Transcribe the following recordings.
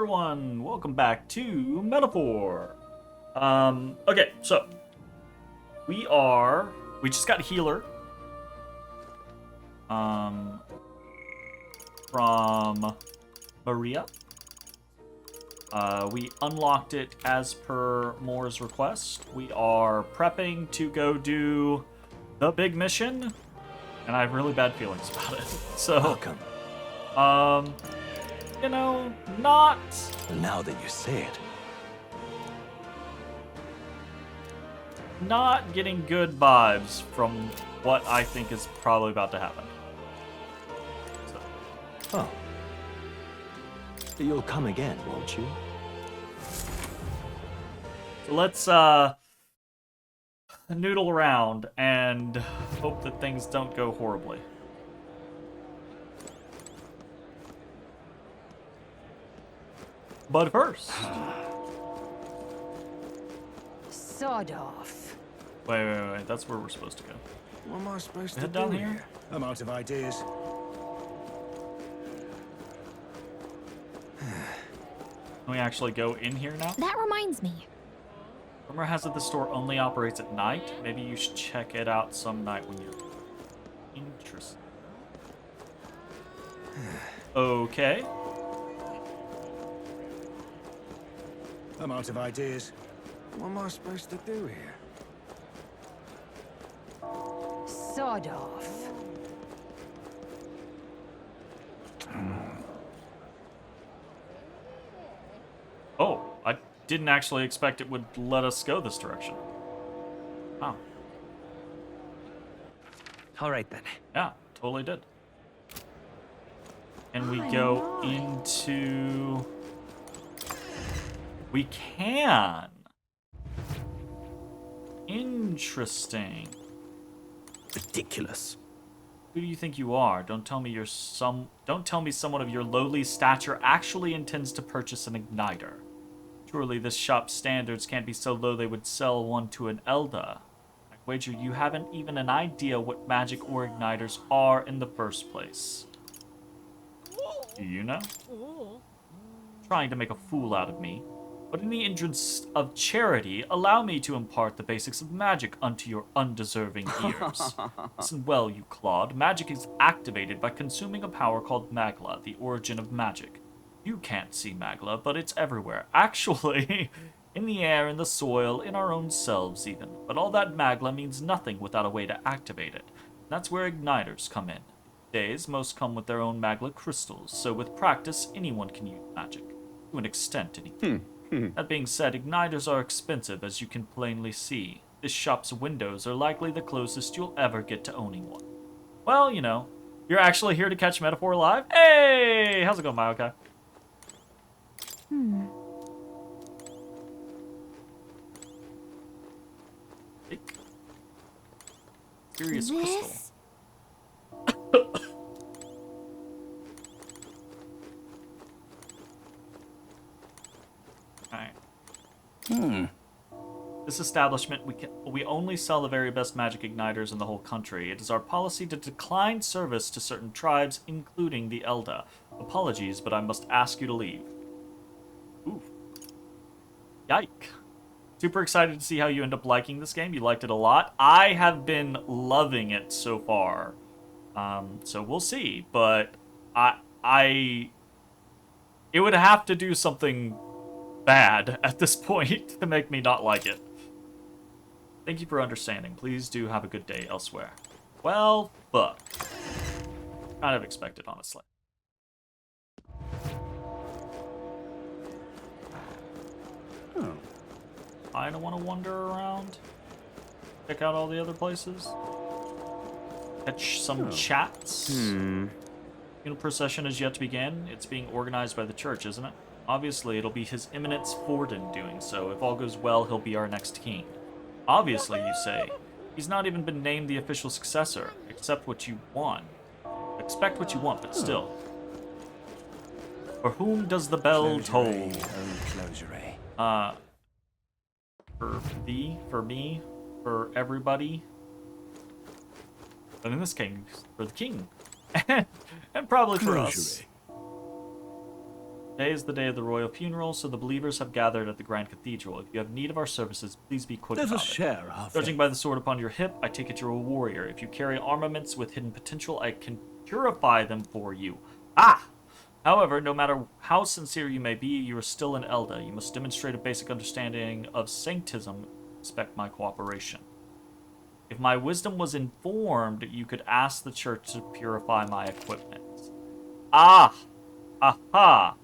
everyone, welcome back to Metaphor. Okay, so we just got healer from Maria. We unlocked it as per Moore's request. We are prepping to go do the big mission, and I have really bad feelings about it. So, welcome. You know, not... Now that you say it. Not getting good vibes from what I think is probably about to happen. So. Oh. You'll come again, won't you? So let's, noodle around and hope that things don't go horribly. But first... Sod off. Wait. That's where we're supposed to go. What am I supposed to Head do down here? I'm out of ideas. Can we actually go in here now? That reminds me. Rumor has it the store only operates at night. Maybe you should check it out some night when you're... Interesting. Okay. I'm out of ideas. What am I supposed to do here? Sod off. Oh, I didn't actually expect it would let us go this direction. Wow. All right then. Yeah, totally did. And we go into... We can. Interesting. Ridiculous. Who do you think you are? Don't tell me someone of your lowly stature actually intends to purchase an igniter. Surely this shop's standards can't be so low they would sell one to an Elder. I wager you haven't even an idea what magic or igniters are in the first place. Do you know? Trying to make a fool out of me. But in the interest of charity, allow me to impart the basics of magic unto your undeserving ears. Listen well, you clod. Magic is activated by consuming a power called Magla, the origin of magic. You can't see Magla, but it's everywhere. Actually, in the air, in the soil, in our own selves even. But all that Magla means nothing without a way to activate it. That's where igniters come in. Nowadays, most come with their own Magla crystals, so with practice, anyone can use magic. To an extent, anyway. That being said, igniters are expensive, as you can plainly see. This shop's windows are likely the closest you'll ever get to owning one. Well, you know, you're actually here to catch Metaphor live? Hey! How's it going, Mayokai? Curious crystal. Alright. This establishment, we only sell the very best magic igniters in the whole country. It is our policy to decline service to certain tribes, including the Elda. Apologies, but I must ask you to leave. Ooh. Yike. Super excited to see how you end up liking this game. You liked it a lot. I have been loving it so far. So we'll see, but it would have to do something bad at this point to make me not like it. Thank you for understanding. Please do have a good day elsewhere. Well, fuck. Kind of expected, honestly. I don't want to wander around. Check out all the other places. Catch some chats. Funeral procession is yet to begin. It's being organized by the church, isn't it? Obviously, it'll be His Eminence Forden doing so. If all goes well, he'll be our next king. Obviously, you say. He's not even been named the official successor. Expect what you want, but still. For whom does the bell toll? For thee, for me, for everybody. But in this case, for the king. And probably for us. Today is the day of the royal funeral, so the believers have gathered at the Grand Cathedral. If you have need of our services, please be quick Let about us it. share our Judging by the sword upon your hip, I take it you're a warrior. If you carry armaments with hidden potential, I can purify them for you. Ah! However, no matter how sincere you may be, you are still an Elder. You must demonstrate a basic understanding of sanctism. Expect my cooperation. If my wisdom was informed, you could ask the church to purify my equipment. Ah! Aha!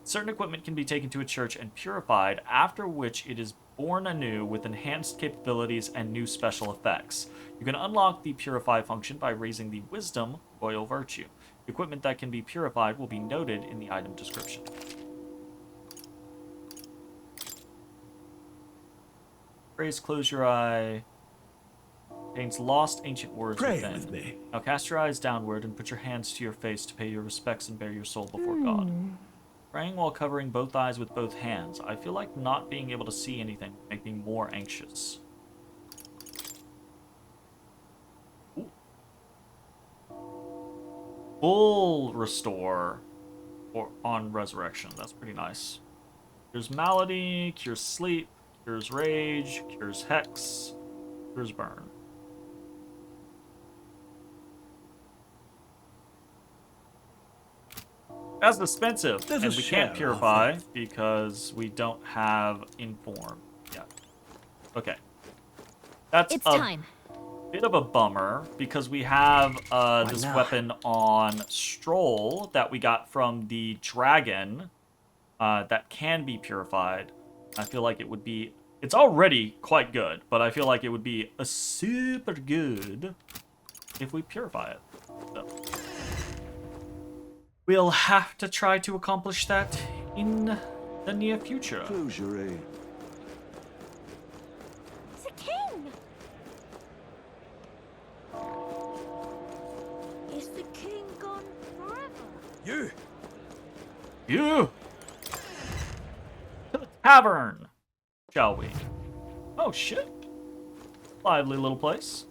Certain equipment can be taken to a church and purified, after which it is born anew with enhanced capabilities and new special effects. You can unlock the purify function by raising the wisdom royal virtue. Equipment that can be purified will be noted in the item description. Phrase close your eye. Contains lost ancient words Pray within. with me. Now cast your eyes downward and put your hands to your face to pay your respects and bare your soul before God. Praying while covering both eyes with both hands. I feel like not being able to see anything would make me more anxious. Ooh. Full restore or on resurrection. That's pretty nice. Cures malady, cures sleep, cures rage, cures hex, cures burn. That's expensive, Let and us we share can't our purify because we don't have inform yet. Okay. That's It's a time. bit of a bummer because we have this not? weapon on Stroll that we got from the dragon that can be purified. I feel like it would be... It's already quite good, but I feel like it would be a super good if we purify it. So. We'll have to try to accomplish that in the near future. Close your eye. The king! Is the king gone forever? You! You! To the tavern, shall we? Oh, shit. Lively little place.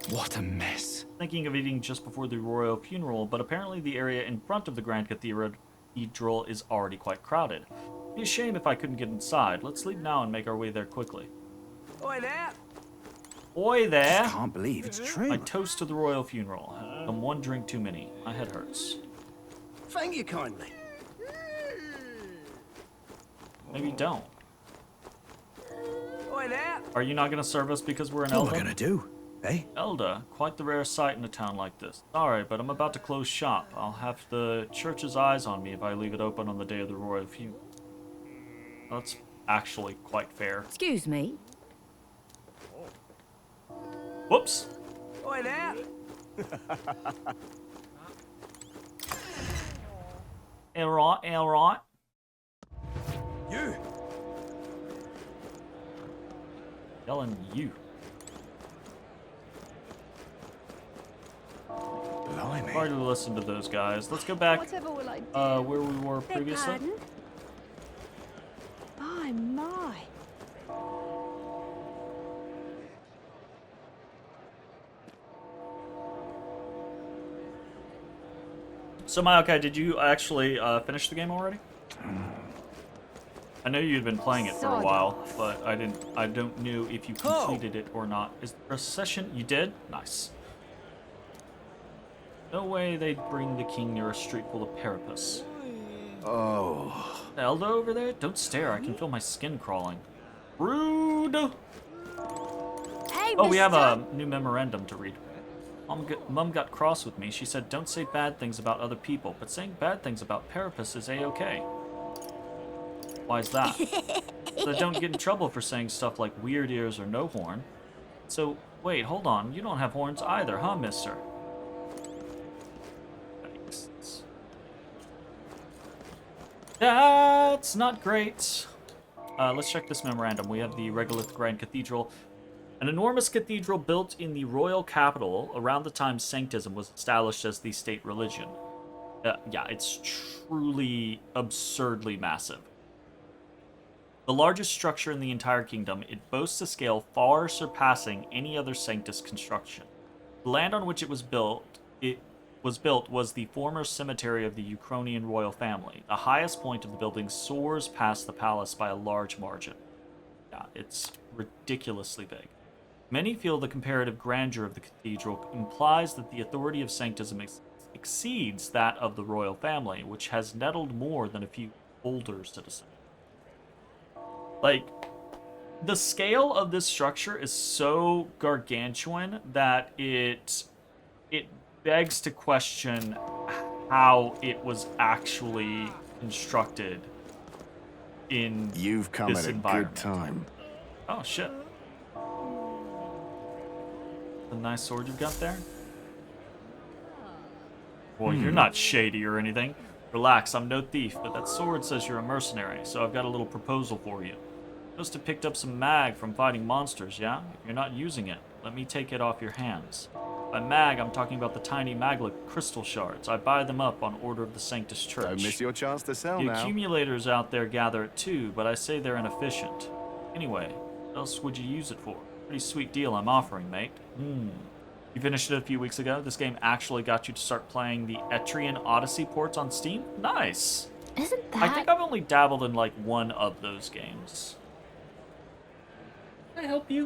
What a mess. Thinking of eating just before the royal funeral, but apparently the area in front of the Grand Cathedral is already quite crowded. It'd be a shame if I couldn't get inside. Let's leave now and make our way there quickly. Oi there! Oi there! Can't believe it's true. I toast to the royal funeral. I'm one drink too many. My head hurts. Thank you kindly. Maybe don't. Oi there! Are you not going to serve us because we're an What am I Elder? gonna do? Eh? Elda, quite the rare sight in a town like this. Sorry, but I'm about to close shop. I'll have the church's eyes on me if I leave it open on the day of the royal funeral. That's actually quite fair. Excuse me. Whoops. Oi there! All right. You! Yelling you. Blimey. Hard to listen to those guys. Let's go back Whatever will I do? where we were Beg previously. pardon? My. So, Mayokai, did you actually finish the game already? I know you'd been playing it for a while, but I don't know if you completed it or not. Is there a session you did? Nice. No way they'd bring the king near a street full of Parapus. Oh. Elda over there? Don't stare, I can feel my skin crawling. Rude! Hey, Oh, we have a mister. new memorandum to read. Mom got cross with me. She said, don't say bad things about other people, but saying bad things about Parapus is a-okay. Why is that? So I don't get in trouble for saying stuff like weird ears or no horn. So, wait, hold on. You don't have horns either, huh, mister? Thanks. That's not great. Let's check this memorandum. We have the Regolith Grand Cathedral. An enormous cathedral built in the royal capital around the time Sanctism was established as the state religion. Yeah, it's truly absurdly massive. The largest structure in the entire kingdom, it boasts a scale far surpassing any other Sanctus construction. The land on which it was built was the former cemetery of the Ukrainian royal family. The highest point of the building soars past the palace by a large margin. Yeah, it's ridiculously big. Many feel the comparative grandeur of the cathedral implies that the authority of sanctism exceeds that of the royal family, which has nettled more than a few boulders to descend. Like, the scale of this structure is so gargantuan that it begs to question how it was actually constructed in You've come this at a environment. good time. Oh shit. A nice sword you've got there? Well, you're not shady or anything. Relax, I'm no thief, but that sword says you're a mercenary, so I've got a little proposal for you. Must have picked up some mag from fighting monsters, yeah? If you're not using it, let me take it off your hands. By mag, I'm talking about the tiny maglet crystal shards. I buy them up on order of the Sanctus Church. Don't miss your chance to sell The now. accumulators out there gather it too, but I say they're inefficient. Anyway, what else would you use it for? Pretty sweet deal I'm offering, mate. You finished it a few weeks ago. This game actually got you to start playing the Etrian Odyssey ports on Steam? Nice! Isn't that... I think I've only dabbled in like one of those games. Can I help you?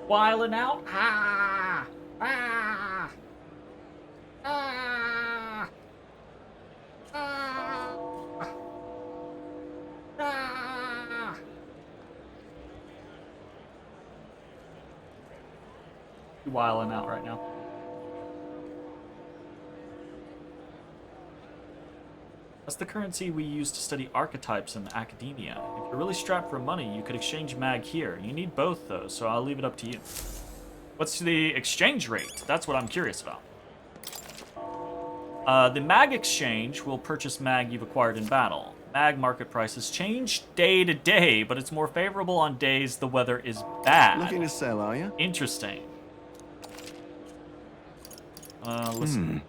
Whiling out? Ah! Ah! Ah! Ah! Ah! You whiling out right now. That's the currency we use to study archetypes in academia. If you're really strapped for money, you could exchange mag here. You need both, though, so I'll leave it up to you. What's the exchange rate? That's what I'm curious about. The mag exchange will purchase mag you've acquired in battle. Mag market prices change day to day, but it's more favorable on days the weather is bad. Looking to sell, are you? Interesting. Listen.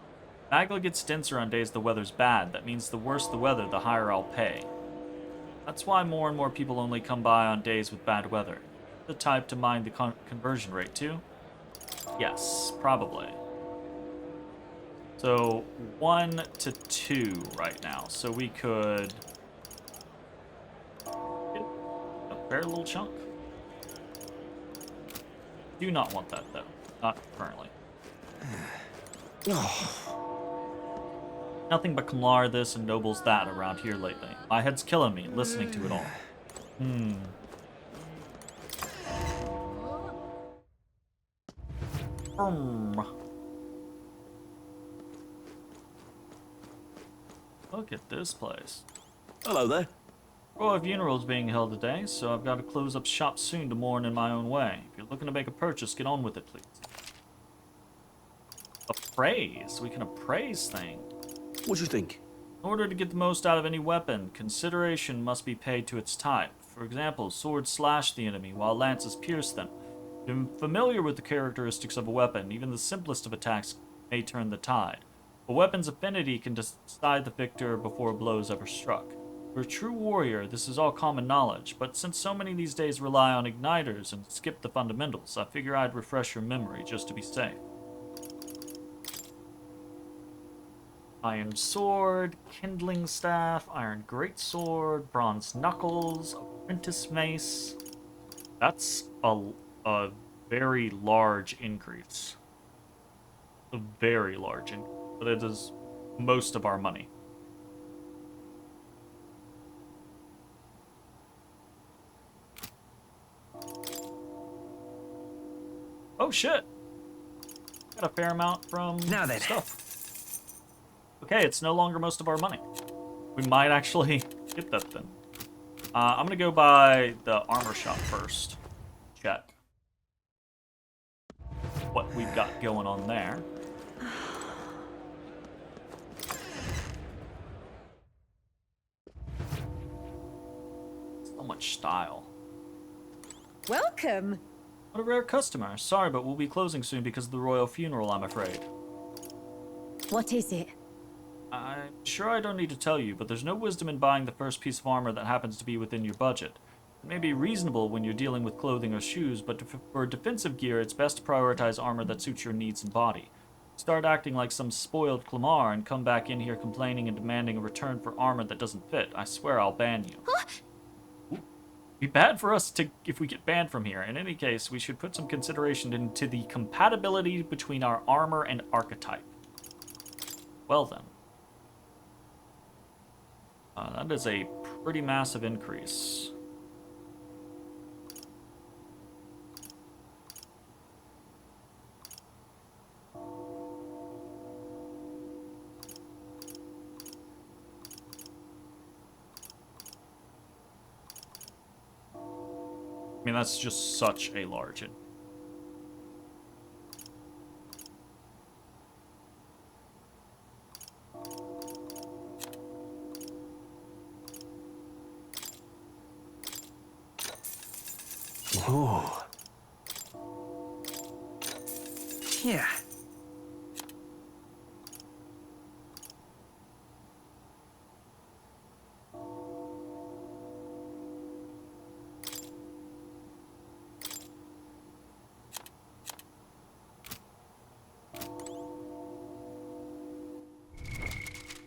Magla gets denser on days the weather's bad. That means the worse the weather, the higher I'll pay. That's why more and more people only come by on days with bad weather. The type to mind the conversion rate, too? Yes, probably. So, 1 to 2 right now. So we could get a fair little chunk. Do not want that, though. Not currently. Nothing but Kamlar this and Nobles that around here lately. My head's killing me listening to it all. Look at this place. Hello there. Royal funeral's being held today, so I've got to close up shop soon to mourn in my own way. If you're looking to make a purchase, get on with it, please. Appraise? We can appraise things. What do you think? In order to get the most out of any weapon, consideration must be paid to its type. For example, swords slash the enemy, while lances pierce them. If you're familiar with the characteristics of a weapon, even the simplest of attacks may turn the tide. A weapon's affinity can decide the victor before a blow is ever struck. For a true warrior, this is all common knowledge, but since so many these days rely on igniters and skip the fundamentals, I figure I'd refresh your memory just to be safe. Iron sword, kindling staff, iron greatsword, bronze knuckles, apprentice mace. That's a very large increase. A very large increase. But it is most of our money. Oh shit! Got a fair amount from Now then. stuff. Okay, it's no longer most of our money. We might actually get that then. I'm gonna go by the armor shop first. Check what we've got going on there. So much style. Welcome. What a rare customer. Sorry, but we'll be closing soon because of the royal funeral, I'm afraid. What is it? I'm sure I don't need to tell you, but there's no wisdom in buying the first piece of armor that happens to be within your budget. It may be reasonable when you're dealing with clothing or shoes, but for defensive gear, it's best to prioritize armor that suits your needs and body. Start acting like some spoiled Clamar and come back in here complaining and demanding a return for armor that doesn't fit. I swear I'll ban you. Huh? Be bad for us if we get banned from here. In any case, we should put some consideration into the compatibility between our armor and archetype. Well then. That is a pretty massive increase. I mean, that's just such a large increase. Oh. Yeah.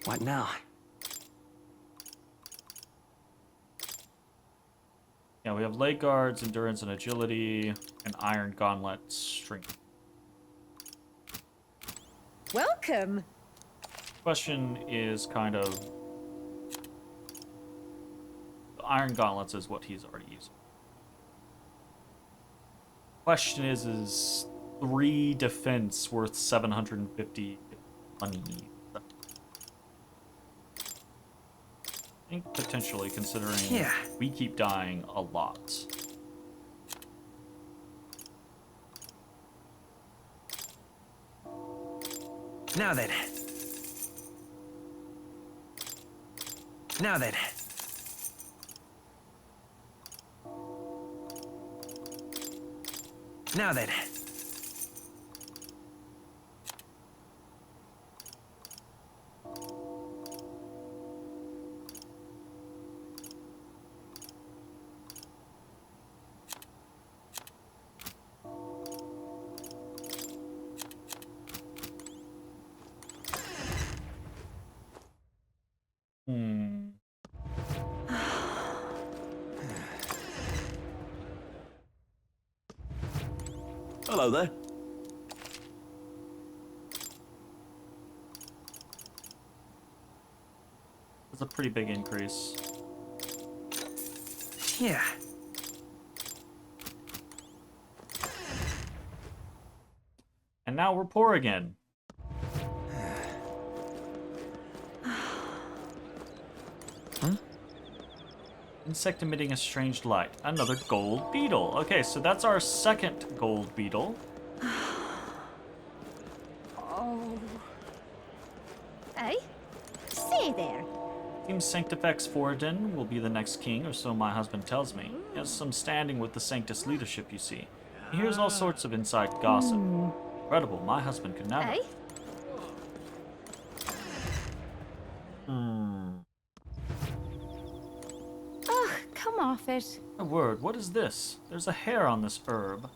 What now? Yeah, we have leg guards, endurance and agility, and iron gauntlets, strength. Welcome. Question is kind of... The iron gauntlets is what he's already using. Question is 3 defense worth 750 money? I think potentially, considering we keep dying a lot. Now then. Now then. Now then. Hello there. That's a pretty big increase. Yeah. And now we're poor again. Insect emitting a strange light. Another gold beetle. Okay, so that's our second gold beetle. Oh. Eh? Say there. Seems Sanctifex Foradin will be the next king, or so my husband tells me. He has some standing with the Sanctus leadership, you see. He hears all sorts of inside gossip. Incredible, my husband could never. Eh? Ugh, come off it. My word, what is this? There's a hair on this herb.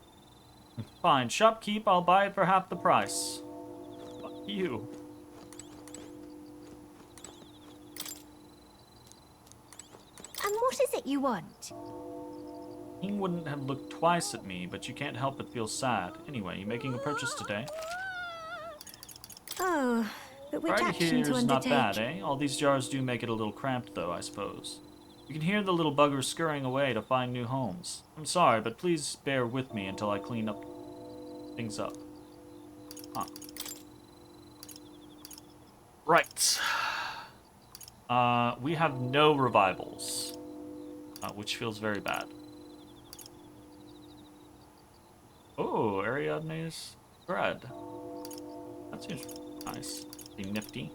Fine, shopkeep, I'll buy it for half the price. Fuck you. And what is it you want? King wouldn't have looked twice at me, but you can't help but feel sad. Anyway, you making a purchase today? Oh, but which Friday action to here's not undertake? bad, eh? All these jars do make it a little cramped, though, I suppose. You can hear the little buggers scurrying away to find new homes. I'm sorry, but please bear with me until I clean up things up. Huh. Right. We have no revivals, which feels very bad. Oh, Ariadne's bread. That seems nice. Be nifty.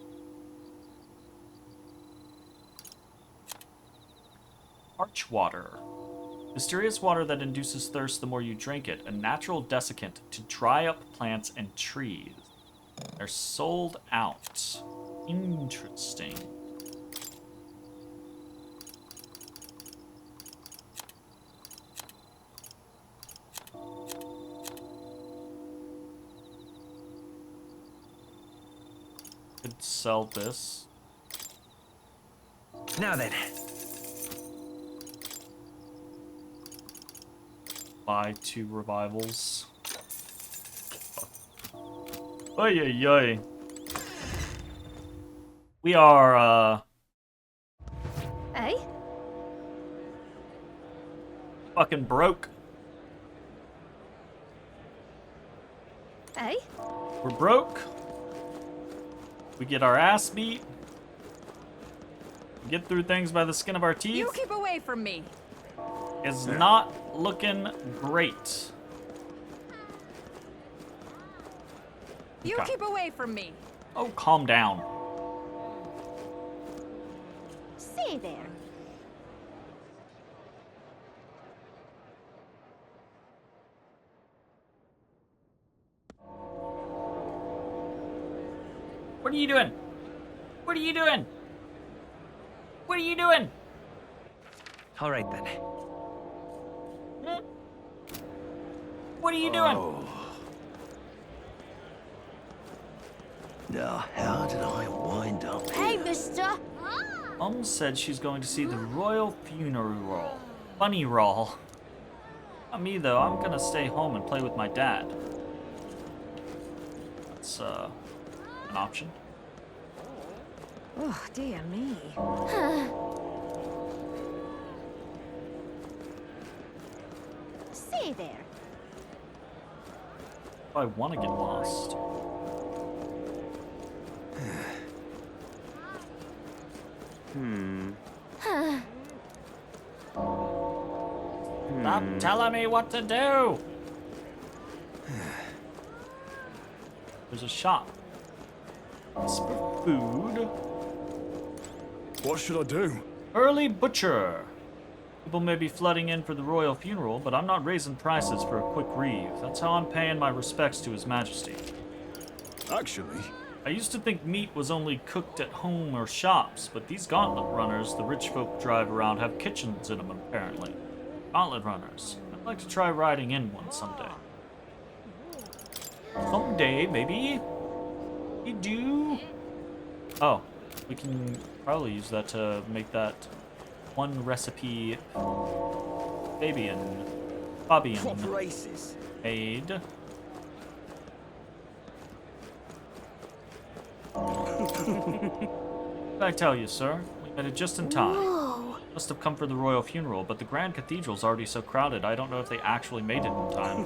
Arch water. Mysterious water that induces thirst the more you drink it. A natural desiccant to dry up plants and trees. They're sold out. Interesting. sell this. Now then. Buy 2 revivals. Oy, oy, oy. We are, Eh? fucking broke. Eh? We're broke. We get our ass beat. We get through things by the skin of our teeth. You keep away from me. Is not looking great. You Okay. keep away from me. Oh, calm down. Say there. What are you doing? What are you doing? What are you doing? All right then. What are you doing? Now, how did I wind up Hey, mister. Mom said she's going to see the royal funeral. Funny roll. Not me though, I'm gonna stay home and play with my dad. That's an option. Oh, dear me. Say there. I want to get lost. Stop telling me what to do! There's a shop. It's for food. What should I do? Early butcher. People may be flooding in for the royal funeral, but I'm not raising prices for a quick reeve. That's how I'm paying my respects to His Majesty. Actually, I used to think meat was only cooked at home or shops, but these gauntlet runners the rich folk drive around have kitchens in them, apparently. Gauntlet runners. I'd like to try riding in one someday. Someday, maybe? We do? Oh, we can probably use that to make that one recipe Fabian races? made. What did I tell you, sir? We made it just in time. Whoa. Must have come for the royal funeral, but the Grand Cathedral's already so crowded, I don't know if they actually made it in time.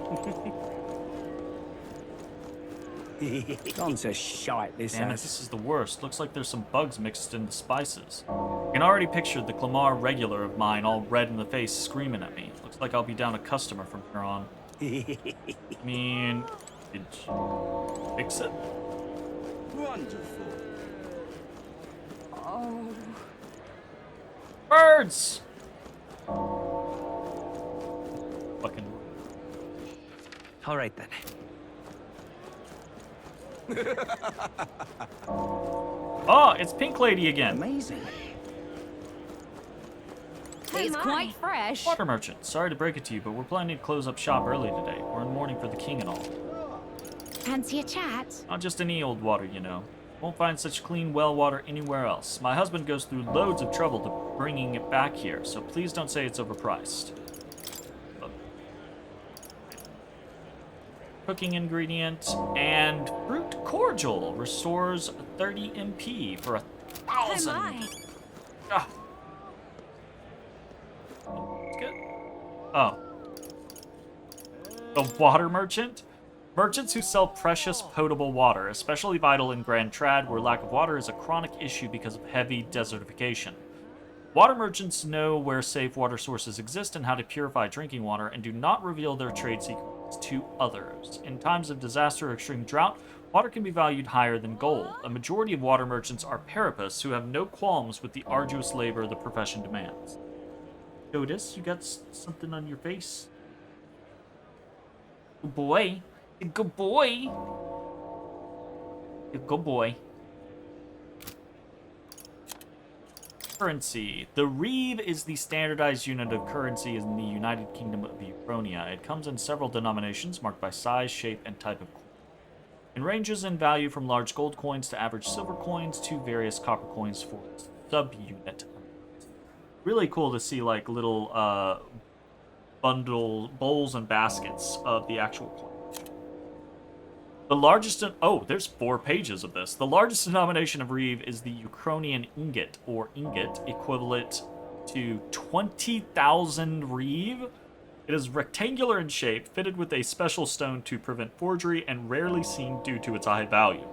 Gone to shite, this Damn it, has. this is the worst. Looks like there's some bugs mixed in the spices. I can already picture the Clamar regular of mine all red in the face screaming at me. Looks like I'll be down a customer from here on. I mean, did you fix it? Wonderful. Oh, Birds! Fucking. All right then. Oh, it's Pink Lady again. Amazing. it's my. quite fresh. Water merchant, sorry to break it to you, but we're planning to close up shop early today. We're in mourning for the king and all. Fancy a chat? Not just any old water, you know. Won't find such clean well water anywhere else. My husband goes through loads of trouble to bringing it back here, so please don't say it's overpriced. Cooking ingredient and fruit cordial restores 30 MP for 1,000. Oh my. Ah. It's good. Oh. The water merchant? Merchants who sell precious potable water, especially vital in Grand Trad, where lack of water is a chronic issue because of heavy desertification. Water merchants know where safe water sources exist and how to purify drinking water, and do not reveal their trade secrets to others. In times of disaster or extreme drought, water can be valued higher than gold. A majority of water merchants are parapists who have no qualms with the arduous labor the profession demands. Otis, you got something on your face? Good boy. Good boy. Good boy. Currency. The reeve is the standardized unit of currency in the United Kingdom of Euphronia. It comes in several denominations marked by size, shape, and type of coin. and ranges in value from large gold coins to average silver coins to various copper coins for subunit. Really cool to see like little bowls and baskets of the actual coin. The largest, there's 4 pages of this. The largest denomination of reeve is the Ukrainian ingot, or ingot, equivalent to 20,000 reeve. It is rectangular in shape, fitted with a special stone to prevent forgery, and rarely seen due to its high value.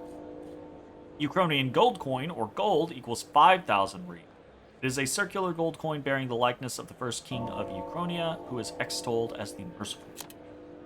Ukrainian gold coin, or gold, equals 5,000 reeve. It is a circular gold coin bearing the likeness of the first king of Ukrainia, who is extolled as the Merciful.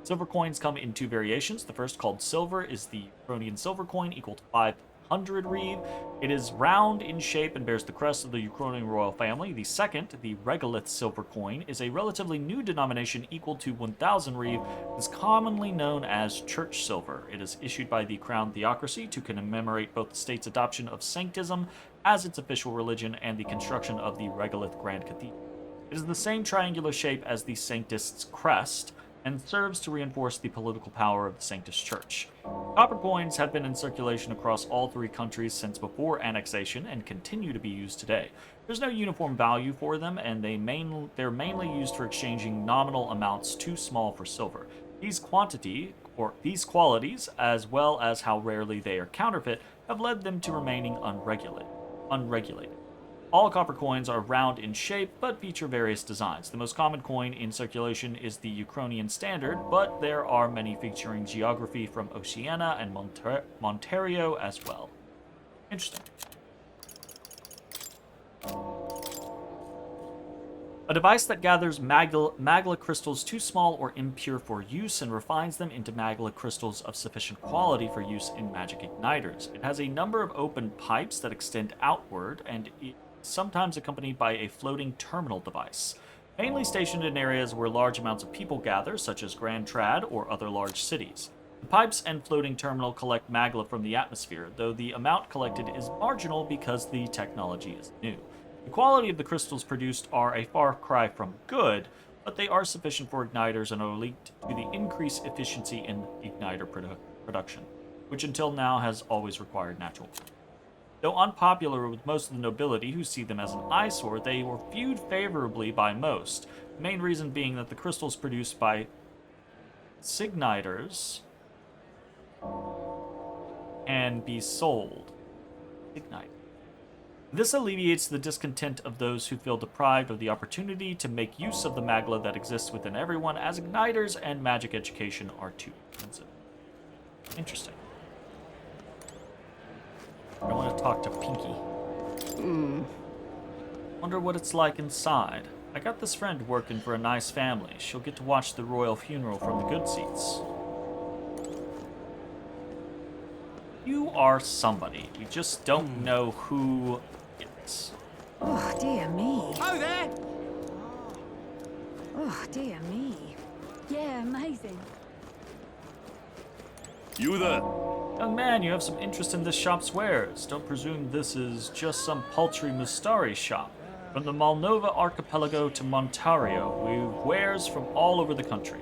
Silver coins come in 2 variations. The first, called silver, is the Ukrainian silver coin, equal to 500 reeve. It is round in shape and bears the crest of the Ukrainian royal family. The second, the regolith silver coin, is a relatively new denomination equal to 1,000 reeve. It is commonly known as church silver. It is issued by the Crown Theocracy to commemorate both the state's adoption of Sanctism as its official religion and the construction of the regolith Grand Cathedral. It is the same triangular shape as the Sanctist's crest, and serves to reinforce the political power of the Sanctist Church. Copper coins have been in circulation across all 3 countries since before annexation and continue to be used today. There's no uniform value for them, and they're mainly used for exchanging nominal amounts too small for silver. These qualities, as well as how rarely they are counterfeit, have led them to remaining unregulated. All copper coins are round in shape, but feature various designs. The most common coin in circulation is the Ukrainian standard, but there are many featuring geography from Oceania and Ontario as well. Interesting. A device that gathers magla crystals too small or impure for use and refines them into magla crystals of sufficient quality for use in magic igniters. It has a number of open pipes that extend outward, and sometimes accompanied by a floating terminal device, mainly stationed in areas where large amounts of people gather, such as Grand Trad or other large cities. The pipes and floating terminal collect magla from the atmosphere, though the amount collected is marginal because the technology is new. The quality of the crystals produced are a far cry from good, but they are sufficient for igniters and are linked to the increased efficiency in igniter production, which until now has always required natural. Though unpopular with most of the nobility who see them as an eyesore, they were viewed favorably by most. The main reason being that the crystals produced by signiters can be sold. Ignite. This alleviates the discontent of those who feel deprived of the opportunity to make use of the magla that exists within everyone, as igniters and magic education are too expensive. Interesting. I want to talk to Pinky. Wonder what it's like inside. I got this friend working for a nice family. She'll get to watch the royal funeral from the good seats. You are somebody. We just don't know who it is. Oh, dear me. Oh, there! Oh, dear me. Yeah, amazing. You there? Young man, you have some interest in this shop's wares. Don't presume this is just some paltry Mustari shop. From the Malnova archipelago to Montario, we've wares from all over the country.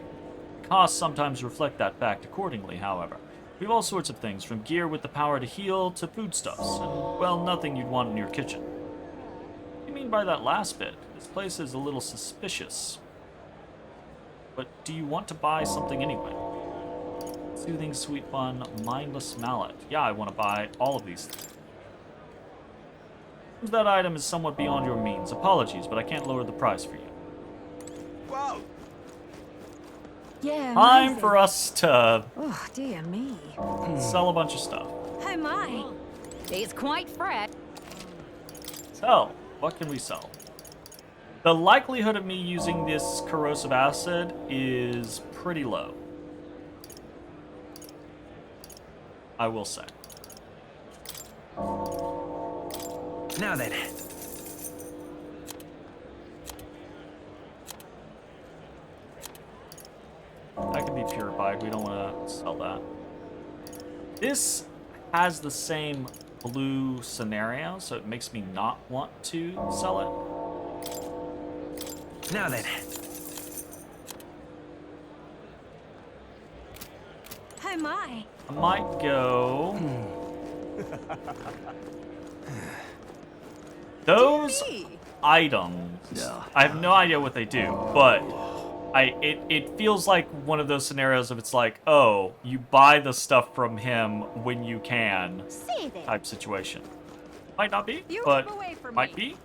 The costs sometimes reflect that fact accordingly, however. We've all sorts of things, from gear with the power to heal to foodstuffs, and, well, nothing you'd want in your kitchen. What do you mean by that last bit? This place is a little suspicious. But do you want to buy something anyway? Soothing, sweet fun, mindless mallet. Yeah, I want to buy all of these things. That item is somewhat beyond your means. Apologies, but I can't lower the price for you. Whoa! Yeah, Time amazing. for us to Oh, dear me. sell a bunch of stuff. Oh my. It's quite fresh. So, what can we sell? The likelihood of me using this corrosive acid is pretty low, I will say. Now then. That can be purified. We don't want to sell that. This has the same blue scenario, so it makes me not want to sell it. Now then. Oh my. I might go. Those items. I have no idea what they do, but it feels like one of those scenarios of it's like, oh, you buy the stuff from him when you can See there. type situation. Might not be, You but keep away from might me. be.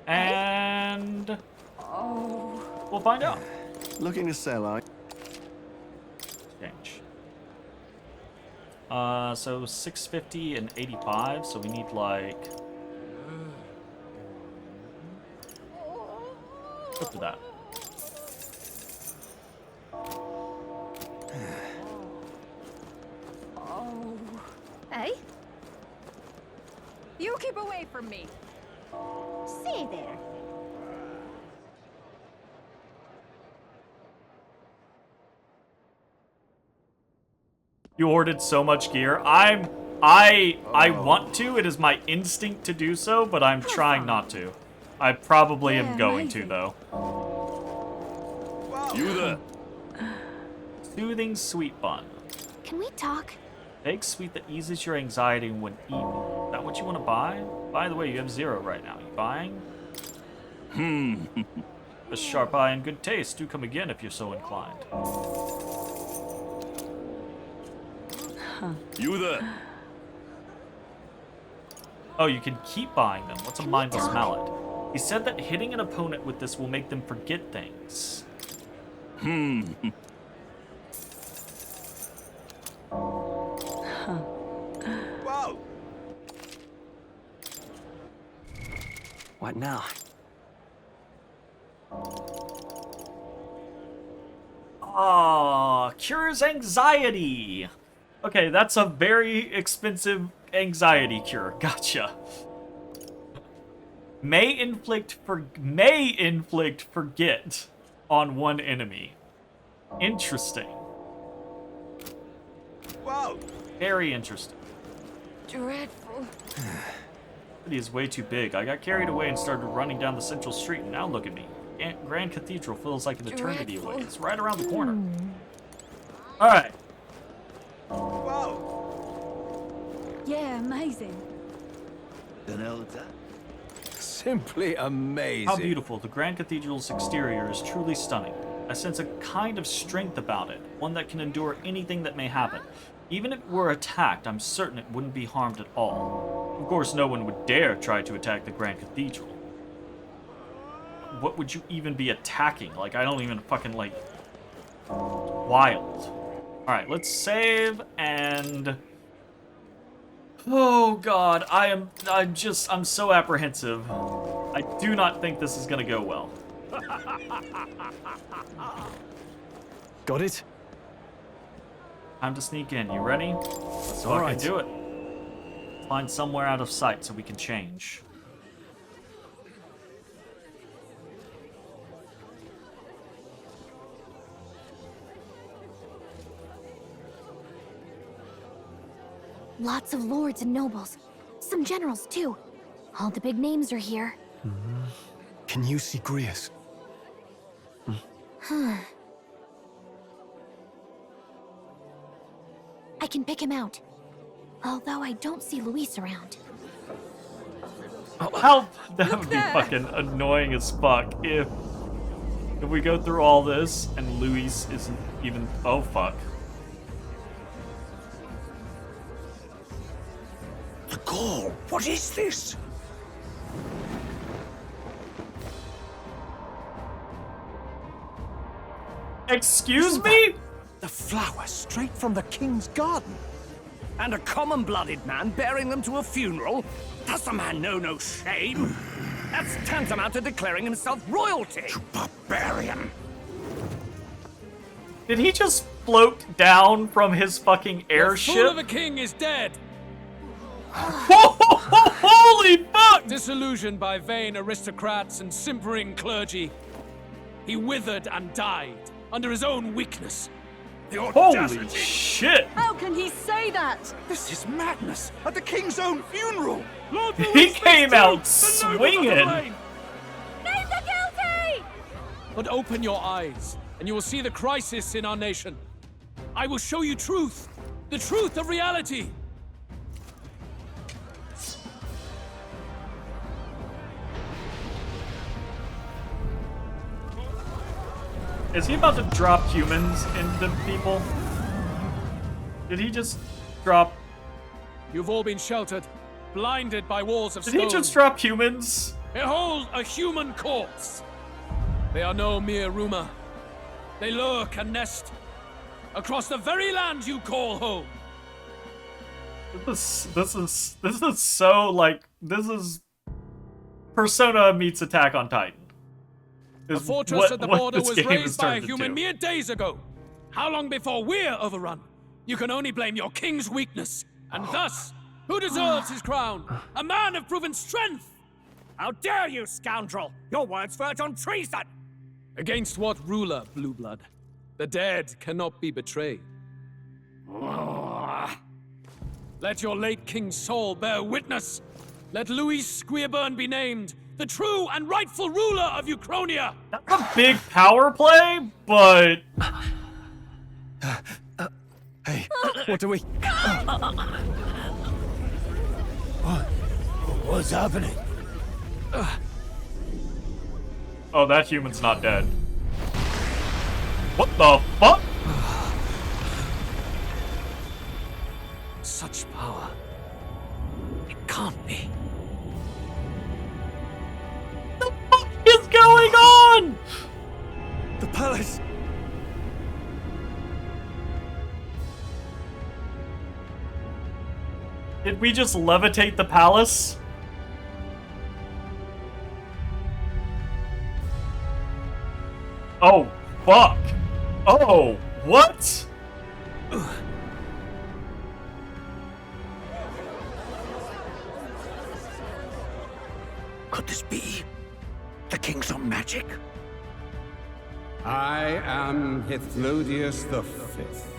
And Oh. we'll find out. Looking to sell, are you? Exchange. So 650 and 85, so we need like... Go for that. Oh. Hey? You keep away from me. See there. You ordered so much gear. I want to. It is my instinct to do so, but I'm trying not to. I probably am Yeah, going to amazing. though. You there? Soothing sweet bun. Can we talk? Big sweet that eases your anxiety when eaten. Is that what you want to buy? By the way, you have 0 right now. You buying? A sharp eye and good taste. Do come again if you're so inclined. You there? Oh, you can keep buying them. What's a Can we mindless talk? mallet? He said that hitting an opponent with this will make them forget things. Whoa! What now? Ah, cures anxiety. Okay, that's a very expensive anxiety cure. Gotcha. May inflict forget on one enemy. Interesting. Whoa! Very interesting. Dreadful. City is way too big. I got carried away and started running down the central street, and now look at me. Grand Cathedral feels like an eternity away. Dreadful. It's right around the corner. Alright. Whoa! Yeah, amazing. The hell is that? Simply amazing. How beautiful. The Grand Cathedral's exterior is truly stunning. I sense a kind of strength about it, one that can endure anything that may happen. Even if it were attacked, I'm certain it wouldn't be harmed at all. Of course, no one would dare try to attack the Grand Cathedral. What would you even be attacking? Like, I don't even fucking, like... Wild. Alright, let's save and... Oh god, I'm so apprehensive. I do not think this is gonna go well. Got it? Time to sneak in. You ready? Let's fucking Alright. do it. Find somewhere out of sight so we can change. Lots of lords and nobles. Some generals, too. All the big names are here. Can you see Grius? I can pick him out. Although I don't see Luis around. How that would be fucking annoying as fuck if we go through all this and Luis isn't even. Oh fuck. The Gaul! What is this? Excuse me? The flower straight from the king's garden. And a common-blooded man bearing them to a funeral? Does the man know no shame? That's tantamount to declaring himself royalty! Barbarian! Did he just float down from his fucking The fool airship? of a king is dead, Holy fuck! disillusioned by vain aristocrats and simpering clergy. He withered and died under his own weakness. The Holy audacity! shit! How can he say that? This is madness! At the king's own funeral! Lord He Louis came speaks out too, the noble of the swinging. plain. Name the guilty! But open your eyes, and you will see the crisis in our nation. I will show you truth. The truth of reality. Is he about to drop humans into people? Did he just drop... You've all been sheltered, blinded by walls of Did stone. he just drop humans? Behold a human corpse. They are no mere rumor. They lurk and nest across the very land you call home. This is so, like, this is Persona meets Attack on Titan. The fortress at the border was raised by a human mere days ago. How long before we're overrun? You can only blame your king's weakness. And thus, who deserves his crown? A man of proven strength! How dare you, scoundrel! Your words verge on treason! Against what ruler, Blue Blood? The dead cannot be betrayed. Let your late king's soul bear witness. Let Louis Squeerburn be named the true and rightful ruler of Uchronia. That's a big power play, but... Hey, what do we... What's happening? Oh, that human's not dead. What the fuck? Such power. It can't be. What the fuck is going on? The palace! Did we just levitate the palace? Oh, fuck. Oh, what? Could this be the king's own magic? I am Hithlodius the Fifth.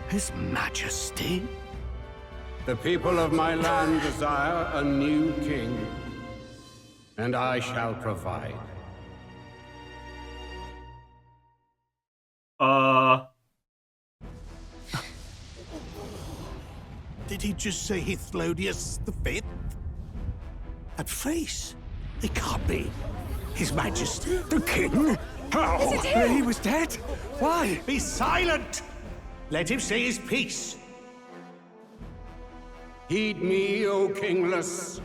His Majesty? The people of my land desire a new king, and I shall provide. Did he just say Hithlodius the Fifth? That face. It can't be. His Majesty, the King? How? He was dead? Why? Be silent! Let him say his piece. Heed me, O kingless.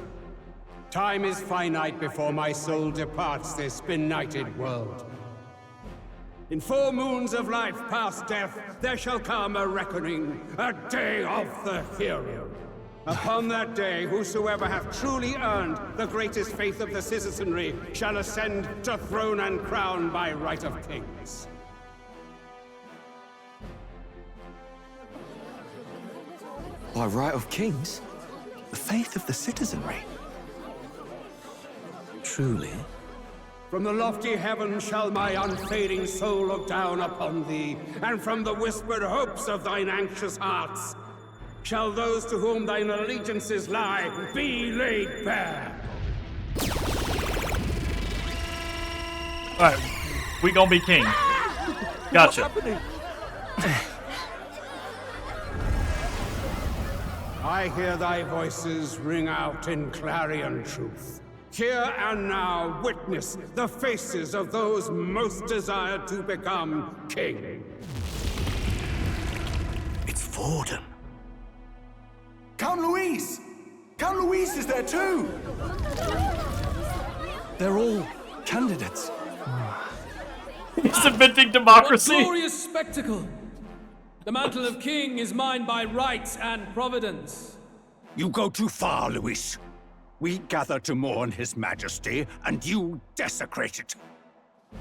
Time is finite before my soul departs this benighted world. In 4 moons of life past death, there shall come a reckoning, a day of the hero. Upon that day, whosoever hath truly earned the greatest faith of the citizenry shall ascend to throne and crown by right of kings. By right of kings? The faith of the citizenry? Truly? From the lofty heaven shall my unfading soul look down upon thee, and from the whispered hopes of thine anxious hearts shall those to whom thine allegiances lie be laid bare. Alright, we gonna be king. Gotcha. I hear thy voices ring out in clarion truth. Here and now witness the faces of those most desired to become king. It's Forden. Count Louise! Count Louise is there too! They're all candidates. He's inventing What democracy. glorious spectacle! The mantle of king is mine by right and providence. You go too far, Louise. We gather to mourn His Majesty, and you desecrate it.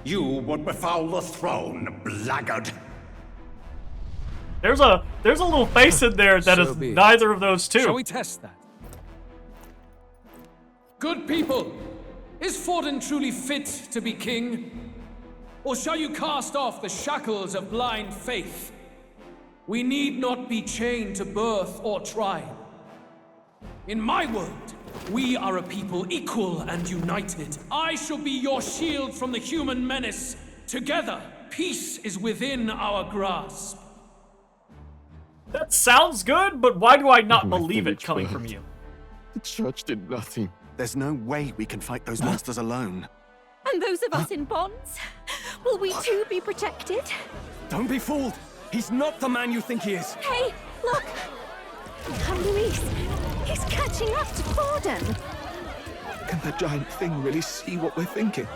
You would befoul the throne, blackguard. There's a little face in there that So is be it. neither of those two. Shall we test that? Good people, is Forden truly fit to be king? Or shall you cast off the shackles of blind faith? We need not be chained to birth or tribe. In my world, we are a people equal and united. I shall be your shield from the human menace. Together, peace is within our grasp. That sounds good, but why do I not My believe it village coming burned. from you? The church did nothing. There's no way we can fight those monsters alone. And those of us in bonds? Will we too be protected? Don't be fooled. He's not the man you think he is. Hey, look! Come, Luis. He's catching up to Forden. Can the giant thing really see what we're thinking?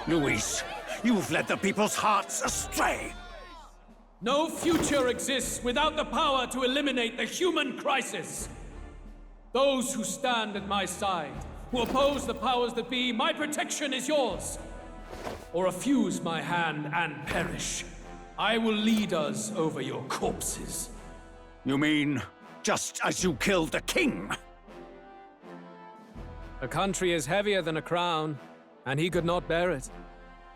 Luis, you've led the people's hearts astray. No future exists without the power to eliminate the human crisis. Those who stand at my side, who oppose the powers that be, my protection is yours. Or refuse my hand and perish. I will lead us over your corpses. You mean, just as you killed the king? A country is heavier than a crown, and he could not bear it.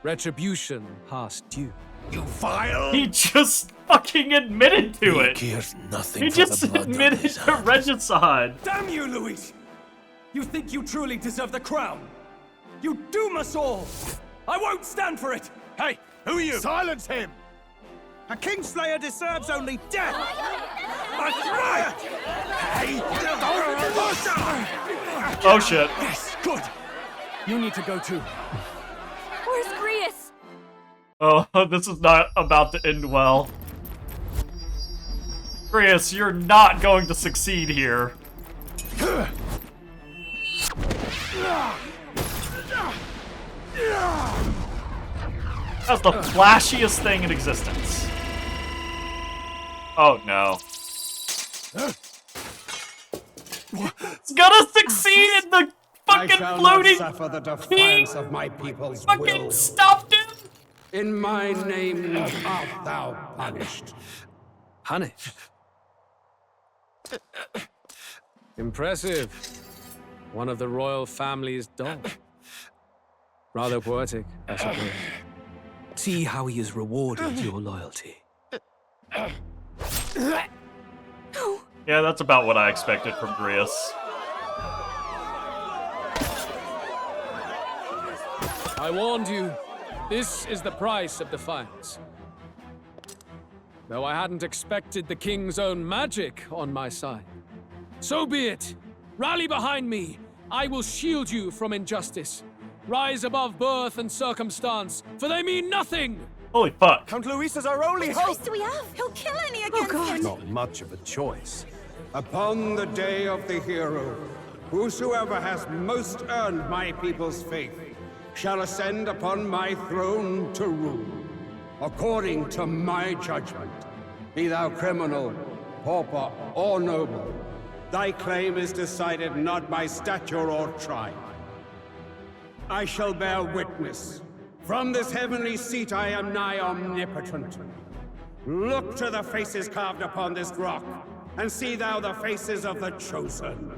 Retribution past due. You vile... He just fucking admitted to it. Cares nothing He for just the blood on admitted his to hands. regicide. Damn you, Luis! You think you truly deserve the crown? You doom us all! I won't stand for it! Hey, who are you? Silence him! A Kingslayer deserves only death! That's right! Hey! Oh shit. Yes, good! You need to go too. Where's Grius? Oh, this is not about to end well. Grius, you're not going to succeed here. That's the flashiest thing in existence. Oh no. It's gonna succeed in the I fucking shall floating not suffer the king defiance of my people's fucking will. stopped him. In my name art thou punished. Punished? Impressive. One of the royal family's dog. Rather poetic, I suppose. See how he has rewarded your loyalty. Yeah, that's about what I expected from Grius. I warned you. This is the price of defiance. Though I hadn't expected the king's own magic on my side. So be it. Rally behind me. I will shield you from injustice. Rise above birth and circumstance, for they mean nothing! Holy fuck. Count Luis is our only What hope! choice do we have? He'll kill any against him. Not much of a choice. Upon the day of the hero, whosoever has most earned my people's faith shall ascend upon my throne to rule, according to my judgment. Be thou criminal, pauper, or noble, thy claim is decided not by stature or tribe. I shall bear witness. From this heavenly seat I am nigh omnipotent. Look to the faces carved upon this rock, and see thou the faces of the chosen.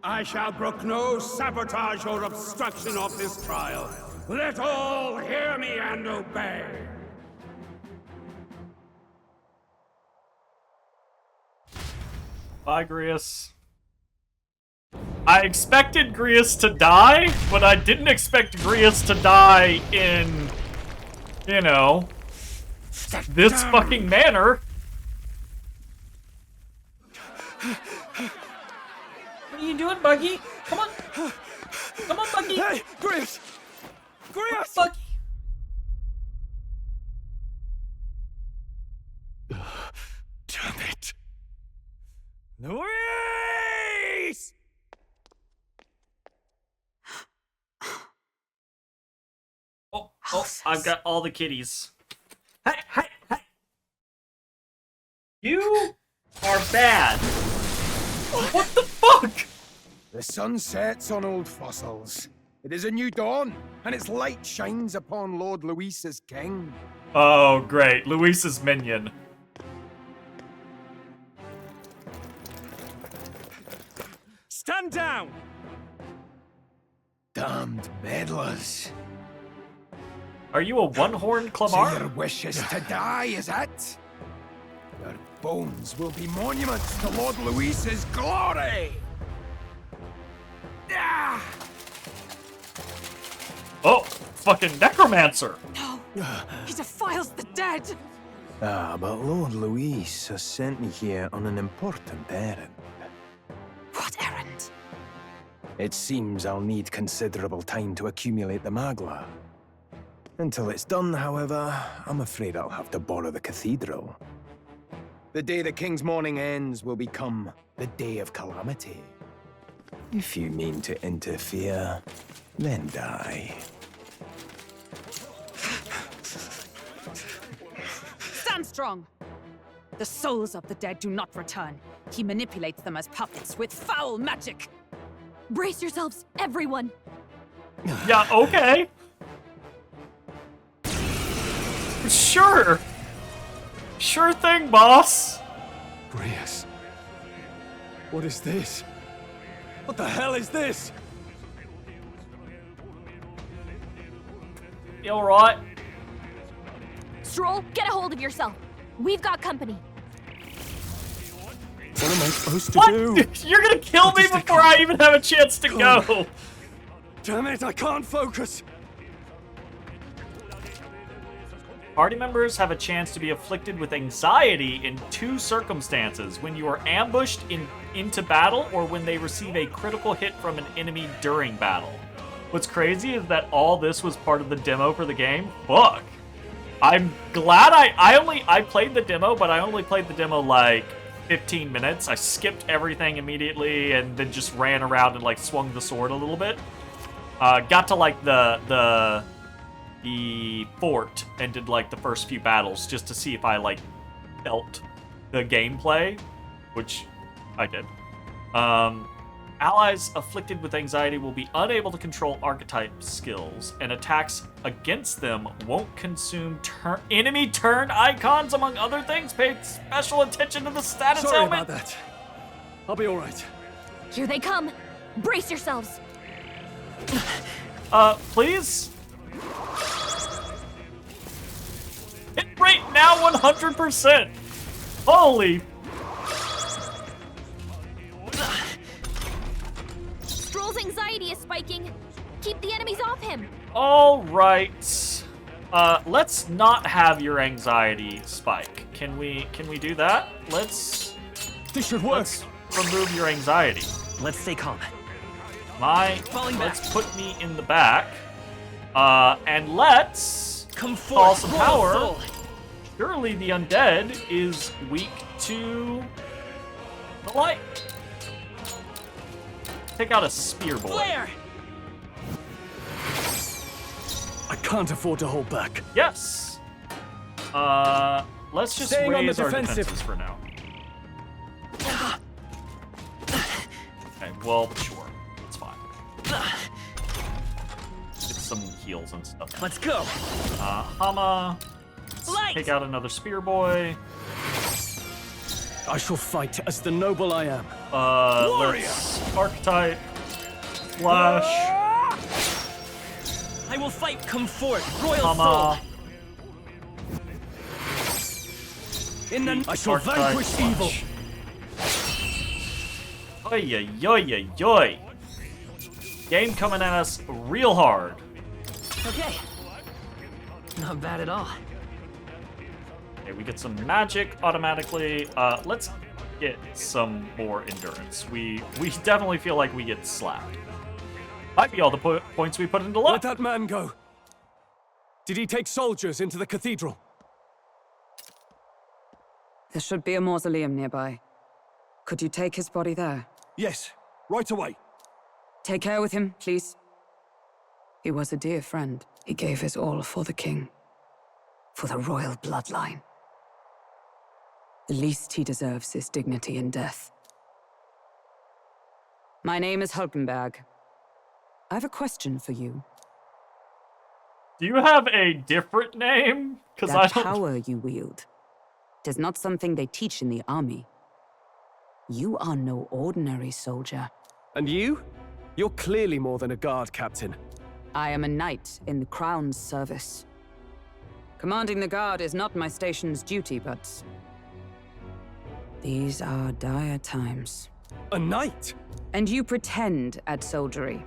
I shall brook no sabotage or obstruction of this trial. Let all hear me and obey. Bye, Grius. I expected Grius to die, but I didn't expect Grius to die in, you know, this fucking manner. What are you doing, Buggy? Come on. Come on, Buggy. Hey, Grius! Grius! Buggy. Damn it. Luis! Oh, I've got all the kitties. Hey, hey, hey. You are bad. What the fuck? The sun sets on old fossils. It is a new dawn, and its light shines upon Lord Luis as king. Oh, great. Luis's minion. Stand down! Damned meddlers. Are you a one-horned So Clamar? your wish is to die, is it? Your bones will be monuments to Lord Luis's glory! Ah! Oh, fucking necromancer. No, he defiles the dead. Ah, but Lord Luis has sent me here on an important errand. What errand? It seems I'll need considerable time to accumulate the Magla. Until it's done, however, I'm afraid I'll have to borrow the cathedral. The day the King's morning ends will become the day of calamity. If you mean to interfere, then die. Stand strong! The souls of the dead do not return. He manipulates them as puppets with foul magic. Brace yourselves, everyone! Yeah, okay. Sure. Sure thing, boss. Brias. What is this? What the hell is this? You alright? Stroll, get a hold of yourself. We've got company. What am I supposed to What? do? You're gonna kill me before I even have a chance to go. Damn it, I can't focus. Party members have a chance to be afflicted with anxiety in 2 circumstances: when you are ambushed into battle, or when they receive a critical hit from an enemy during battle. What's crazy is that all this was part of the demo for the game. Fuck. I'm glad I played the demo, but I only played the demo like 15 minutes. I skipped everything immediately and then just ran around and like swung the sword a little bit. Got to like the fort and did like the first few battles just to see if I like felt the gameplay, which I did. Allies afflicted with anxiety will be unable to control archetype skills, and attacks against them won't consume enemy turn icons, among other things. Pay special attention to the status Sorry element. about that. I'll be all right. Here they come. Brace yourselves. Please? Hit rate now 100%. Holy. Stroll's anxiety is spiking. Keep the enemies off him. All right. Let's not have your anxiety spike. Can we do that? Let's remove your anxiety. Let's stay calm. Let's put me in the back. And let's Come call forth, some royal power. soul. Surely the undead is weak to the light. Take out a spear boy. Flare! I can't afford to hold back. Yes. Let's just Staying on the raise our defensive. defenses for now. Okay, well, sure. It's fine. Get some heals and stuff. Let's go. Hama. Light! Take out another spear boy. I shall fight as the noble I am. Let's archetype. Flash. I will fight. Come forth, royal Hama. soul. In the I shall Archetype vanquish evil. flash. Oy, oy, oy, oy. Game coming at us real hard. Okay. Not bad at all. Okay, we get some magic automatically. Let's get some more endurance. We definitely feel like we get slapped. Might be all the points we put into luck. Let that man go. Did he take soldiers into the cathedral? There should be a mausoleum nearby. Could you take his body there? Yes, right away. Take care with him, please. He was a dear friend. He gave his all for the king. For the royal bloodline. The least he deserves is dignity in death. My name is Hulkenberg. I have a question for you. Do you have a different name? Because I That don't. power you wield is not something they teach in the army. You are no ordinary soldier. And you? You're clearly more than a guard captain. I am a knight in the Crown's service. Commanding the guard is not my station's duty, but these are dire times. A knight? And you pretend at soldiery.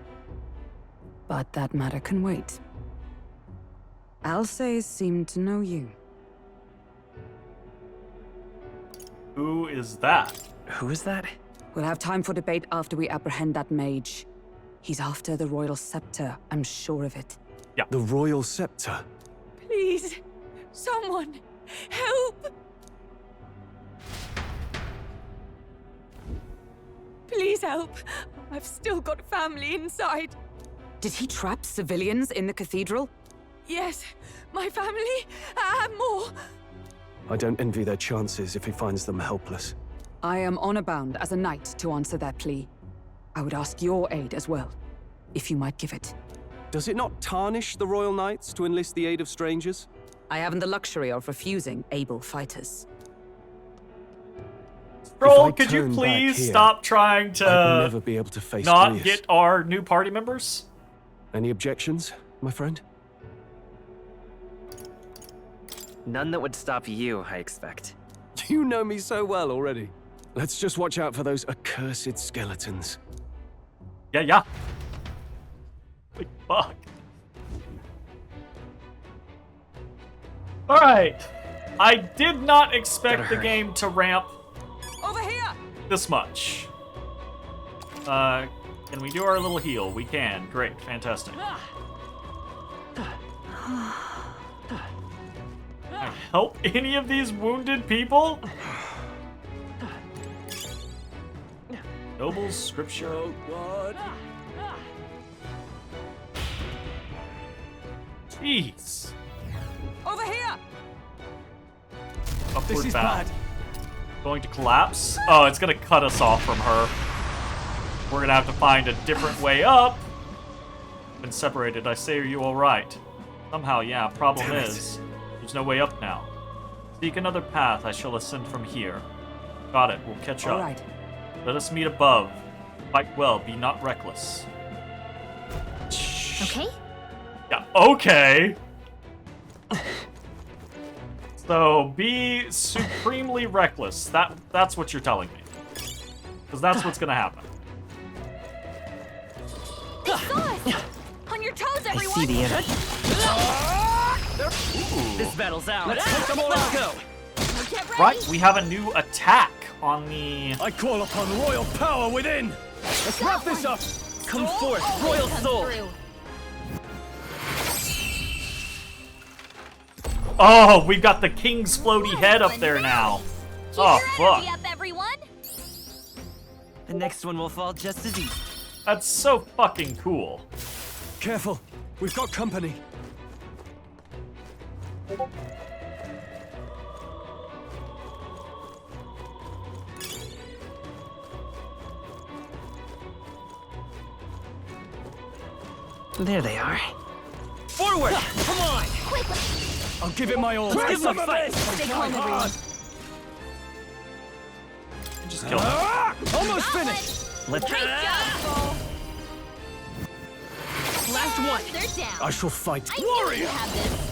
But that matter can wait. Alsays seem to know you. Who is that? Who is that? We'll have time for debate after we apprehend that mage. He's after the royal scepter, I'm sure of it. The royal scepter? Please, someone, help! Please help. I've still got family inside. Did he trap civilians in the cathedral? Yes, my family and more. I don't envy their chances if he finds them helpless. I am honor bound as a knight to answer their plea. I would ask your aid as well, if you might give it. Does it not tarnish the Royal Knights to enlist the aid of strangers? I haven't the luxury of refusing able fighters. Stroll, I could you turn back please here, stop trying I'd to never be able to face not Grius. get our new party members? Any objections, my friend? None that would stop you, I expect. You know me so well already. Let's just watch out for those accursed skeletons. Yeah. Like, fuck. Alright. I did not expect the game to ramp Over here! this much. Can we do our little heal? We can. Great. Fantastic. Can I help any of these wounded people? Nobles, scripture. Jeez. Over here! Upward bound. Going to collapse? Oh, it's gonna cut us off from her. We're gonna have to find a different way up. Been separated. I say, are you alright? Somehow, yeah. Problem is, there's no way up now. Seek another path. I shall ascend from here. Got it. We'll catch up. All right. Let us meet above. Fight well. Be not reckless. Okay? Yeah. Okay. So be supremely reckless. That's what you're telling me. Because that's what's gonna happen. They saw us! On your toes, everyone! I see the enemy. This battle's out. Let's take them all out. Let's go. Get ready! Right, we have a new attack on the... I call upon royal power within! Let's wrap this up! Come forth, Always royal comes soul. through. Oh, we've got the king's floaty head up there now. Keep Oh, your energy fuck. up, everyone! The next one will fall just as easy. That's so fucking cool. Careful, we've got company. There they are. Forward! Come on! Quickly! I'll give it my all. Let's give them a fight! Stay calm, everyone. Just kill him. Almost finished! Let's Great job, Soul! Last one! They're down. I shall fight. I knew you have this.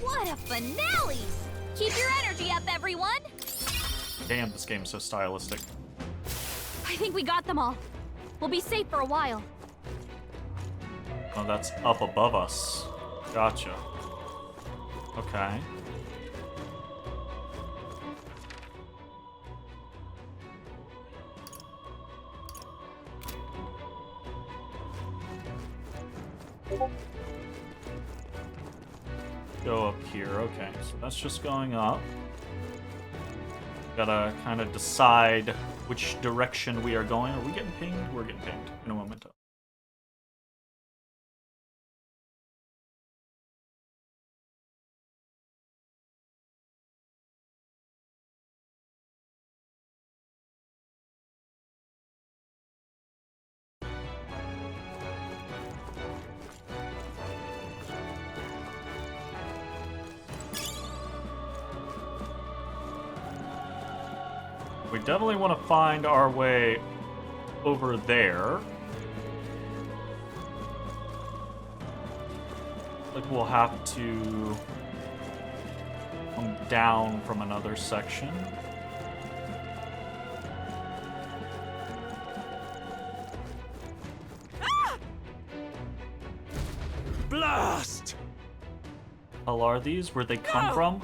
What a finale! Keep your energy up, everyone! Damn, this game's so stylistic. I think we got them all. We'll be safe for a while. Oh, that's up above us. Gotcha. Okay. Go up here. Okay, so that's just going up. Gotta kind of decide which direction we are going. Are we getting pinged? We're getting pinged in a moment. We definitely want to find our way over there. Like we'll have to come down from another section. Blast! hell are these? Where'd they come from?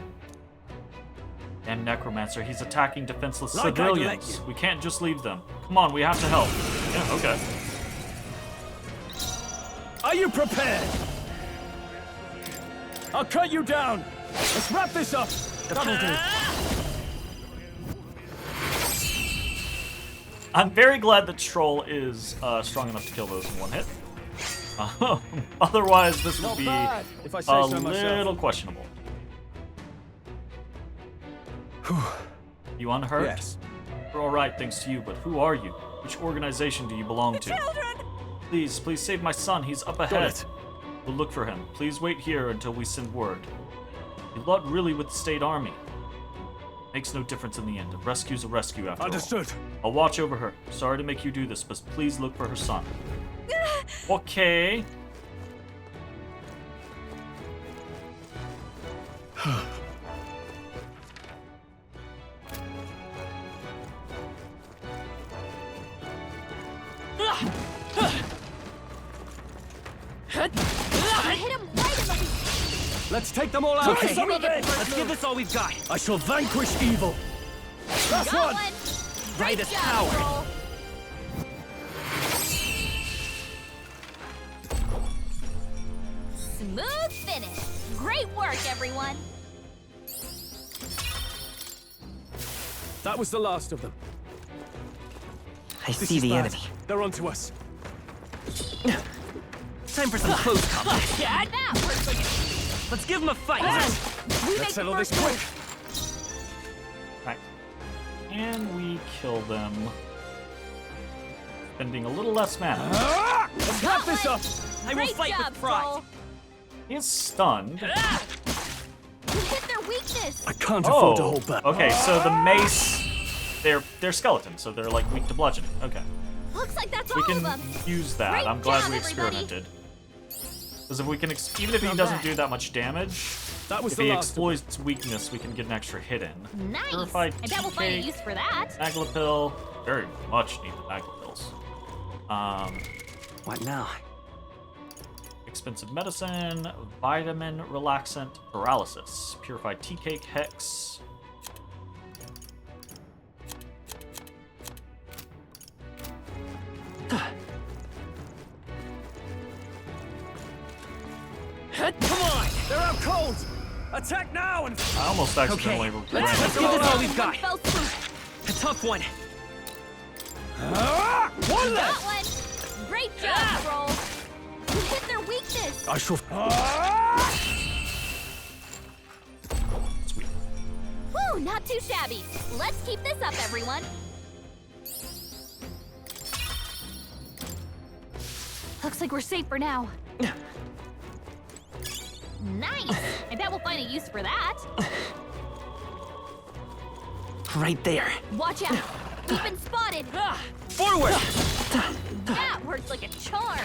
Damn necromancer, he's attacking defenseless civilians. We can't just leave them. Come on, we have to help. Yeah, okay. Are you prepared? I'll cut you down. Let's wrap this up. That'll do. I'm very glad that Troll is strong enough to kill those in one hit. Otherwise, this would be if I say a so myself. little questionable. You unhurt? Yes. We're all right, thanks to you, but who are you? Which organization do you belong to? Please save my son. He's up ahead. it. We'll look for him. Please wait here until we send word. You're not really with the state army. Makes no difference in the end. A rescue's a rescue after Understood. all. I'll watch over her. Sorry to make you do this, but please look for her son. Okay. Hit him right in the... Let's take them all out. Okay, let's give this all we've got. I shall vanquish evil. Last Got one. one! Right Great as job, power. Troll. Smooth finish. Great work, everyone. That was the last of them. I see the enemy. They're onto us. Time for some close combat. Yeah, that works like a... Let's give him a fight. We make Let's the settle this first quick. move. Right. And we kill them. Spending a little less mana. Let's wrap this up. I will Great fight job, with pride. Troll. He is stunned. You hit their weakness. I can't afford to Oh, hold back. okay, so the mace, they're skeletons, so they're like weak to bludgeoning. Okay. Looks like that's We all can of them. use that. Great I'm glad job, we everybody. experimented. Because if we can, even if he doesn't do that much damage, That was if the he last of them. exploits weakness, we can get an extra hit in. Nice. Purified I bet we'll find a tea use for that. Magla pill, very much need the Magla pills. What now? Expensive medicine, vitamin relaxant, paralysis, purified tea cake, hex. Come on! They're out cold. Attack now and I almost accidentally Let's ran give into this all that. we've got. Fell swoop. A tough one. one Got left. one. Great job, Troll. You hit their weakness. I shall. Sweet. Whew, not too shabby. Let's keep this up, everyone. Looks like we're safe for now. Nice. I bet we'll find a use for that. Right there. Watch out. We've been spotted. Forward! That works like a charm.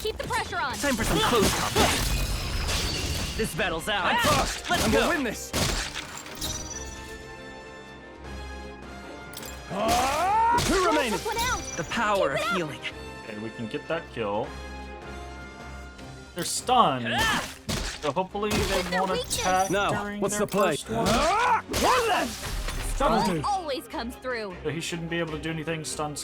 Keep the pressure on. Time for some close combat. This battle's out. I'm fast. Let's and go. we'll win this. Who remains? Took one out. The power of Keep it up. healing. Okay, we can get that kill. They're stunned, so hopefully they their won't weakness. attack Now, during what's their the play? first one. One left. That'll Troll do. always comes through. So he shouldn't be able to do anything. Stun.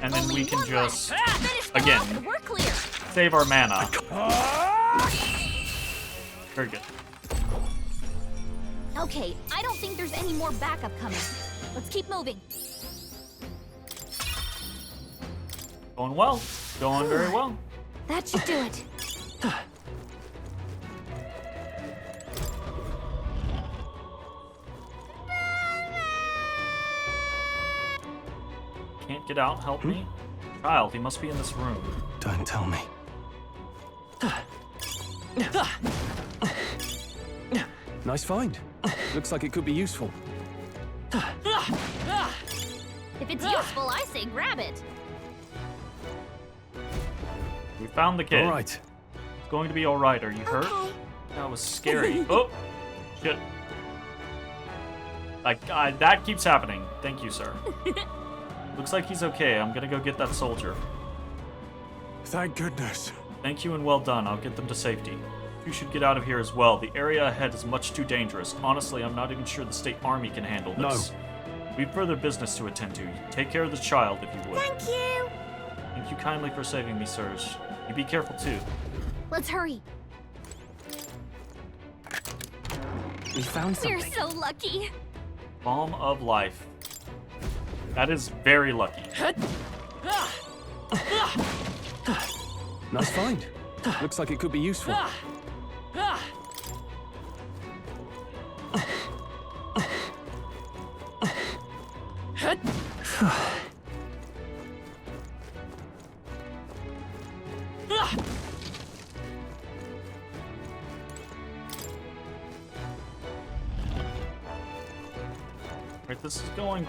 And then Only we can one just left. Finish them again. off and we're clear. save our mana. Very good. Okay, I don't think there's any more backup coming. Let's keep moving. Going well. Going very well. That should do it. Can't get out. Help me. Child, he must be in this room. Don't tell me. Nice find. Looks like it could be useful. If it's useful, I say grab it. We found the kid. All right. It's going to be all right. Are you hurt? Okay. That was scary. Oh, shit. That keeps happening. Thank you, sir. Looks like he's okay. I'm gonna go get that soldier. Thank goodness. Thank you and well done. I'll get them to safety. You should get out of here as well. The area ahead is much too dangerous. Honestly, I'm not even sure the state army can handle this. No. We've further business to attend to. Take care of the child, if you would. Thank you! Thank you kindly for saving me, sirs. You be careful, too. Let's hurry. We found something. We're so lucky. Balm of life. That is very lucky. Nice find. Looks like it could be useful. Right, this is going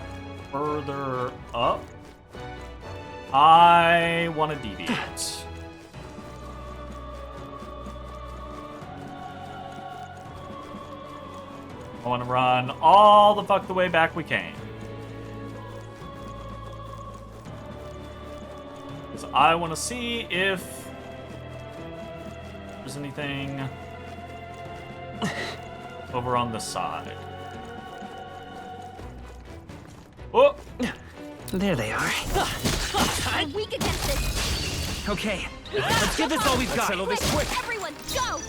further up. I want to deviate. I want to run all the fuck the way back we came. Because I want to see if there's anything over on this side. Oh! There they are. We're weak against this. Okay, let's give this all we've got. Quick, everyone, go!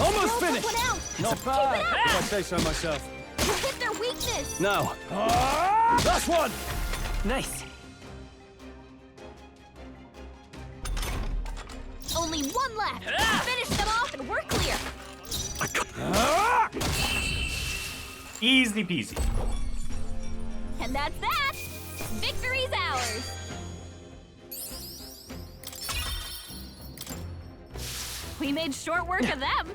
Almost Roll finished. one out. Not bad, if I say so myself. You hit their weakness. No. Last one. Nice. Only one left. Finish them off and we're clear. Easy peasy. And that's that. Victory's ours. We made short work of them.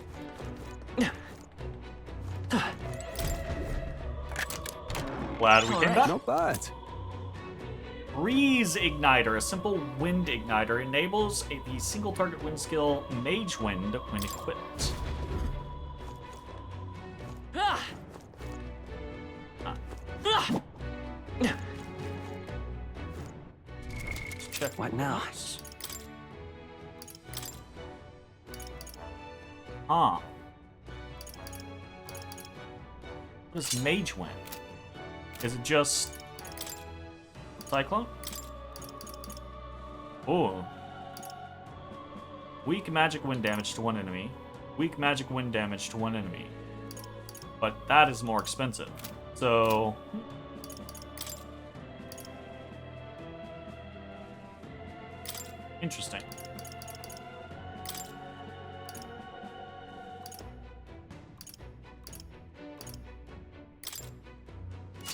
Glad we came back. Not bad. Breeze Igniter, a simple wind igniter, enables the single target wind skill Mage Wind when equipped. Let's check What now? Huh. What is Mage Wind? Is it just Cyclone? Oh. Weak magic wind damage to one enemy. Weak magic wind damage to one enemy. But that is more expensive. So... interesting.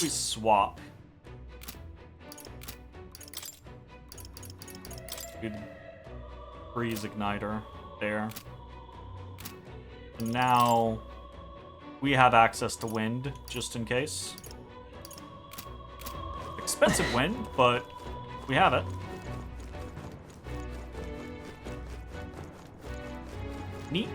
We swap. Good breeze igniter there. And now we have access to wind, just in case. Expensive wind, but we have it. Neat.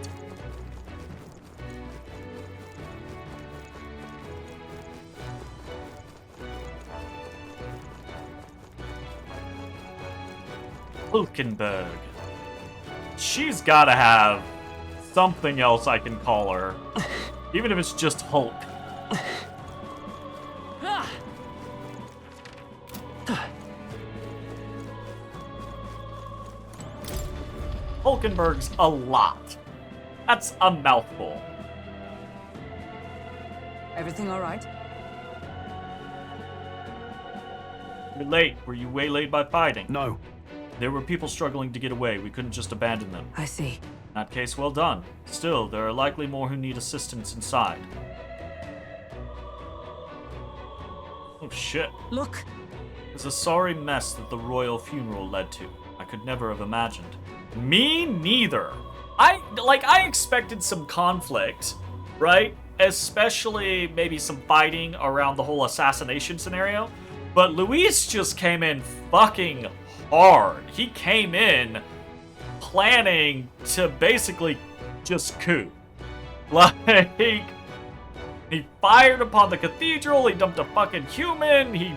Hulkenberg. She's gotta have something else I can call her. Even if it's just Hulk. Hulkenberg's a lot. That's a mouthful. Everything all right? You're late. Were you waylaid by fighting? No. There were people struggling to get away. We couldn't just abandon them. I see. In that case, well done. Still, there are likely more who need assistance inside. Oh shit. Look! It was a sorry mess that the royal funeral led to. I could never have imagined. Me neither. I expected some conflict, right? Especially maybe some fighting around the whole assassination scenario. But Luis just came in fucking hard. He came in planning to basically just coup. Like, he fired upon the cathedral, he dumped a fucking human, he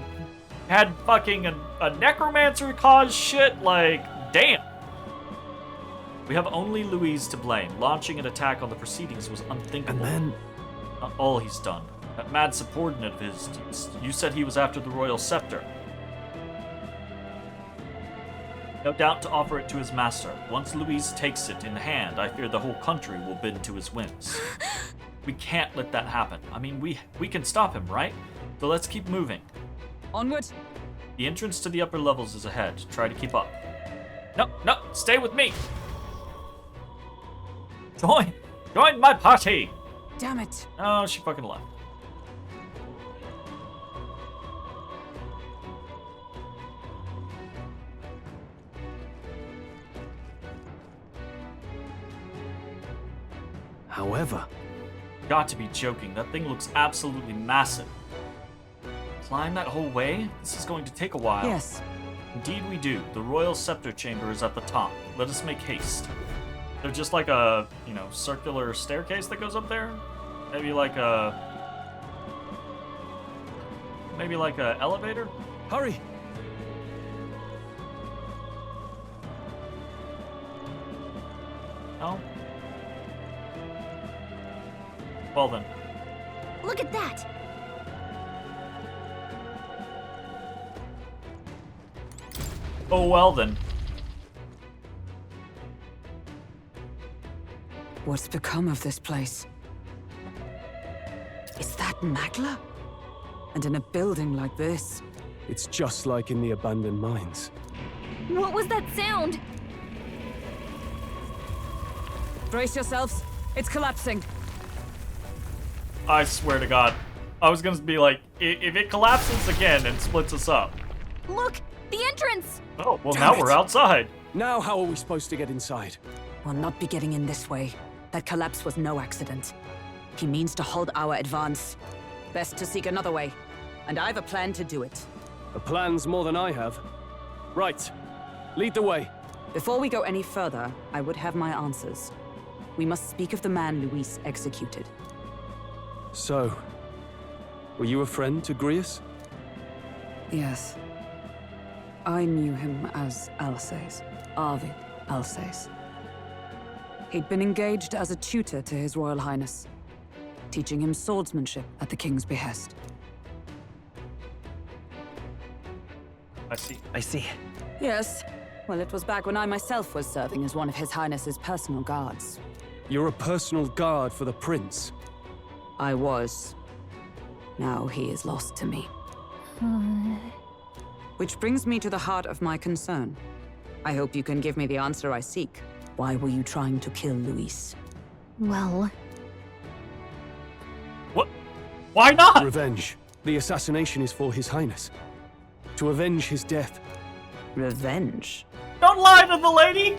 had fucking a necromancer cause shit, like, damn. We have only Louise to blame. Launching an attack on the proceedings was unthinkable. And then... Not all he's done. That mad subordinate of his, you said he was after the royal scepter. No doubt to offer it to his master. Once Louise takes it in hand, I fear the whole country will bend to his whims. We can't let that happen. I mean, we can stop him, right? So let's keep moving. Onward. The entrance to the upper levels is ahead. Try to keep up. No, stay with me. Join my party. Damn it. Oh, she fucking left. However... Got to be joking. That thing looks absolutely massive. Climb that whole way? This is going to take a while. Yes. Indeed we do. The royal scepter chamber is at the top. Let us make haste. They're just like a, circular staircase that goes up there? Maybe like a elevator? Hurry! No? Well then. Look at that! Oh well then. What's become of this place? Is that Magla? And in a building like this? It's just like in the abandoned mines. What was that sound? Brace yourselves. It's collapsing. I swear to God. I was gonna be like, if it collapses again and splits us up. Look! The entrance! Oh, well Damn now it. we're outside. Now how are we supposed to get inside? We'll not be getting in this way. That collapse was no accident. He means to halt our advance. Best to seek another way. And I've a plan to do it. A plan's more than I have. Right. Lead the way. Before we go any further, I would have my answers. We must speak of the man Luis executed. So, were you a friend to Grius? Yes. I knew him as Alsace, Arvid Alsace. He'd been engaged as a tutor to His Royal Highness, teaching him swordsmanship at the king's behest. I see. Yes. Well, it was back when I myself was serving as one of His Highness's personal guards. You're a personal guard for the prince. I was. Now he is lost to me. Which brings me to the heart of my concern. I hope you can give me the answer I seek. Why were you trying to kill Luis? Well... What? Why not? Revenge. The assassination is for His Highness. To avenge his death. Revenge? Don't lie to the lady!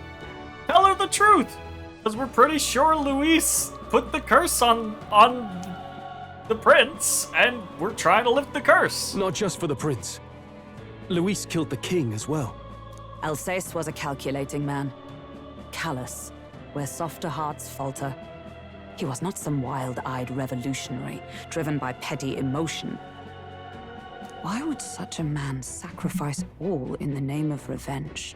Tell her the truth! Because we're pretty sure Luis put the curse on the prince, and we're trying to lift the curse. Not just for the prince. Luis killed the king as well. Alsace was a calculating man. Callous, where softer hearts falter. He was not some wild-eyed revolutionary, driven by petty emotion. Why would such a man sacrifice all in the name of revenge?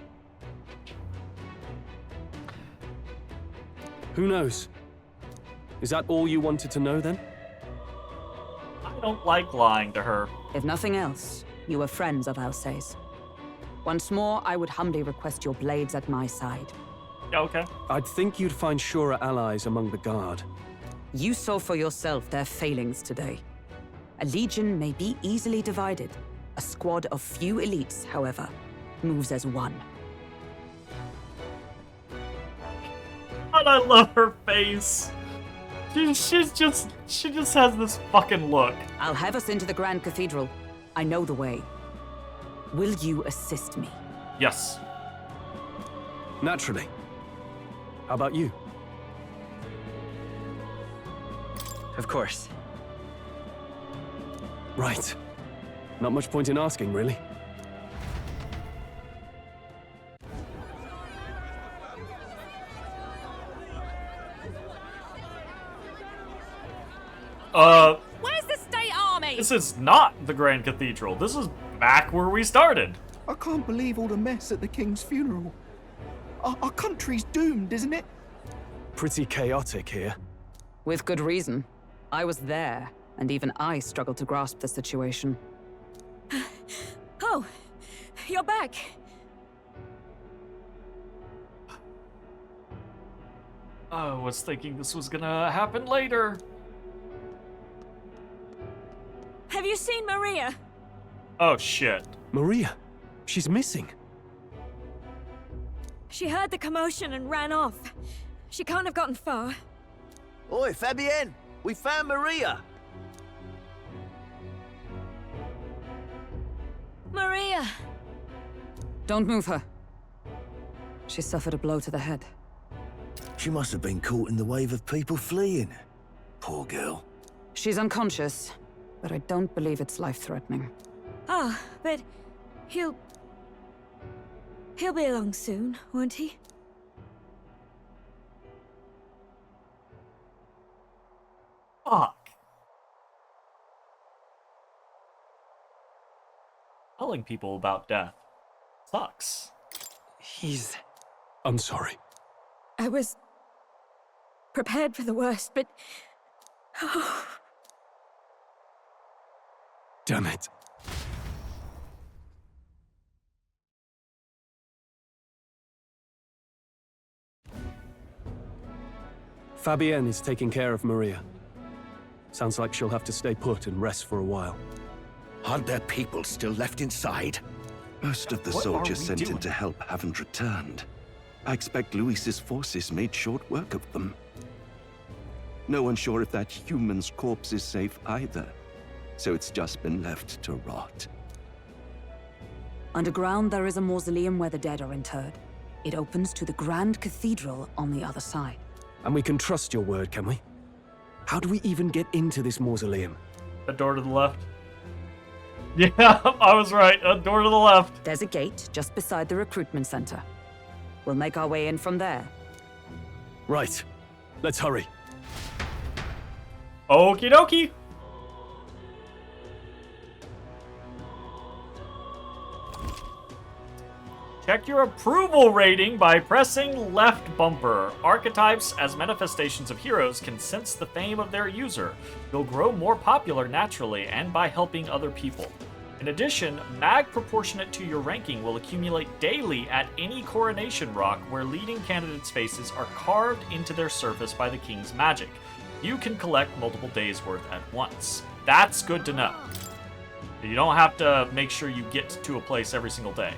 Who knows? Is that all you wanted to know then? I don't like lying to her. If nothing else, you were friends of Alsace. Once more, I would humbly request your blades at my side. Yeah, okay. I'd think you'd find surer allies among the guard. You saw for yourself their failings today. A legion may be easily divided. A squad of few elites, however, moves as one. And I love her face. She just has this fucking look. I'll have us into the Grand Cathedral. I know the way. Will you assist me? Yes. Naturally. How about you? Of course. Right. Not much point in asking, really. Where's the state army? This is not the Grand Cathedral. This is back where we started. I can't believe all the mess at the king's funeral. Our country's doomed, isn't it? Pretty chaotic here. With good reason. I was there, and even I struggled to grasp the situation. Oh, you're back. I was thinking this was gonna happen later. Have you seen Maria? Oh shit. Maria, she's missing. She heard the commotion and ran off. She can't have gotten far. Oi, Fabienne! We found Maria! Maria! Don't move her. She suffered a blow to the head. She must have been caught in the wave of people fleeing. Poor girl. She's unconscious, but I don't believe it's life-threatening. Ah, but he'll be along soon, won't he? Fuck. Telling people about death sucks. I'm sorry. I was prepared for the worst, but... Oh, Damn it. Fabienne is taking care of Maria. Sounds like she'll have to stay put and rest for a while. Aren't there people still left inside? Most of the What soldiers are we sent in doing? to help haven't returned. I expect Luis's forces made short work of them. No one's sure if that human's corpse is safe either, so it's just been left to rot. Underground, there is a mausoleum where the dead are interred. It opens to the Grand Cathedral on the other side. And we can trust your word, can we? How do we even get into this mausoleum? A door to the left. Yeah, I was right. A door to the left. There's a gate just beside the recruitment center. We'll make our way in from there. Right. Let's hurry. Okie dokie. Check your approval rating by pressing left bumper. Archetypes as manifestations of heroes can sense the fame of their user. You'll grow more popular naturally and by helping other people. In addition, mag proportionate to your ranking will accumulate daily at any coronation rock where leading candidates' faces are carved into their surface by the king's magic. You can collect multiple days' worth at once. That's good to know. You don't have to make sure you get to a place every single day.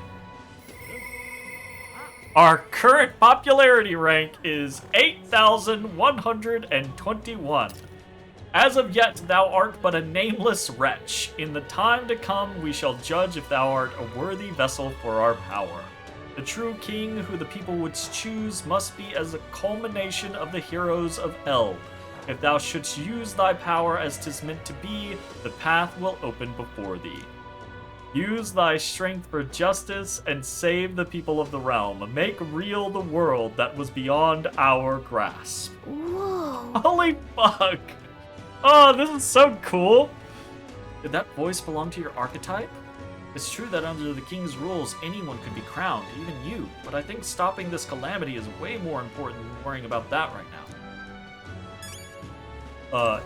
Our current popularity rank is 8,121. As of yet, thou art but a nameless wretch. In the time to come, we shall judge if thou art a worthy vessel for our power. The true king who the people would choose must be as a culmination of the heroes of Eld. If thou shouldst use thy power as 'tis meant to be, the path will open before thee. Use thy strength for justice and save the people of the realm. Make real the world that was beyond our grasp. Whoa. Holy fuck! Oh, this is so cool! Did that voice belong to your archetype? It's true that under the king's rules, anyone could be crowned, even you, but I think stopping this calamity is way more important than worrying about that right now.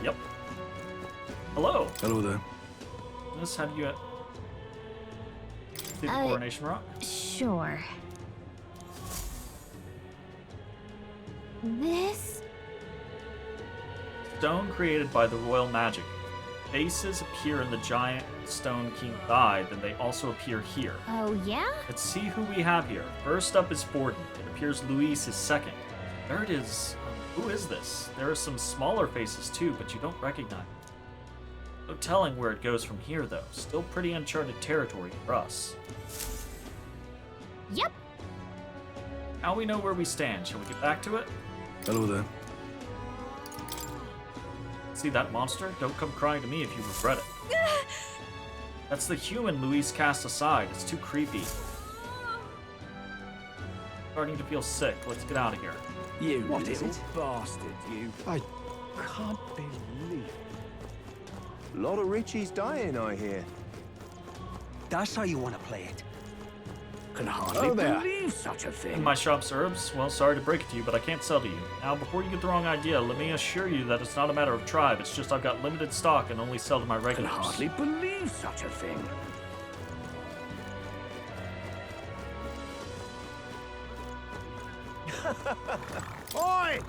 Yep. Hello. Hello there. Miss, how do you see the coronation rock? Sure. This? Stone created by the royal magic. Faces appear in the giant stone king died, then they also appear here. Oh, yeah? Let's see who we have here. First up is Forden. It appears Luis is second. Third is... who is this? There are some smaller faces too, but you don't recognize. No telling where it goes from here, though. Still pretty uncharted territory for us. Yep. Now we know where we stand. Shall we get back to it? Hello there. See that monster? Don't come crying to me if you regret it. That's the human Luis cast aside. It's too creepy. Starting to feel sick. Let's get out of here. You What little is it? bastard, you. I can't believe it. A lot of Richie's dying, I hear. That's how you want to play it. Can hardly believe such a In thing. my shop's herbs? Well, sorry to break it to you, but I can't sell to you. Now, before you get the wrong idea, let me assure you that it's not a matter of tribe. It's just I've got limited stock and only sell to my Can regulars. hardly believe such a thing. Oi!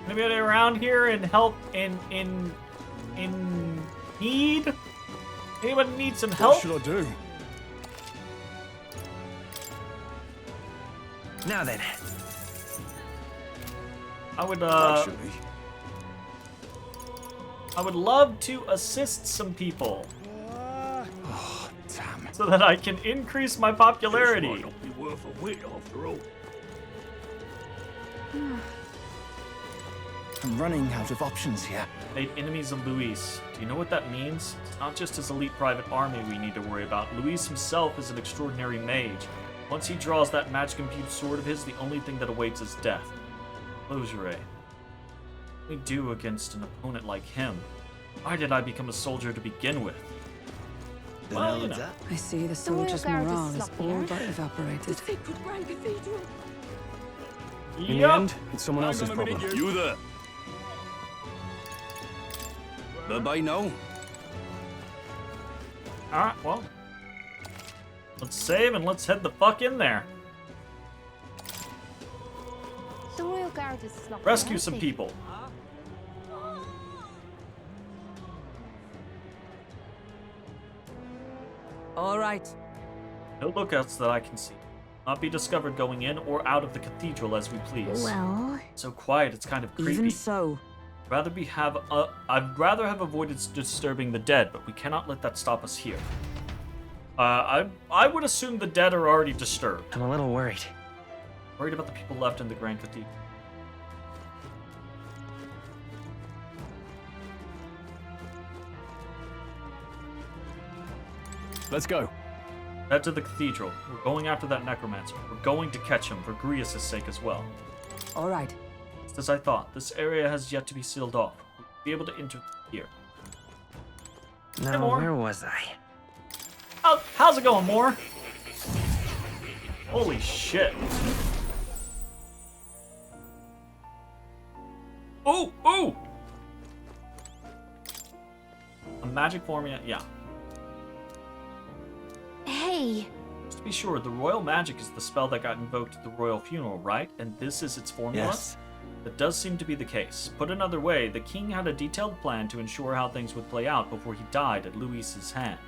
Anybody around here in help in need? Anybody need some help? What should I do? Now then. I would Actually, I would love to assist some people oh, damn. so that I can increase my popularity. This might not be worth a wit after all. I'm running out of options here. Made enemies of Luis. Do you know what that means? It's not just his elite private army we need to worry about. Luis himself is an extraordinary mage. Once he draws that magic-imbued sword of his, the only thing that awaits is death. Closure. What do we do against an opponent like him? Why did I become a soldier to begin with? Well, you know. I see the soldiers' morale is all but evaporated. Sacred Grand Cathedral. In the end, it's someone else's problem. You there. Bye-bye now. Alright, well. Let's save and let's head the fuck in there. The Royal Guard is sloppy. Rescue some people. All right. No lookouts that I can see. Not be discovered going in or out of the cathedral as we please. Well, So quiet, it's kind of creepy. Even so, I'd rather have avoided disturbing the dead, but we cannot let that stop us here. I would assume the dead are already disturbed. I'm a little worried. Worried about the people left in the Grand Cathedral. Let's go. Head to the cathedral. We're going after that necromancer. We're going to catch him for Grius' sake as well. all right. Just as I thought, this area has yet to be sealed off. We'll be able to enter here. Now, Moore. where was I? How's it going, Moore? Holy shit. Ooh, ooh! A magic formula, yeah. hey, Just to be sure, the royal magic is the spell that got invoked at the royal funeral, right? And this is its formula? Yes. That does seem to be the case. Put another way, the king had a detailed plan to ensure how things would play out before he died at Luis's hand.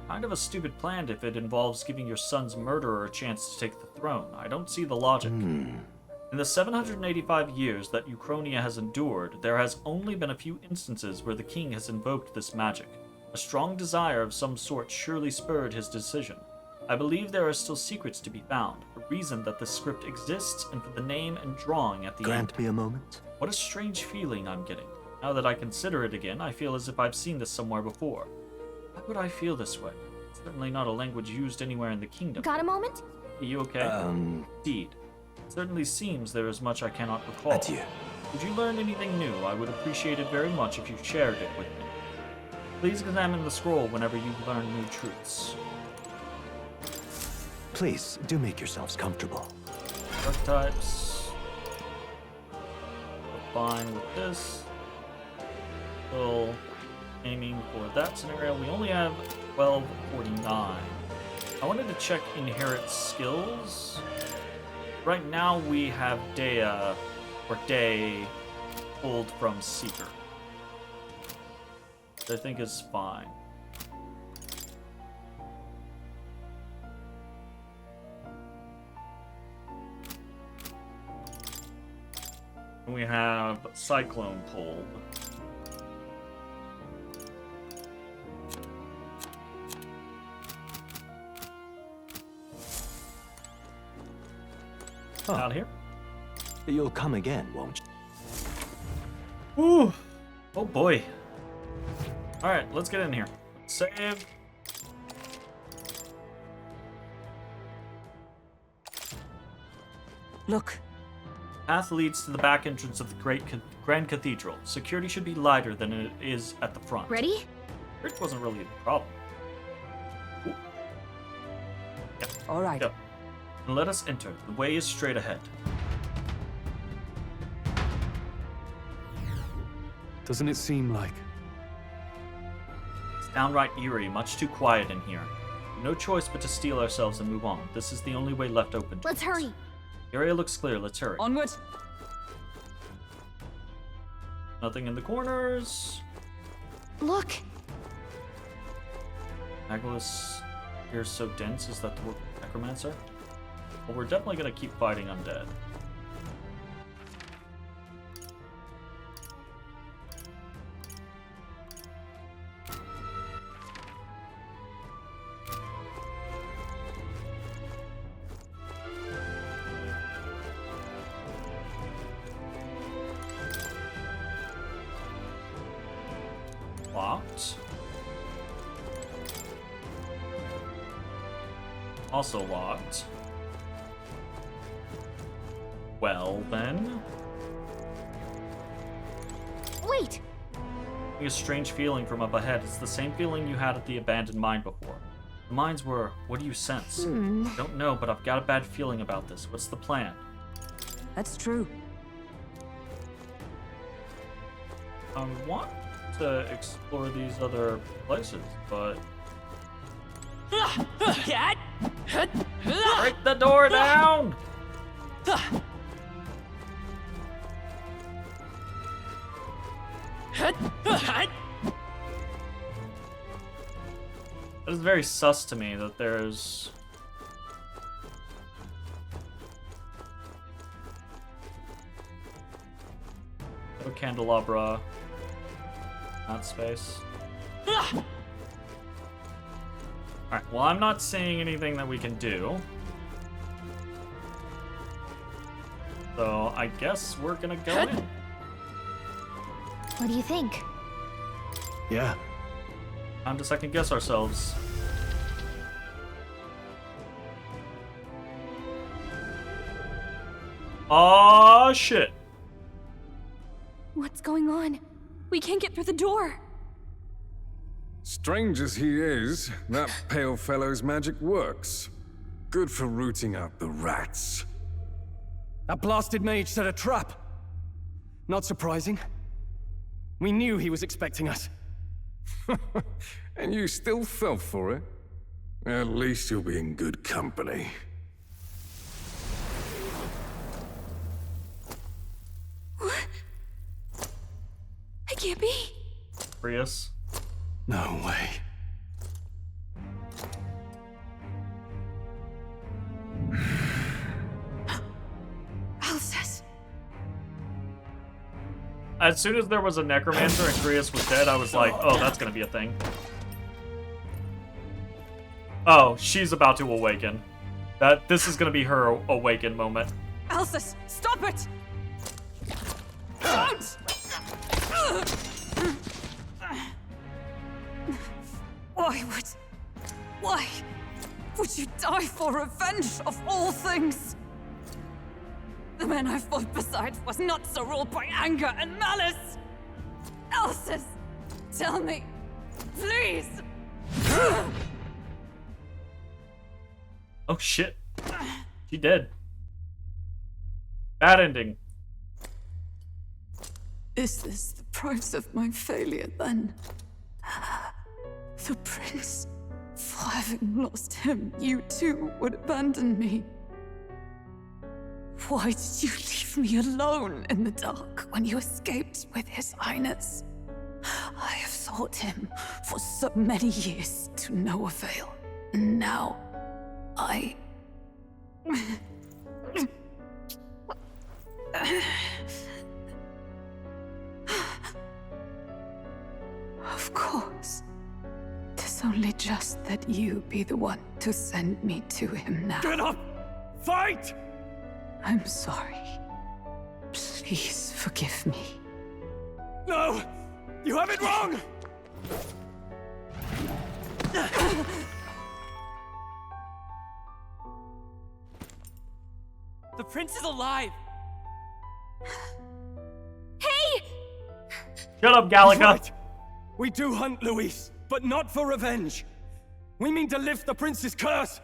Kind of a stupid plan if it involves giving your son's murderer a chance to take the throne. I don't see the logic. In the 785 years that Uchronia has endured, there has only been a few instances where the king has invoked this magic. A strong desire of some sort surely spurred his decision. I believe there are still secrets to be found, a reason that this script exists, and for the name and drawing at the end. Grant me a moment. What a strange feeling I'm getting. Now that I consider it again, I feel as if I've seen this somewhere before. Why would I feel this way? It's certainly not a language used anywhere in the kingdom. got a moment? Are you okay? Indeed. It certainly seems there is much I cannot recall. Adieu. Did you learn anything new? I would appreciate it very much if you shared it with me. Please examine the scroll whenever you learn new truths. Please, do make yourselves comfortable. Archetypes. We're fine with this. Still aiming for that scenario. We only have 1249. I wanted to check inherit skills. Right now we have Day pulled from Seeker. Which I think is fine. We have Cyclone pulled. Out here. You'll come again, won't you? Ooh. Oh boy. Alright, let's get in here. Save. Look, Path leads to the back entrance of the Grand Cathedral. Security should be lighter than it is at the front. Ready? It wasn't really a problem. Ooh. Yeah. All right. Go. And let us enter. The way is straight ahead. Doesn't it seem like? It's downright eerie, much too quiet in here. No choice but to steel ourselves and move on. This is the only way left open to Let's us. hurry. The area looks clear. Let's hurry. Onward. Nothing in the corners. Look. Magnus here is so dense. Is that the word necromancer? Well, we're definitely gonna keep fighting undead. Locked. Also locked. Well, then. Wait! A strange feeling from up ahead. It's the same feeling you had at the abandoned mine before. The mines were, what do you sense? Don't know, but I've got a bad feeling about this. What's the plan? That's true. I want to explore these other places, but... Break the door down! That is very sus to me that there's... no candelabra. Not space. Alright, well, I'm not seeing anything that we can do. So, I guess we're gonna go in. What do you think? Yeah. Time to second guess ourselves. Aw, shit. What's going on? We can't get through the door. Strange as he is, that pale fellow's magic works. Good for rooting out the rats. That blasted mage set a trap. Not surprising. We knew he was expecting us. And you still fell for it? At least you'll be in good company. What? I can't be. Prius. No way. Alcest. As soon as there was a necromancer and Grius was dead, I was like, oh, that's gonna be a thing. Oh, she's about to awaken. This is gonna be her awaken moment. Alcest, stop it! Don't! Why would you die for revenge of all things? The man I fought beside was not so ruled by anger and malice. Alcest, tell me, please. Oh shit. She dead. Bad ending. Is this the price of my failure, then? The prince, for having lost him, you too would abandon me. Why did you leave me alone in the dark when you escaped with his highness? I have sought him for so many years to no avail, and now I... Of course. 'Tis only just that you be the one to send me to him now. Get up! Fight! I'm sorry. Please forgive me. No! You have it wrong! The prince is alive! Hey! Shut up, Gallica. Right. We do hunt Luis, but not for revenge. We mean to lift the prince's curse.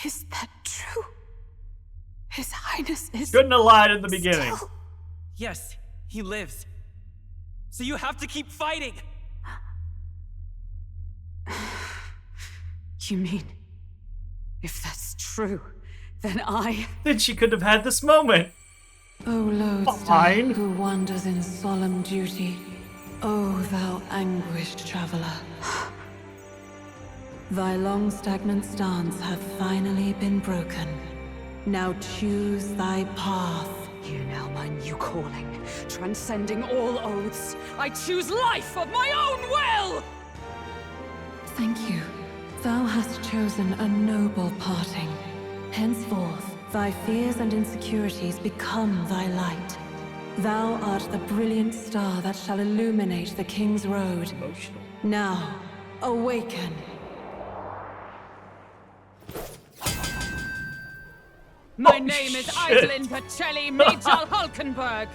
Is that true? His Highness is... Couldn't have lied in the beginning. still- Yes, he lives. So you have to keep fighting! You mean, if that's true, then I... Then she couldn't have had this moment. O lodestar, Fine. who wanders in solemn duty, O thou anguished traveler. Thy long stagnant stance hath finally been broken. Now choose thy path. Hear now my new calling, transcending all oaths. I choose life of my own will! Thank you. Thou hast chosen a noble parting. Henceforth, thy fears and insecurities become thy light. Thou art the brilliant star that shall illuminate the King's Road. Emotional. Now, awaken. My name is Iselin Pacelli Majal Hulkenberg.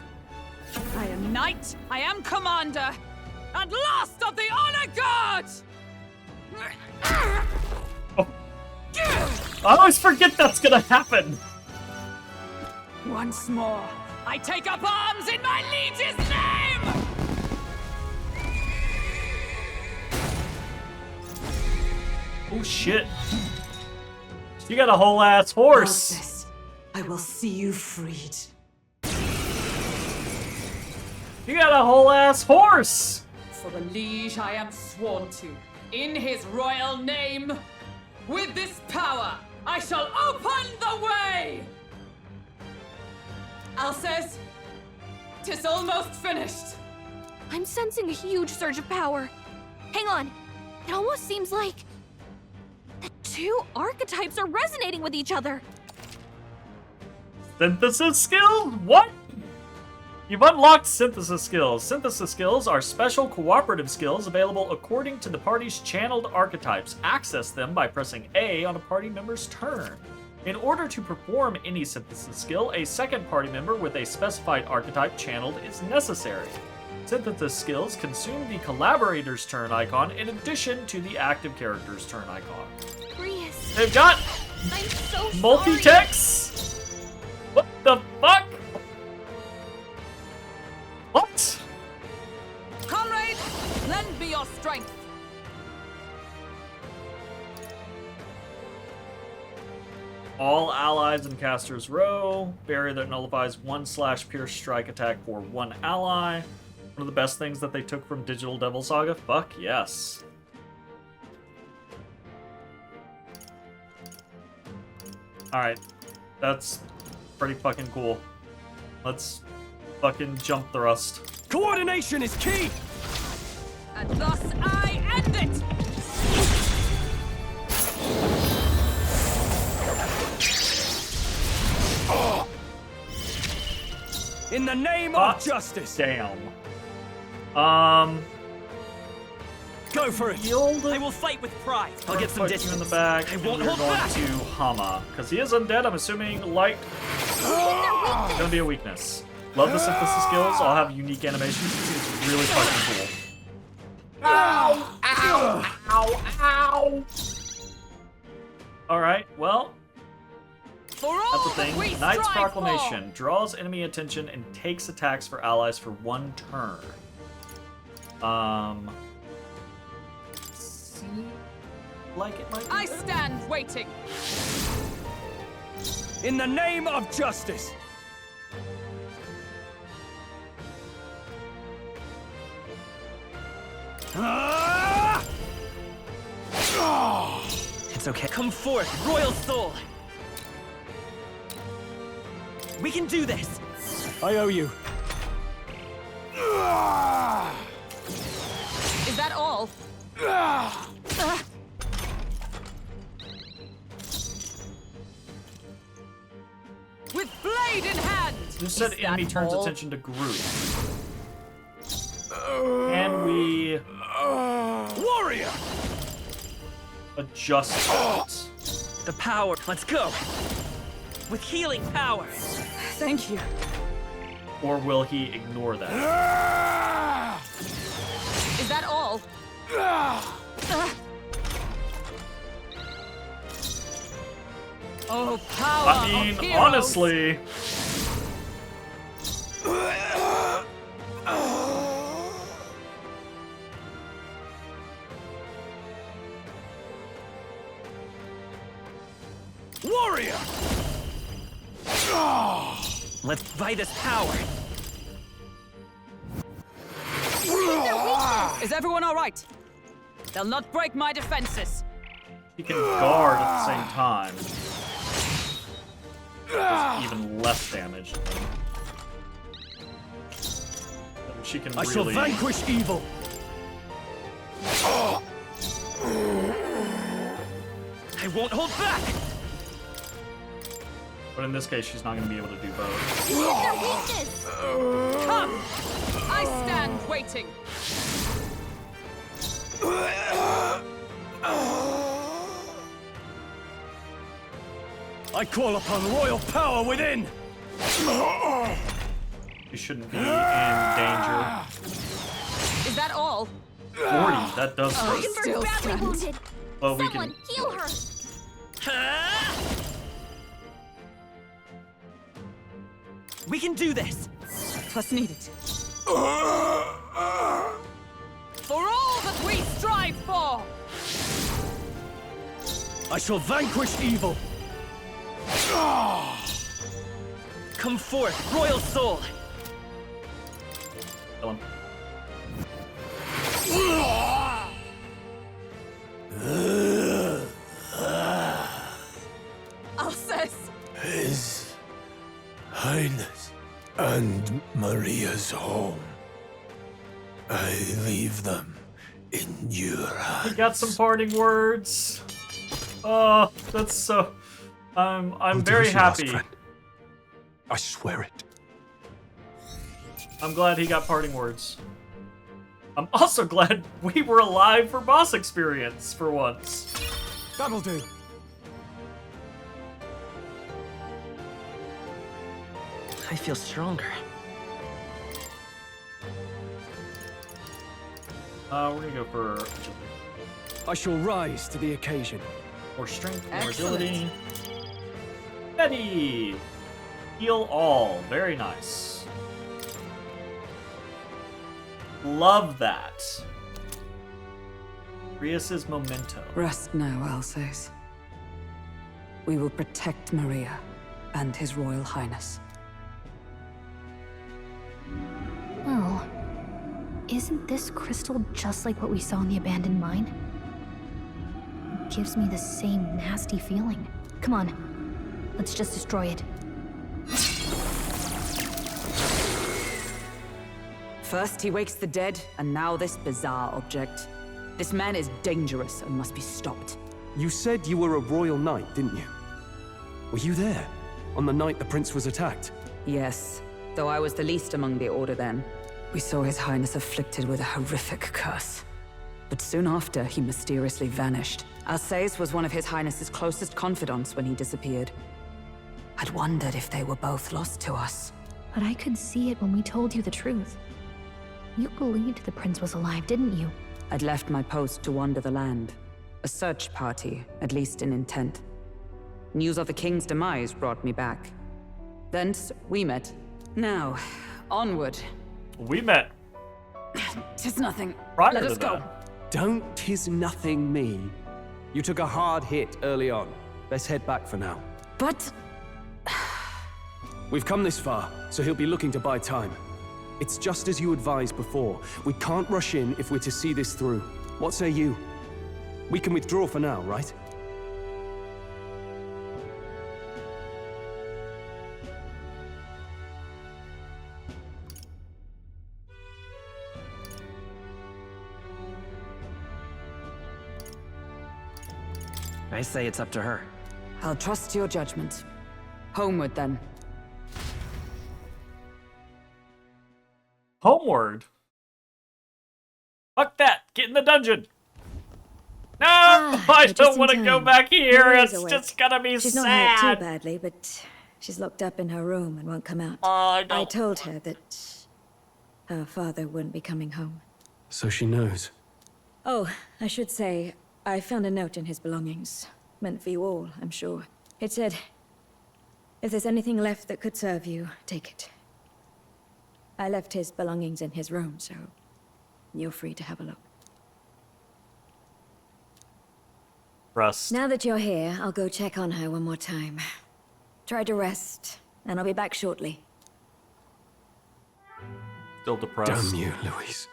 I am knight, I am commander, and last of the honor guard! I always forget that's gonna happen. Once more, I take up arms in my liege's name! Oh shit. You got a whole ass horse. Alcest, I will see you freed. You got a whole ass horse. For the liege I am sworn to, in his royal name, with this power, I shall open the way! Alcest, 'tis almost finished. I'm sensing a huge surge of power. Hang on. It almost seems like the two archetypes are resonating with each other. Synthesis skills? What? You've unlocked synthesis skills. Synthesis skills are special cooperative skills available according to the party's channeled archetypes. Access them by pressing A on a party member's turn. In order to perform any synthesis skill, a second party member with a specified archetype channeled is necessary. Synthesis skills consume the collaborator's turn icon in addition to the active character's turn icon. Brius, They've got I'm so sorry. multi-text? What the fuck? What? Comrades, lend me your strength. All allies in caster's row. Barrier that nullifies 1/pierce strike attack for one ally. One of the best things that they took from Digital Devil Saga? Fuck yes. Alright. That's pretty fucking cool. Let's fucking jump thrust. Coordination is key! And thus I end it! In the name of justice! Damn. Go for it! I will fight with pride. I'll get some Put you distance. in the back. I and won't you're hold going back. to Hama. Because he is undead, I'm assuming light. It's gonna be a weakness. Love the synthesis skills. I'll have unique animations. It's really fucking cool. Ow! Ow! Ow! Ow! Alright, well, For that's all the thing. that we Knight's strive Proclamation draws enemy attention and takes attacks for allies for one turn. Seem like it might be I better? stand waiting. In the name of justice! It's okay. Come forth, royal soul. We can do this. I owe you. Is that all? With blade in hand! Who said Is enemy that turns all? attention to group? Can we Warrior! adjust that? The power. Let's go. With healing power. Thank you. Or will he ignore that? Is that all? Oh, power I mean, of heroes. honestly. Warrior! Let's buy this power. Is everyone all right? They'll not break my defenses. He can guard at the same time. Does even less damage. She can I shall vanquish evil. I won't hold back. But in this case, she's not going to be able to do both. Come! I stand waiting. I call upon royal power within. You shouldn't be in danger. Is that all? 40, that does hurt. Still stand. Well, we can. Heal her. We can do this. What's needed? For all that we strive for. I shall vanquish evil. Come forth, royal soul. Kill him. Alsace. His Highness and Maria's home. I leave them in your hands. We got some parting words. Oh, that's so. I'm very happy. I swear it. I'm glad he got parting words. I'm also glad we were alive for boss experience for once. That'll do. I feel stronger. We're gonna go for I shall rise to the occasion. more strength, more Excellent. agility. Steady. Heal all. Very nice. Love that. Rias's memento. Rest now, Alsace. We will protect Maria and His Royal Highness. Oh. Isn't this crystal just like what we saw in the abandoned mine? It gives me the same nasty feeling. Come on. Let's just destroy it. First he wakes the dead, and now this bizarre object. This man is dangerous and must be stopped. You said you were a royal knight, didn't you? Were you there? On the night the prince was attacked? Yes, though I was the least among the Order then. We saw His Highness afflicted with a horrific curse. But soon after, he mysteriously vanished. Alsace was one of His Highness's closest confidants when he disappeared. I'd wondered if they were both lost to us. But I could see it when we told you the truth. You believed the prince was alive, didn't you? I'd left my post to wander the land. A search party, at least in intent. News of the king's demise brought me back. Thence, we met. Now, onward. We met. 'Tis nothing. Prior Let to us go. that. Don't 'tis nothing me. You took a hard hit early on. Let's head back for now. But... We've come this far, so he'll be looking to buy time. It's just as you advised before. We can't rush in if we're to see this through. What say you? We can withdraw for now, right? I say it's up to her. I'll trust your judgment. Homeward, then. Homeward. Fuck that. Get in the dungeon. No, I don't want to go back here. It's just gonna be She's not hurt sad. too badly, but She's locked up in her room and won't come out. I told her that her father wouldn't be coming home. So she knows. Oh, I should say, I found a note in his belongings. Meant for you all, I'm sure. It said, if there's anything left that could serve you, take it. I left his belongings in his room, so you're free to have a look. Rust. Now that you're here, I'll go check on her one more time. Try to rest, and I'll be back shortly. Still depressed. Damn you, Louise.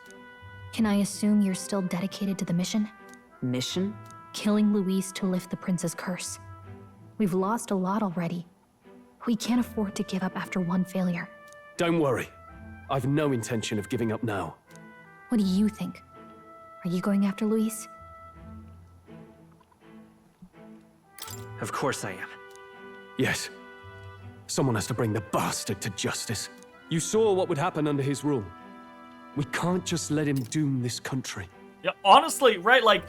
Can I assume you're still dedicated to the mission? Mission? Killing Luis to lift the prince's curse. We've lost a lot already. We can't afford to give up after one failure. Don't worry. I've no intention of giving up now. What do you think? Are you going after Luis? Of course I am. Yes. Someone has to bring the bastard to justice. You saw what would happen under his rule. We can't just let him doom this country. Yeah, honestly, right? Like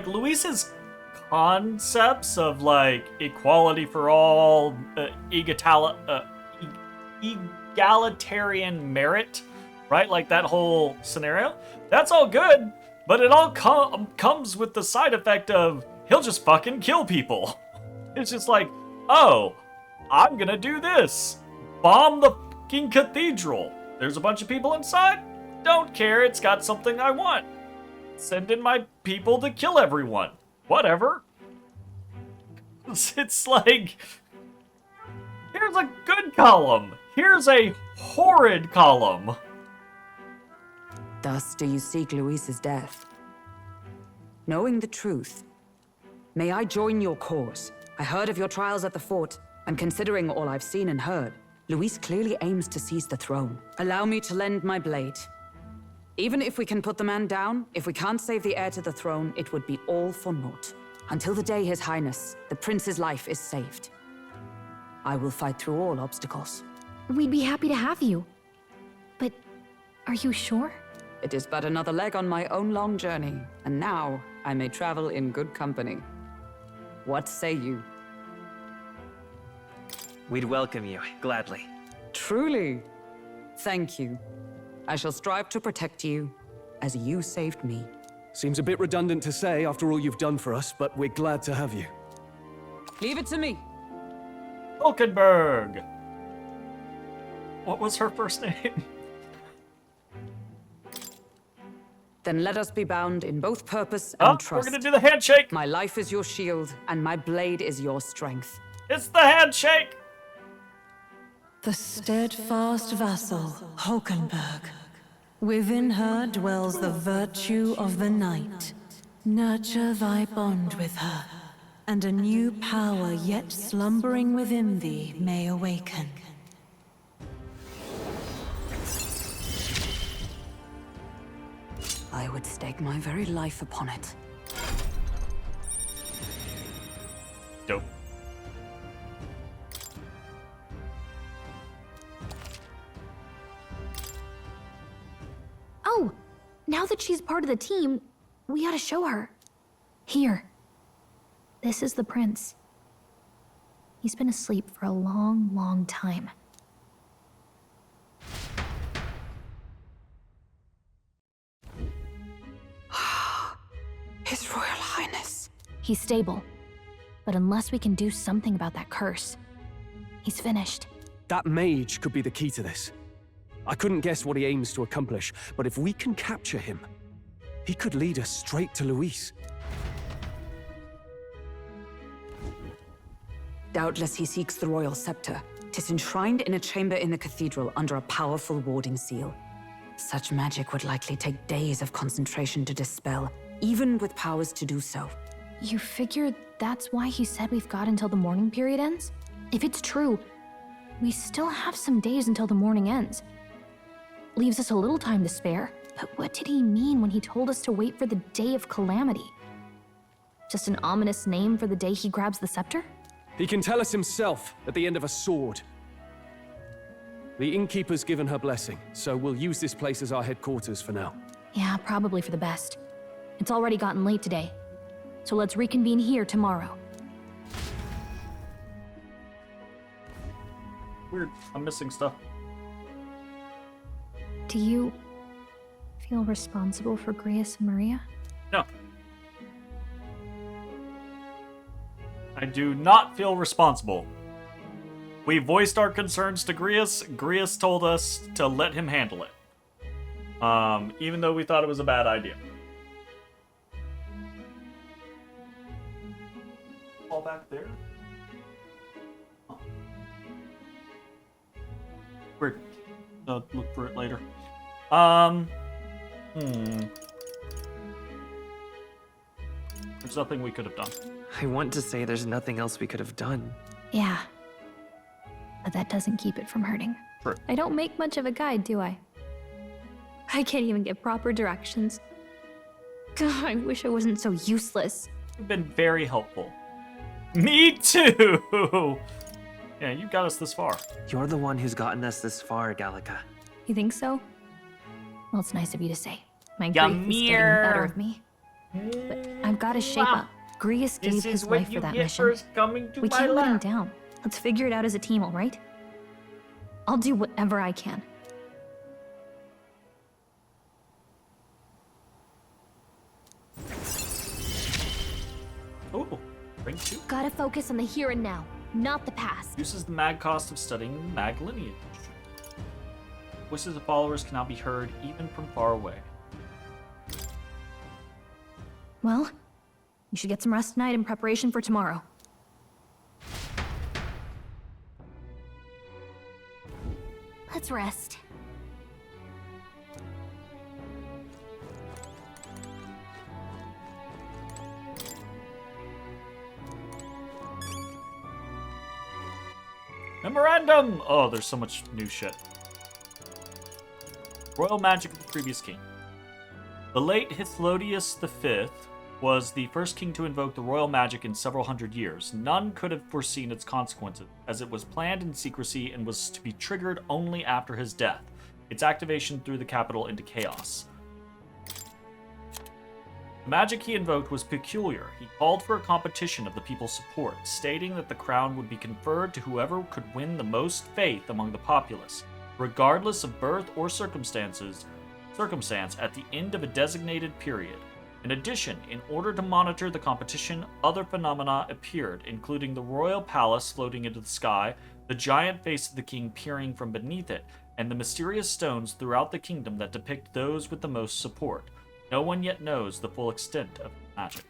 Luis's concepts of like equality for all, egalitarian merit, right? Like that whole scenario. That's all good, but it all comes with the side effect of he'll just fucking kill people. It's just like, oh, I'm gonna do this. Bomb the fucking cathedral. There's a bunch of people inside. Don't care, it's got something I want. Send in my people to kill everyone. Whatever. It's like, here's a good column. Here's a horrid column. Thus do you seek Luis's death. Knowing the truth, may I join your cause? I heard of your trials at the fort, and considering all I've seen and heard, Luis clearly aims to seize the throne. Allow me to lend my blade. Even if we can put the man down, if we can't save the heir to the throne, it would be all for naught. Until the day His Highness, the prince's life is saved. I will fight through all obstacles. We'd be happy to have you. But are you sure? It is but another leg on my own long journey, and now I may travel in good company. What say you? We'd welcome you, gladly. Truly? Thank you. I shall strive to protect you, as you saved me. Seems a bit redundant to say after all you've done for us, but we're glad to have you. Leave it to me. Hulkenberg. What was her first name? Then let us be bound in both purpose and trust. We're gonna do the handshake. My life is your shield, and my blade is your strength. It's the handshake. The steadfast vassal, Hulkenberg. Within her dwells the virtue of the knight. Nurture thy bond with her, and a new power yet slumbering within thee may awaken. I would stake my very life upon it. Dope. Oh, now that she's part of the team, we ought to show her. Here. This is the prince. He's been asleep for a long, long time. His Royal Highness. He's stable. But unless we can do something about that curse, he's finished. That mage could be the key to this. I couldn't guess what he aims to accomplish, but if we can capture him, he could lead us straight to Luis. Doubtless he seeks the royal scepter. 'Tis enshrined in a chamber in the cathedral under a powerful warding seal. Such magic would likely take days of concentration to dispel, even with powers to do so. You figure that's why he said we've got until the mourning period ends? If it's true, we still have some days until the mourning ends. Leaves us a little time to spare. But what did he mean when he told us to wait for the day of calamity? Just an ominous name for the day he grabs the scepter? He can tell us himself at the end of a sword. The innkeeper's given her blessing, so we'll use this place as our headquarters for now. Yeah, probably for the best. It's already gotten late today, so let's reconvene here tomorrow. Weird. I'm missing stuff. Do you feel responsible for Grius and Maria? No. I do not feel responsible. We voiced our concerns to Grius. Grius told us to let him handle it. Even though we thought it was a bad idea. All back there? Oh. Weird. I'll look for it later. There's nothing we could have done. I want to say there's nothing else we could have done. Yeah. But that doesn't keep it from hurting. True. I don't make much of a guide, do I? I can't even get proper directions. God, I wish I wasn't so useless. You've been very helpful. Me too! Yeah, you got us this far. You're the one who's gotten us this far, Gallica. You think so? Well, it's nice of you to say. My Come grief is getting the better of me. But I've got to shape up. Grius gave his life for that mission. We can't let him down. Let's figure it out as a team, all right? I'll do whatever I can. Oh, ring 2. Gotta focus on the here and now, not the past. Uses the mag cost of studying the mag lineage. Voices of followers can now be heard even from far away. Well, you should get some rest tonight in preparation for tomorrow. Let's rest. Memorandum! Oh, there's so much new shit. Royal magic of the previous king. The late Hythlodius V was the first king to invoke the royal magic in several hundred years. None could have foreseen its consequences, as it was planned in secrecy and was to be triggered only after his death. Its activation threw the capital into chaos. The magic he invoked was peculiar. He called for a competition of the people's support, stating that the crown would be conferred to whoever could win the most faith among the populace, regardless of birth or circumstance at the end of a designated period. In addition, in order to monitor the competition, other phenomena appeared, including the royal palace floating into the sky, the giant face of the king peering from beneath it, and the mysterious stones throughout the kingdom that depict those with the most support. No one yet knows the full extent of the magic.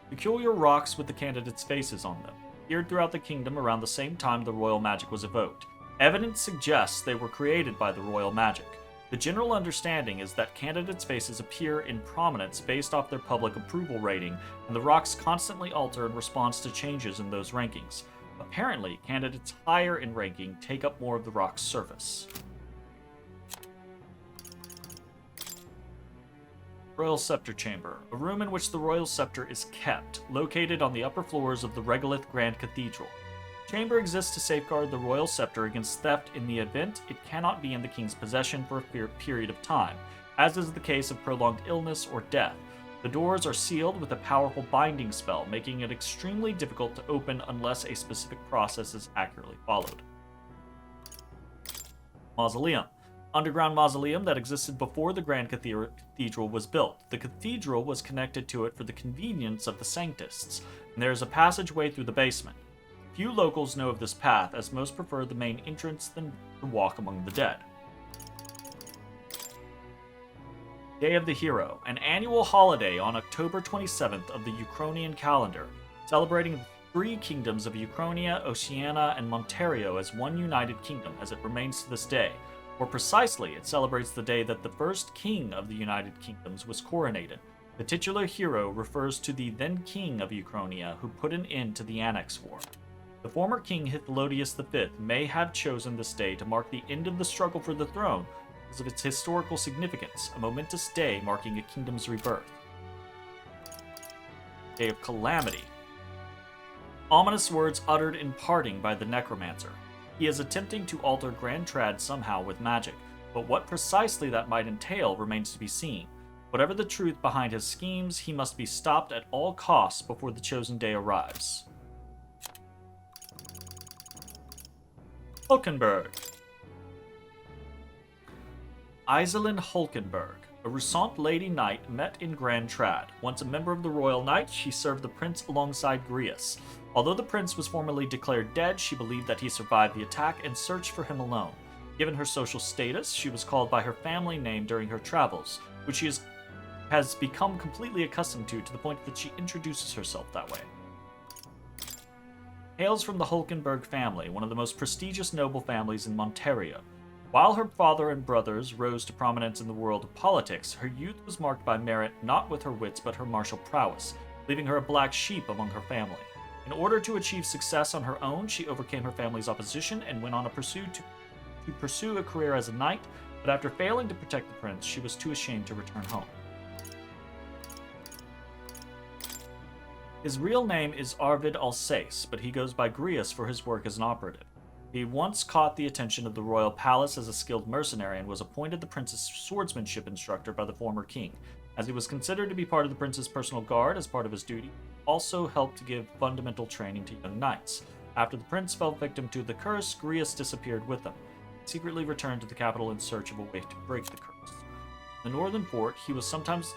Peculiar rocks with the candidates' faces on them appeared throughout the kingdom around the same time the royal magic was evoked. Evidence suggests they were created by the royal magic. The general understanding is that candidates' faces appear in prominence based off their public approval rating, and the rocks constantly alter in response to changes in those rankings. Apparently, candidates higher in ranking take up more of the rock's surface. Royal Scepter Chamber, a room in which the royal scepter is kept, located on the upper floors of the Regolith Grand Cathedral. The chamber exists to safeguard the royal scepter against theft in the event it cannot be in the king's possession for a period of time, as is the case of prolonged illness or death. The doors are sealed with a powerful binding spell, making it extremely difficult to open unless a specific process is accurately followed. Mausoleum. Underground mausoleum that existed before the Grand Cathedral was built. The cathedral was connected to it for the convenience of the Sanctists, and there is a passageway through the basement. Few locals know of this path, as most prefer the main entrance than to walk among the dead. Day of the Hero, an annual holiday on October 27th of the Ukrainian calendar, celebrating the three kingdoms of Ukrainia, Oceania, and Monterio as one united kingdom, as it remains to this day. More precisely, it celebrates the day that the first king of the United Kingdoms was coronated. The titular hero refers to the then king of Ukrainia who put an end to the Annex War. The former king Hythlodius V may have chosen this day to mark the end of the struggle for the throne because of its historical significance, a momentous day marking a kingdom's rebirth. Day of Calamity. Ominous words uttered in parting by the necromancer. He is attempting to alter Grand Trad somehow with magic, but what precisely that might entail remains to be seen. Whatever the truth behind his schemes, he must be stopped at all costs before the chosen day arrives. Hulkenberg. Iselin Hulkenberg, a Rusant Lady Knight, met in Grand Trad. Once a member of the Royal Knights, she served the prince alongside Grius. Although the prince was formally declared dead, she believed that he survived the attack and searched for him alone. Given her social status, she was called by her family name during her travels, which she has become completely accustomed to the point that she introduces herself that way. Hails from the Hulkenberg family, one of the most prestigious noble families in Monteria. While her father and brothers rose to prominence in the world of politics, her youth was marked by merit not with her wits but her martial prowess, leaving her a black sheep among her family. In order to achieve success on her own, she overcame her family's opposition and went on a pursuit to pursue a career as a knight, but after failing to protect the prince, she was too ashamed to return home. His real name is Arvid Alsace, but he goes by Grius for his work as an operative. He once caught the attention of the royal palace as a skilled mercenary and was appointed the prince's swordsmanship instructor by the former king. As he was considered to be part of the prince's personal guard as part of his duty, he also helped to give fundamental training to young knights. After the prince fell victim to the curse, Grius disappeared with them. He secretly returned to the capital in search of a way to break the curse. In the northern port, he was sometimes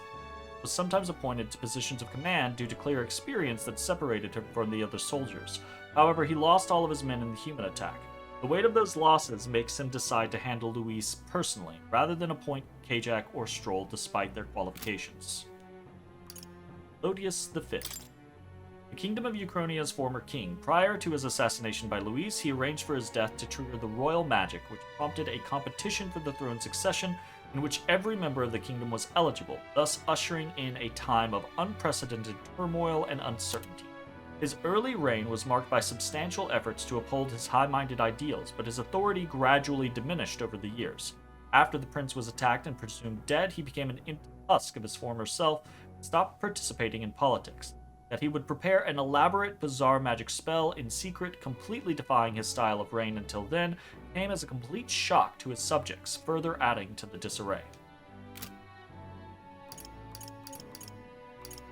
appointed to positions of command due to clear experience that separated him from the other soldiers. However, he lost all of his men in the human attack. The weight of those losses makes him decide to handle Luis personally, rather than appoint Kajak or Stroll despite their qualifications. Lodius V. The Kingdom of Uchronia's former king. Prior to his assassination by Luis, he arranged for his death to trigger the royal magic, which prompted a competition for the throne succession in which every member of the kingdom was eligible, thus ushering in a time of unprecedented turmoil and uncertainty. His early reign was marked by substantial efforts to uphold his high-minded ideals, but his authority gradually diminished over the years. After the prince was attacked and presumed dead, he became an empty husk of his former self and stopped participating in politics. That he would prepare an elaborate, bizarre magic spell in secret, completely defying his style of reign until then, came as a complete shock to his subjects, further adding to the disarray.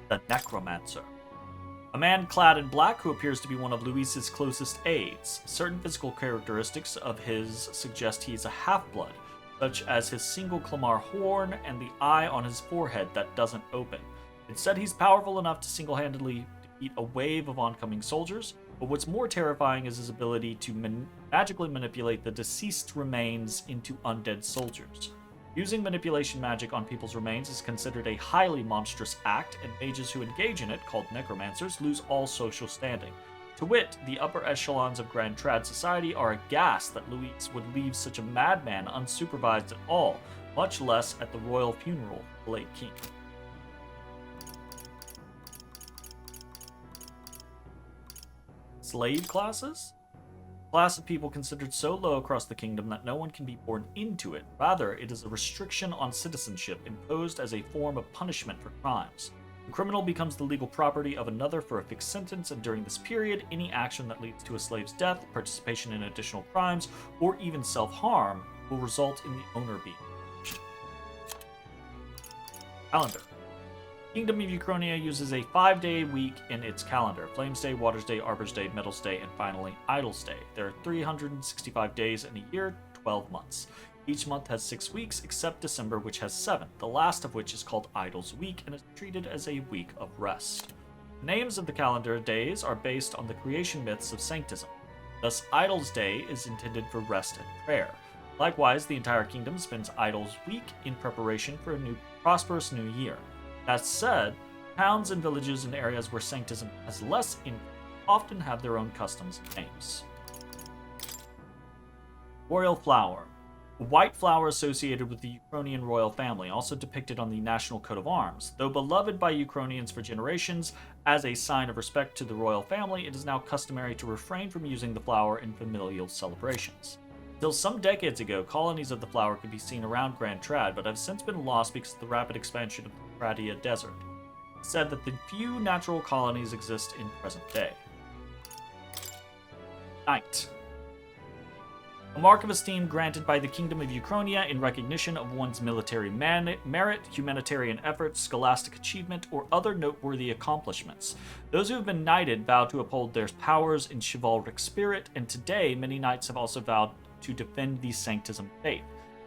The Necromancer. A man clad in black who appears to be one of Luis's closest aides. Certain physical characteristics of his suggest he is a half-blood, such as his single Clamar horn and the eye on his forehead that doesn't open. Instead, he's powerful enough to single-handedly defeat a wave of oncoming soldiers, but what's more terrifying is his ability to magically manipulate the deceased remains into undead soldiers. Using manipulation magic on people's remains is considered a highly monstrous act, and mages who engage in it, called necromancers, lose all social standing. To wit, the upper echelons of Grand Trad society are aghast that Luis would leave such a madman unsupervised at all, much less at the royal funeral of the late king. Slave classes? Class of people considered so low across the kingdom that no one can be born into it. Rather, it is a restriction on citizenship imposed as a form of punishment for crimes. The criminal becomes the legal property of another for a fixed sentence, and during this period, any action that leads to a slave's death, participation in additional crimes, or even self-harm will result in the owner being punished. Calendar. Kingdom of Uchronia uses a 5-day week in its calendar: Flames Day, Waters Day, Arbor's Day, Metals Day, and finally Idol's Day. There are 365 days in a year, 12 months. Each month has 6 weeks, except December, which has 7, the last of which is called Idol's Week and is treated as a week of rest. The names of the calendar days are based on the creation myths of Sanctism. Thus, Idol's Day is intended for rest and prayer. Likewise, the entire kingdom spends Idol's Week in preparation for a prosperous new year. That said, towns and villages in areas where Sanctism has less influence often have their own customs and names. Royal Flower. A white flower associated with the Uchronian royal family, also depicted on the national coat of arms. Though beloved by Uchronians for generations, as a sign of respect to the royal family, it is now customary to refrain from using the flower in familial celebrations. Until some decades ago, colonies of the flower could be seen around Grand Trad, but have since been lost because of the rapid expansion of the Tradia Desert. It's said that the few natural colonies exist in present day. Knight. A mark of esteem granted by the Kingdom of Uchronia in recognition of one's military merit, humanitarian efforts, scholastic achievement, or other noteworthy accomplishments. Those who have been knighted vow to uphold their powers in chivalric spirit, and today many knights have also vowed to defend the sanctism faith,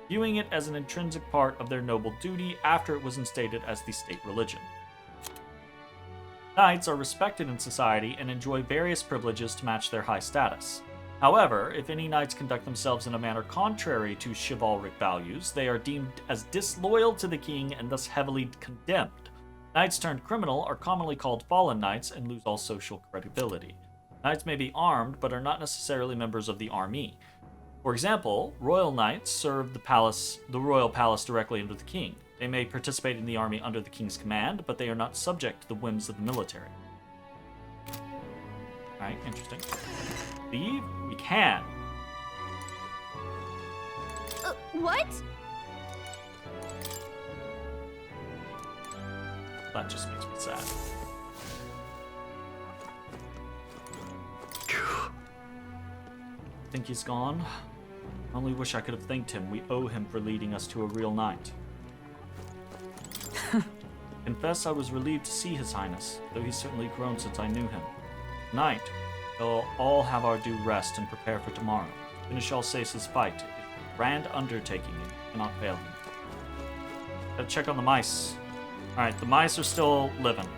viewing it as an intrinsic part of their noble duty after it was instated as the state religion. Knights are respected in society and enjoy various privileges to match their high status. However, if any knights conduct themselves in a manner contrary to chivalric values, they are deemed as disloyal to the king and thus heavily condemned. Knights turned criminal are commonly called fallen knights and lose all social credibility. Knights may be armed, but are not necessarily members of the army. For example, royal knights serve the royal palace directly under the king. They may participate in the army under the king's command, but they are not subject to the whims of the military. Alright, interesting. Leave? We can. What? That just makes me sad. Think he's gone? I only wish I could have thanked him. We owe him for leading us to a real knight. Confess I was relieved to see His Highness, though he's certainly grown since I knew him. Knight, we'll all have our due rest and prepare for tomorrow. Finish Alsace's fight. It's a grand undertaking and you cannot fail him. Gotta check on the mice. Alright, the mice are still living.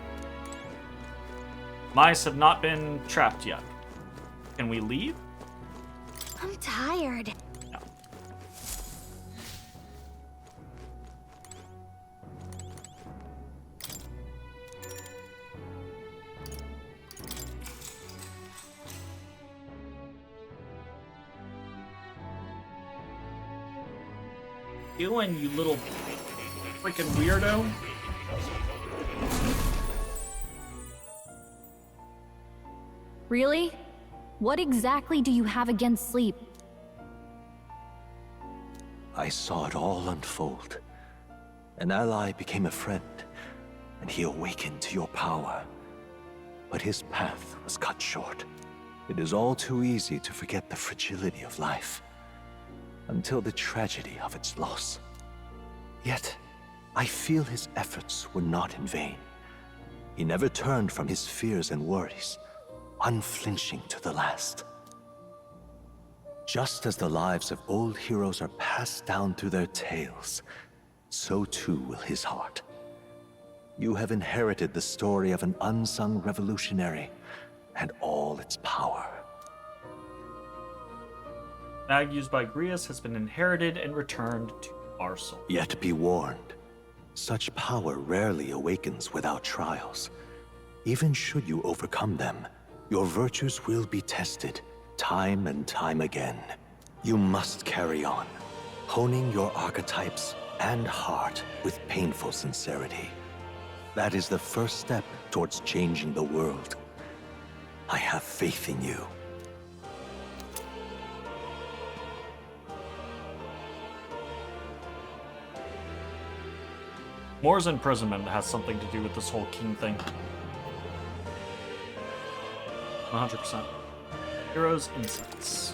Mice have not been trapped yet. Can we leave? I'm tired. No. Doing, you little freaking weirdo. Really? What exactly do you have against sleep? I saw it all unfold. An ally became a friend, and he awakened to your power. But his path was cut short. It is all too easy to forget the fragility of life, until the tragedy of its loss. Yet, I feel his efforts were not in vain. He never turned from his fears and worries, unflinching to the last. Just as the lives of old heroes are passed down through their tales, so too will his heart. You have inherited the story of an unsung revolutionary and all its power. Bag used by Grius has been inherited and returned to Arcel. Yet be warned, such power rarely awakens without trials. Even should you overcome them, your virtues will be tested, time and time again. You must carry on, honing your archetypes and heart with painful sincerity. That is the first step towards changing the world. I have faith in you. Moore's imprisonment has something to do with this whole king thing. 100%. Heroes Incense.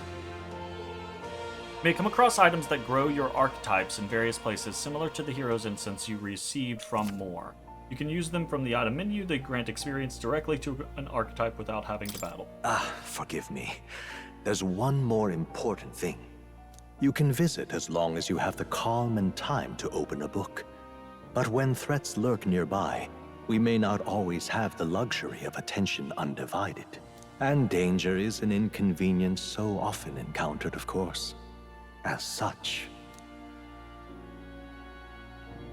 You may come across items that grow your archetypes in various places, similar to the Hero's Incense you received from Moore. You can use them from the item menu. They grant experience directly to an archetype without having to battle. Forgive me. There's one more important thing. You can visit as long as you have the calm and time to open a book. But when threats lurk nearby, we may not always have the luxury of attention undivided. And danger is an inconvenience so often encountered, of course. As such.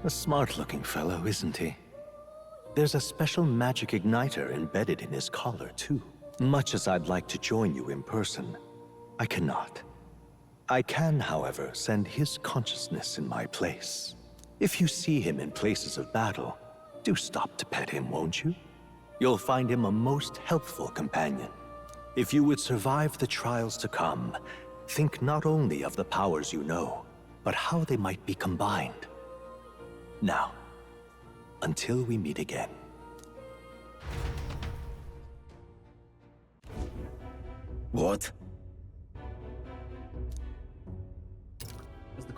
A smart-looking fellow, isn't he? There's a special magic igniter embedded in his collar, too. Much as I'd like to join you in person, I cannot. I can, however, send his consciousness in my place. If you see him in places of battle, do stop to pet him, won't you? You'll find him a most helpful companion. If you would survive the trials to come, think not only of the powers you know, but how they might be combined. Now, until we meet again. What?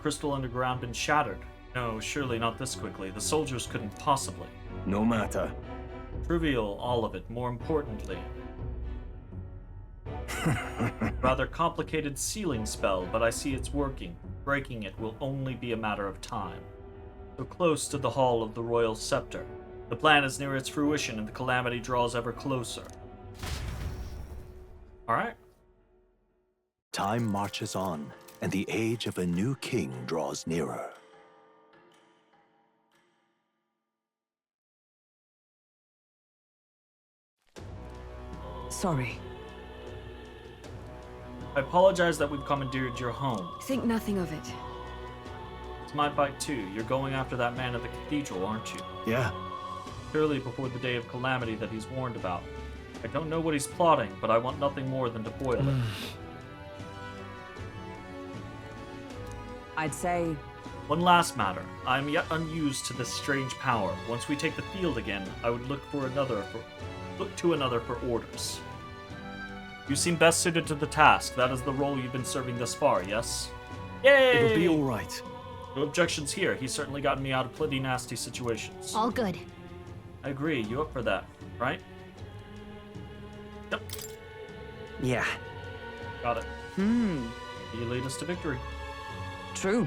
crystal underground been shattered? No, surely not this quickly. The soldiers couldn't possibly. No matter. Trivial, all of it. More importantly. Rather complicated sealing spell, but I see it's working. Breaking it will only be a matter of time. So close to the Hall of the Royal Scepter. The plan is near its fruition and the calamity draws ever closer. Alright. Time marches on, and the age of a new king draws nearer. Sorry. I apologize that we've commandeered your home. Think nothing of it. It's my fight too. You're going after that man at the cathedral, aren't you? Yeah. Surely before the day of calamity that he's warned about. I don't know what he's plotting, but I want nothing more than to foil it. I'd say... One last matter. I am yet unused to this strange power. Once we take the field again, I would look to another for orders. You seem best suited to the task. That is the role you've been serving thus far, yes? Yay! It'll be all right. No objections here. He's certainly gotten me out of plenty nasty situations. All good. I agree. You up for that, right? Yep. Yeah. Got it. You lead us to victory. True.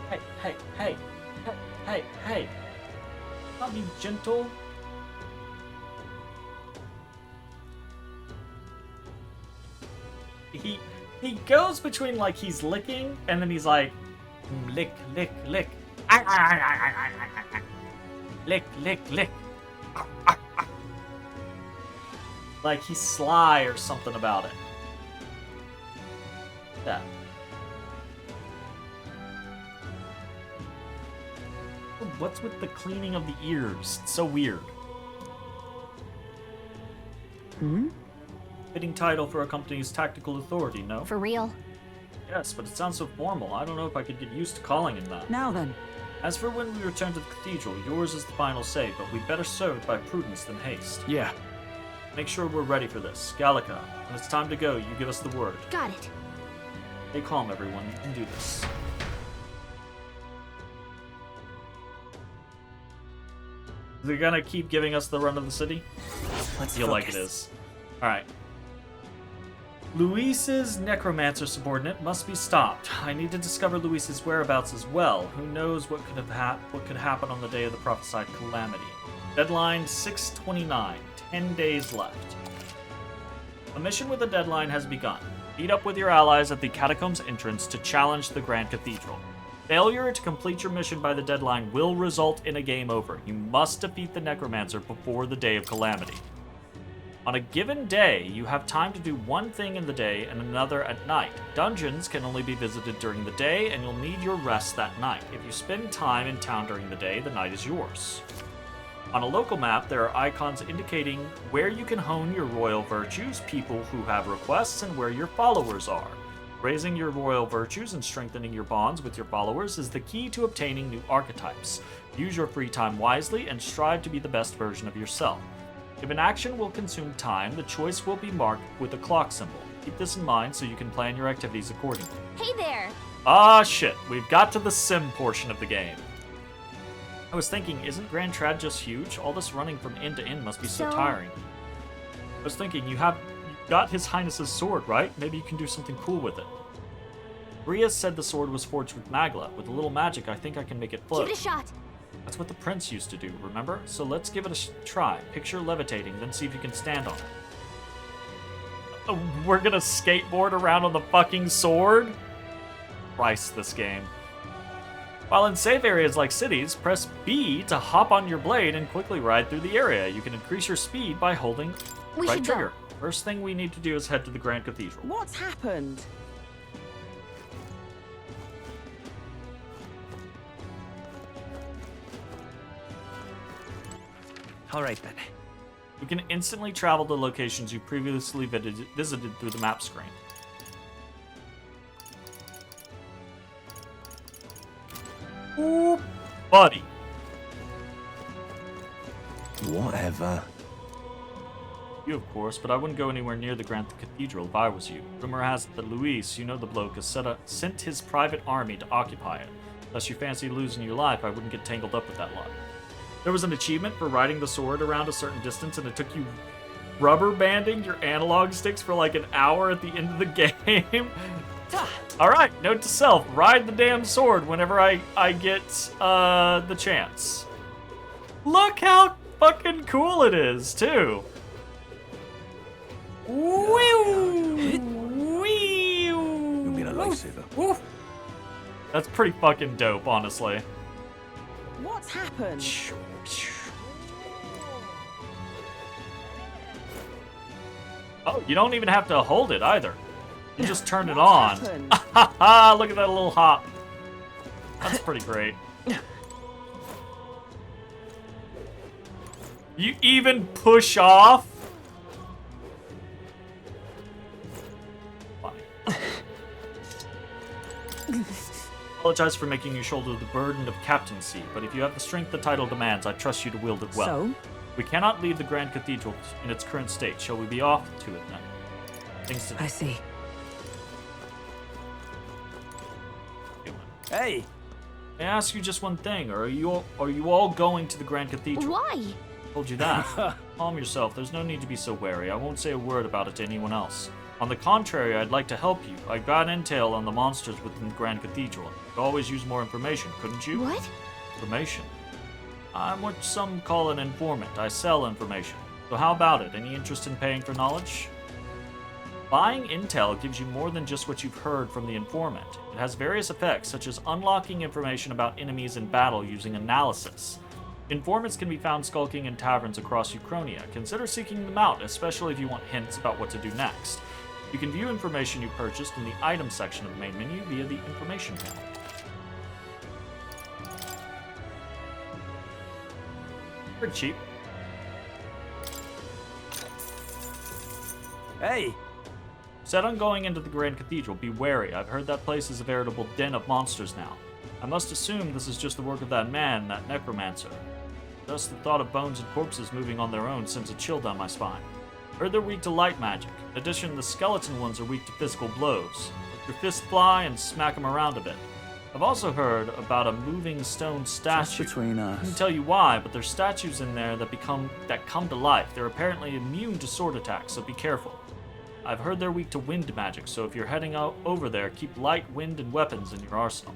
Hey, hey, hey, hey, hey, hey. Not be gentle. He goes between like he's licking and then he's like lick, lick, lick. Lick, lick, lick. Like he's sly or something about it. Yeah. What's with the cleaning of the ears? It's so weird. Fitting title for a company's tactical authority, no? For real? Yes, but it sounds so formal. I don't know if I could get used to calling him that. Now then. As for when we return to the cathedral, yours is the final say, but we'd better serve it by prudence than haste. Yeah. Make sure we're ready for this. Gallica, when it's time to go, you give us the word. Got it. Stay calm, everyone. You can do this. Is it gonna keep giving us the run of the city? Let's feel like it is. Alright. Luis's necromancer subordinate must be stopped. I need to discover Luis's whereabouts as well. Who knows what could happen on the day of the prophesied calamity. Deadline 6/29. 10 days left. A mission with a deadline has begun. Meet up with your allies at the catacombs entrance to challenge the Grand Cathedral. Failure to complete your mission by the deadline will result in a game over. You must defeat the necromancer before the day of calamity. On a given day, you have time to do one thing in the day and another at night. Dungeons can only be visited during the day, and you'll need your rest that night. If you spend time in town during the day, the night is yours. On a local map, there are icons indicating where you can hone your royal virtues, people who have requests, and where your followers are. Raising your royal virtues and strengthening your bonds with your followers is the key to obtaining new archetypes. Use your free time wisely and strive to be the best version of yourself. If an action will consume time, the choice will be marked with a clock symbol. Keep this in mind so you can plan your activities accordingly. Hey there! Ah, shit. We've got to the sim portion of the game. I was thinking, isn't Grand Trad just huge? All this running from end to end must be so tiring. I was thinking, you got His Highness's sword, right? Maybe you can do something cool with it. Bria said the sword was forged with Magla. With a little magic, I think I can make it float. Give it a shot! That's what the prince used to do, remember? So let's give it a try. Picture levitating, then see if you can stand on it. Oh, we're gonna skateboard around on the fucking sword? Christ, this game. While in safe areas like cities, press B to hop on your blade and quickly ride through the area. You can increase your speed by holding right trigger. First thing we need to do is head to the Grand Cathedral. What's happened? All right, then. You can instantly travel to locations you previously visited through the map screen. Ooh, buddy. Whatever. You, of course, but I wouldn't go anywhere near the Grand Cathedral if I was you. Rumor has it that Luis, you know the bloke, has sent his private army to occupy it. Unless you fancy losing your life, I wouldn't get tangled up with that lot. There was an achievement for riding the sword around a certain distance, and it took you rubber banding your analog sticks for like an hour at the end of the game. Alright, note to self, ride the damn sword whenever I get the chance. Look how fucking cool it is, too. Woo! You mean a lightsaber? That's pretty fucking dope, honestly. What's happened? Oh, you don't even have to hold it either. You just turn it on. happened? Look at that little hop. That's pretty great. You even push off? Apologize for making you shoulder the burden of captaincy, but if you have the strength the title demands, I trust you to wield it well. So? We cannot leave the Grand Cathedral in its current state. Shall we be off to it then? Things to do. I see. Hey! May I ask you just one thing? Are you all going to the Grand Cathedral? Why? I told you that. Calm yourself. There's no need to be so wary. I won't say a word about it to anyone else. On the contrary, I'd like to help you. I got intel on the monsters within the Grand Cathedral. You could always use more information, couldn't you? What? Information? I'm what some call an informant. I sell information. So how about it? Any interest in paying for knowledge? Buying intel gives you more than just what you've heard from the informant. It has various effects, such as unlocking information about enemies in battle using analysis. Informants can be found skulking in taverns across Uchronia. Consider seeking them out, especially if you want hints about what to do next. You can view information you purchased in the item section of the main menu via the information panel. Pretty cheap. Hey! Set on going into the Grand Cathedral, be wary. I've heard that place is a veritable den of monsters now. I must assume this is just the work of that man, that necromancer. Thus the thought of bones and corpses moving on their own sends a chill down my spine. Heard they're weak to light magic. In addition, the skeleton ones are weak to physical blows. Let your fist fly and smack them around a bit. I've also heard about a moving stone statue. Just between us. I can't tell you why, but there's statues in there that come to life. They're apparently immune to sword attacks, so be careful. I've heard they're weak to wind magic, so if you're heading over there, keep light, wind, and weapons in your arsenal.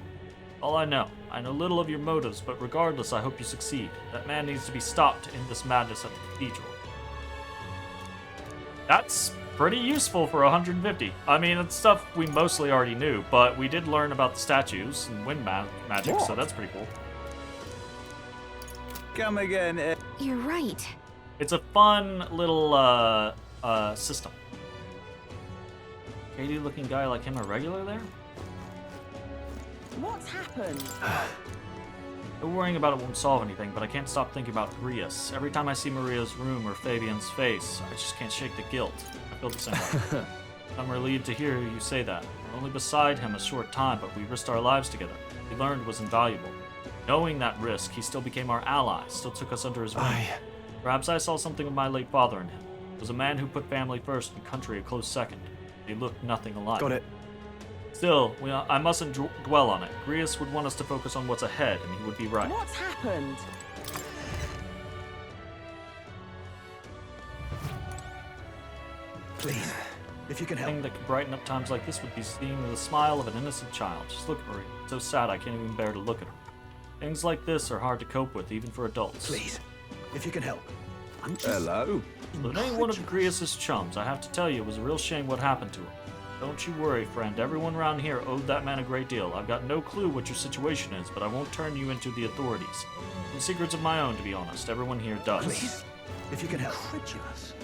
All I know. I know little of your motives, but regardless, I hope you succeed. That man needs to be stopped to end this madness at the cathedral. That's pretty useful for 150. I mean, it's stuff we mostly already knew, but we did learn about the statues and wind magic, so that's pretty cool. Come again. You're right. It's a fun little system. Shady-looking guy like him a regular there? What's happened? No worrying about it won't solve anything, but I can't stop thinking about Grius. Every time I see Maria's room or Fabian's face, I just can't shake the guilt. I feel the same way. I'm relieved to hear you say that. We're only beside him a short time, but we risked our lives together. What we learned was invaluable. Knowing that risk, he still became our ally, still took us under his wing. Perhaps I saw something of my late father in him. He was a man who put family first and country a close second. He looked nothing alike. Got it. Still, I mustn't dwell on it. Grius would want us to focus on what's ahead, and he would be right. What's happened? Please, if you can help. The thing that could brighten up times like this would be seeing the smile of an innocent child. Just look at Marie. It's so sad I can't even bear to look at her. Things like this are hard to cope with, even for adults. Please, if you can help. Hello? So it ain't one of Grius's chums. I have to tell you, it was a real shame what happened to him. Don't you worry, friend. Everyone around here owed that man a great deal. I've got no clue what your situation is, but I won't turn you into the authorities. Some secrets of my own, to be honest. Everyone here does. Please, if you can help. Incredulous.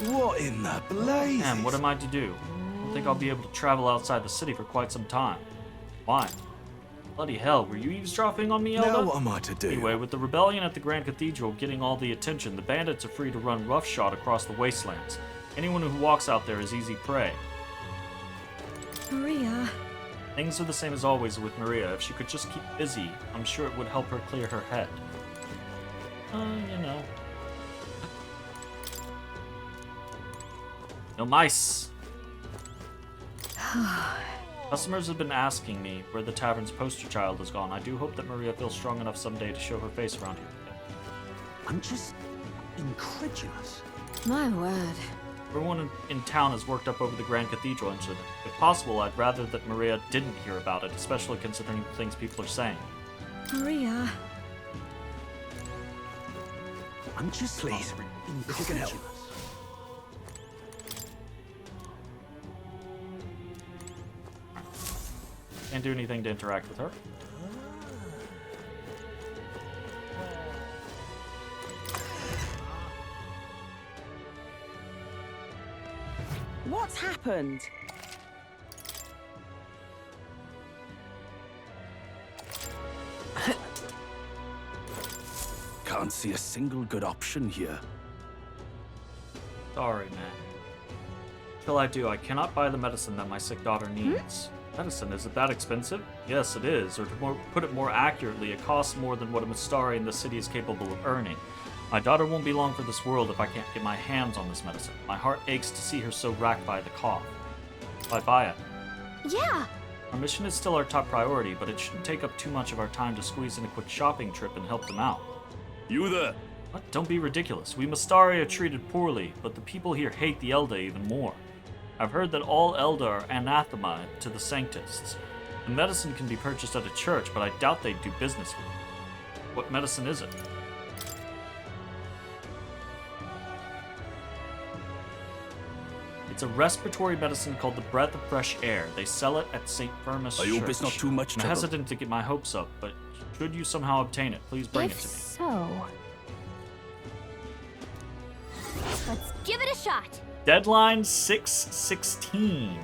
What in the blazes? And what am I to do? I don't think I'll be able to travel outside the city for quite some time. Why? Bloody hell, were you eavesdropping on me, Elda? Now what am I to do? Anyway, with the rebellion at the Grand Cathedral getting all the attention, the bandits are free to run roughshod across the wastelands. Anyone who walks out there is easy prey. Maria. Things are the same as always with Maria. If she could just keep busy, I'm sure it would help her clear her head. You know. No mice. Customers have been asking me where the tavern's poster child has gone. I do hope that Maria feels strong enough someday to show her face around here. I'm just incredulous. My word. Everyone in town is worked up over the Grand Cathedral incident. If possible, I'd rather that Maria didn't hear about it, especially considering the things people are saying. Maria. I'm just Please, if you can help. Can't do anything to interact with her. What's happened? Can't see a single good option here. Sorry, man. Till I do, I cannot buy the medicine that my sick daughter needs. Medicine, is it that expensive? Yes, it is. Or to put it more accurately, it costs more than what a Mystari in the city is capable of earning. My daughter won't be long for this world if I can't get my hands on this medicine. My heart aches to see her so racked by the cough. If I buy it. Yeah. Our mission is still our top priority, but it shouldn't take up too much of our time to squeeze in a quick shopping trip and help them out. You there? What? Don't be ridiculous. We Mystari are treated poorly, but the people here hate the Elda even more. I've heard that all Elda are anathema to the Sanctists. The medicine can be purchased at a church, but I doubt they'd do business with it. What medicine is it? It's a respiratory medicine called the Breath of Fresh Air. They sell it at St. Firmus I Church. hope it's not too much I'm trouble. hesitant to get my hopes up, but should you somehow obtain it, please bring it to me. So, let's give it a shot. Deadline 6/16.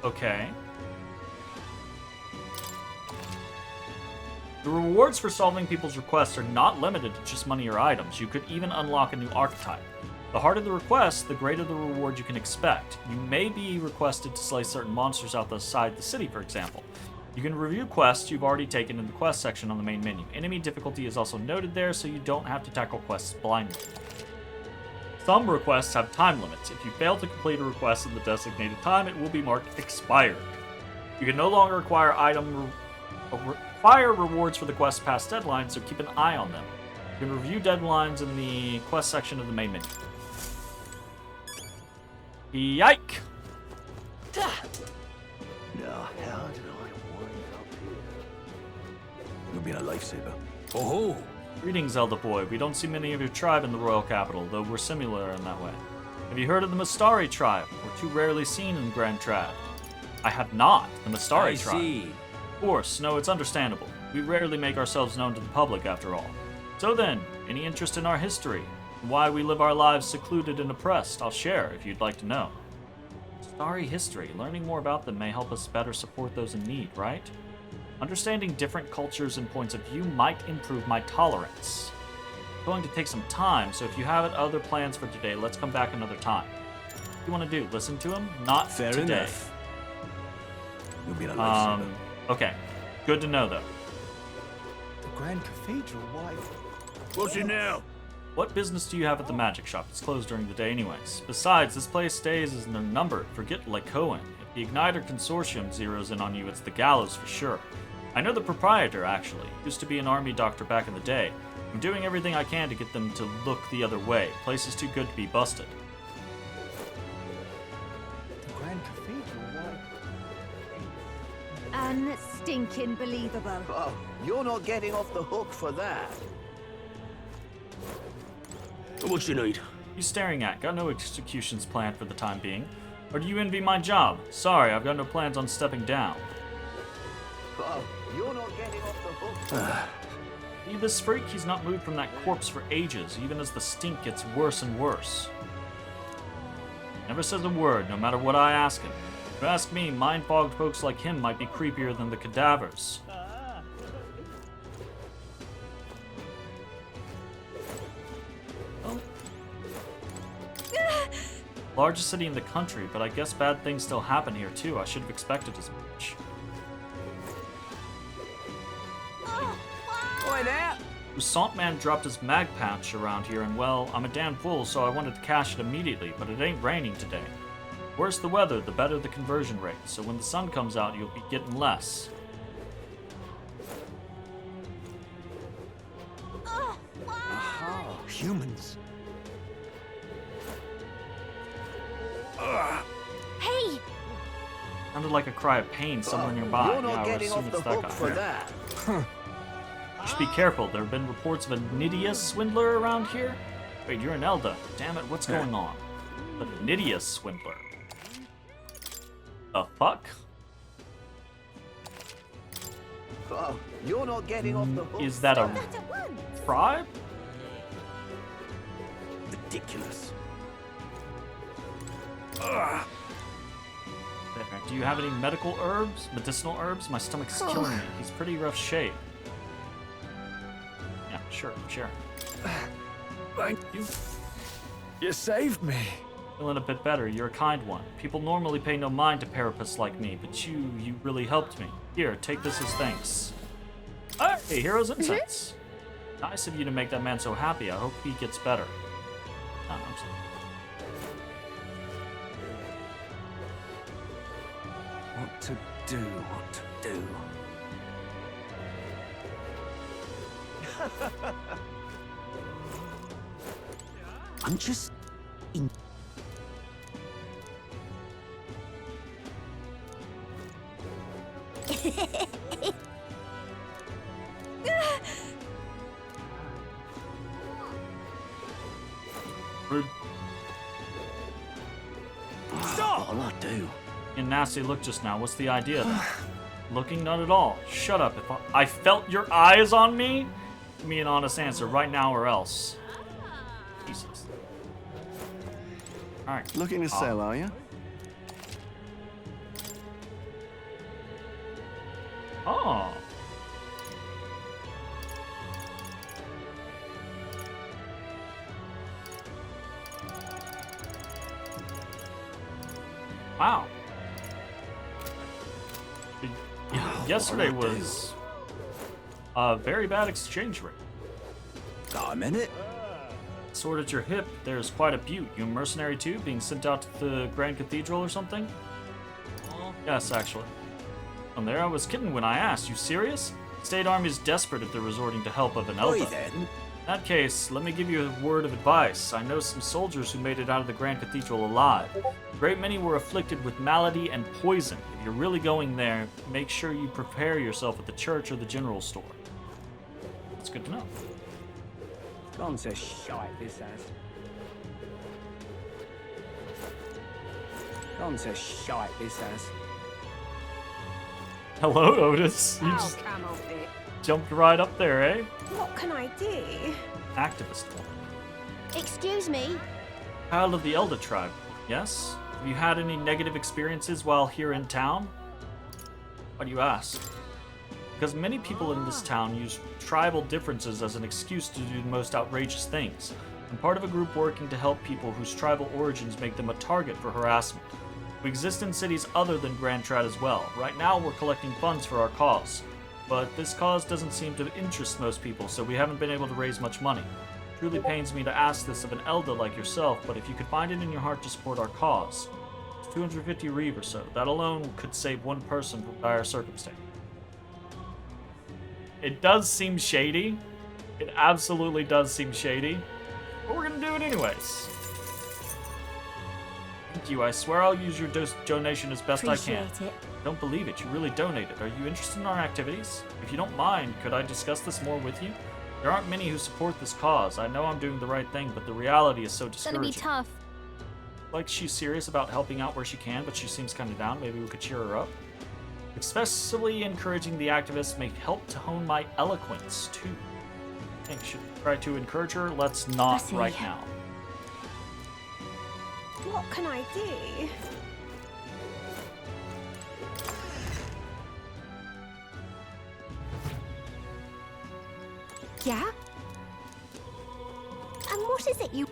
Okay. The rewards for solving people's requests are not limited to just money or items. You could even unlock a new archetype. The harder the request, the greater the reward you can expect. You may be requested to slay certain monsters outside the city, for example. You can review quests you've already taken in the quest section on the main menu. Enemy difficulty is also noted there, so you don't have to tackle quests blindly. Some requests have time limits. If you fail to complete a request in the designated time, it will be marked expired. You can no longer require rewards for the quest past deadlines, so keep an eye on them. You can review deadlines in the quest section of the main menu. Yike! Now, how did I wind up here? You've been a lifesaver. Oh, Greetings, Elder Boy. We don't see many of your tribe in the royal capital, though we're similar in that way. Have you heard of the Mystari tribe? We're too rarely seen in Grand Trad. I have not. The Mystari tribe. See. Of course, no, it's understandable. We rarely make ourselves known to the public, after all. So then, any interest in our history? Why we live our lives secluded and oppressed? I'll share if you'd like to know. Mystari history. Learning more about them may help us better support those in need, right? Understanding different cultures and points of view might improve my tolerance. It's going to take some time, so if you have other plans for today, let's come back another time. What do you want to do? Listen to him? Not Fair today. enough. You've been a lifesaver. Okay. Good to know, though. the Grand Cathedral, why? What's it now? What business do you have at the magic shop? It's closed during the day anyways. Besides, this place stays as numbered. Forget Lycoan. If the Igniter Consortium zeroes in on you, it's the gallows for sure. I know the proprietor, actually. Used to be an army doctor back in the day. I'm doing everything I can to get them to look the other way. Place is too good to be busted. The Grand Cathedral, why? Unstinking believable. Oh, you're not getting off the hook for that. What you need? You staring at? Got no executions planned for the time being. Or do you envy my job? Sorry, I've got no plans on stepping down. Oh, you're not getting off the hook. See this freak? He's not moved from that corpse for ages, even as the stink gets worse and worse. Never says a word, no matter what I ask him. If you ask me, mind-fogged folks like him might be creepier than the cadavers. Largest city in the country, but I guess bad things still happen here too. I should have expected as much. Oi there! Usant man dropped his mag pouch around here, and well, I'm a damn fool, so I wanted to cash it immediately, but it ain't raining today. The worse the weather, the better the conversion rate, so when the sun comes out, you'll be getting less. Aha, humans. Hey! Sounded like a cry of pain somewhere nearby. You're not Yeah, I would getting assume off the it's that hook guy. for that. You should be careful. There have been reports of a Nydia swindler around here. Wait, you're an Elda. Damn it, what's going on? A Nydia swindler. The fuck? Oh, you're not getting off the hook. Is that a tribe? Ridiculous. There. Do you have any medical herbs? Medicinal herbs? My stomach's killing me. He's pretty rough shape. Yeah, sure. Thank you. You saved me. Feeling a bit better. You're a kind one. People normally pay no mind to Carapace like me, but you really helped me. Here, take this as thanks. Hey, Hero's Incense. Nice of you to make that man so happy. I hope he gets better. Oh, I'm sorry. What to do? I'm just in. Rude. What'll I do? A nasty look just now. What's the idea then? Looking? Not at all. Shut up. If I felt your eyes on me, give me an honest answer right now or else. Jesus. Alright. Looking to sell, are you? Oh. Wow. Yesterday was a very bad exchange rate. Got a minute? Sword at your hip, there's quite a beaut. You a mercenary too, being sent out to the Grand Cathedral or something? Yes, actually. And there I was kidding when I asked. You serious? State Army is desperate if they're resorting to help of an Elda. In that case, let me give you a word of advice. I know some soldiers who made it out of the Grand Cathedral alive. A great many were afflicted with malady and poison. If you're really going there, make sure you prepare yourself at the church or the general store. That's good to know. Gone to shite, this has. Gone to shite, this has. Hello, Otis. You just come off it. jumped right up there, eh? What can I do? Activist woman. Excuse me? Child of the Elda tribe, yes? Have you had any negative experiences while here in town? Why do you ask? Because many people in this town use tribal differences as an excuse to do the most outrageous things. I'm part of a group working to help people whose tribal origins make them a target for harassment. We exist in cities other than Grand Trad as well. Right now we're collecting funds for our cause. But this cause doesn't seem to interest most people, so we haven't been able to raise much money. It truly pains me to ask this of an Elda like yourself, but if you could find it in your heart to support our cause, it's 250 reeve or so. That alone could save one person from dire circumstance. It does seem shady. It absolutely does seem shady. But we're gonna do it anyways. Thank you. I swear I'll use your donation as best I can. Appreciate it. Don't believe it. You really donated. Are you interested in our activities? If you don't mind, could I discuss this more with you? There aren't many who support this cause. I know I'm doing the right thing, but the reality is so It's gonna discouraging. be tough. Like she's serious about helping out where she can, but she seems kind of down. Maybe we could cheer her up. Especially encouraging the activists may help to hone my eloquence, too. I think I should try to encourage her. Let's not see. right now. What can I do? Yeah? And what is it you...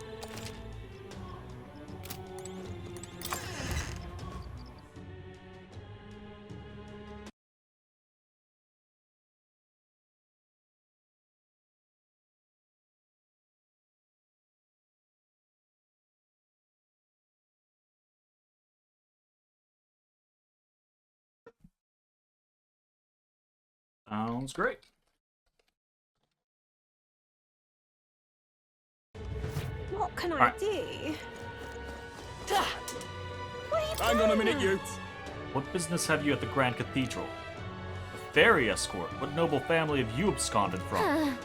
Sounds great. What can I Alright. do? What are you Hang on a minute, at? you. What business have you at the Grand Cathedral? A fairy escort? What noble family have you absconded from?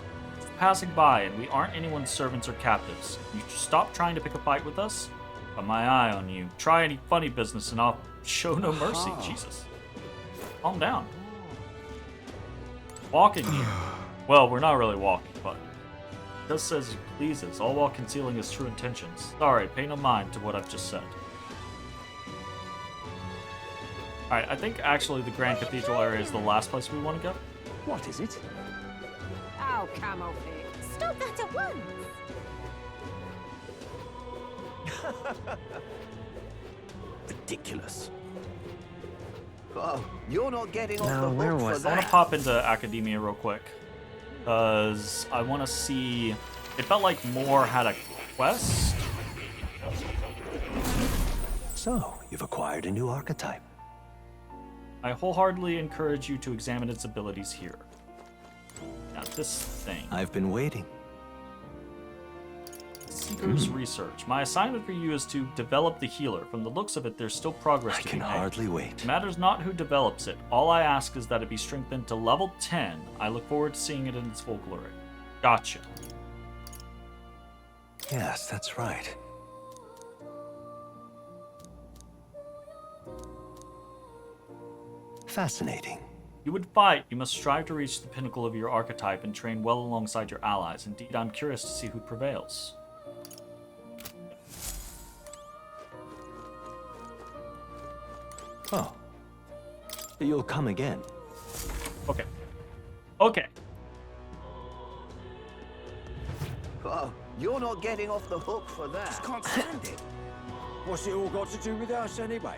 Passing by, and we aren't anyone's servants or captives. You should stop trying to pick a fight with us. Got my eye on you. Try any funny business and I'll show no mercy. Jesus. Calm down. Walking here. Well, we're not really walking, but it does as he pleases, all while concealing his true intentions. Sorry, pay no mind to what I've just said. Alright, I think actually the Grand Cathedral area is the last place we want to go. What is it? Oh, come off it. Stop that at once. Ridiculous. Oh, you're not getting off Now, the where hook for was that. I want to pop into Academia real quick. Because I want to see... It felt like more had a quest. So, you've acquired a new archetype. I wholeheartedly encourage you to examine its abilities here. Now, this thing. I've been waiting. Seeker's Research. My assignment for you is to develop the healer. From the looks of it, there's still progress to be made. I can hardly wait. It matters not who develops it. All I ask is that it be strengthened to level 10. I look forward to seeing it in its full glory. Gotcha. Yes, that's right. Fascinating. You would fight, you must strive to reach the pinnacle of your archetype and train well alongside your allies. Indeed, I'm curious to see who prevails. Oh. You'll come again. Okay. Okay. Oh, you're not getting off the hook for that. Just can't stand it. What's it all got to do with us anyway?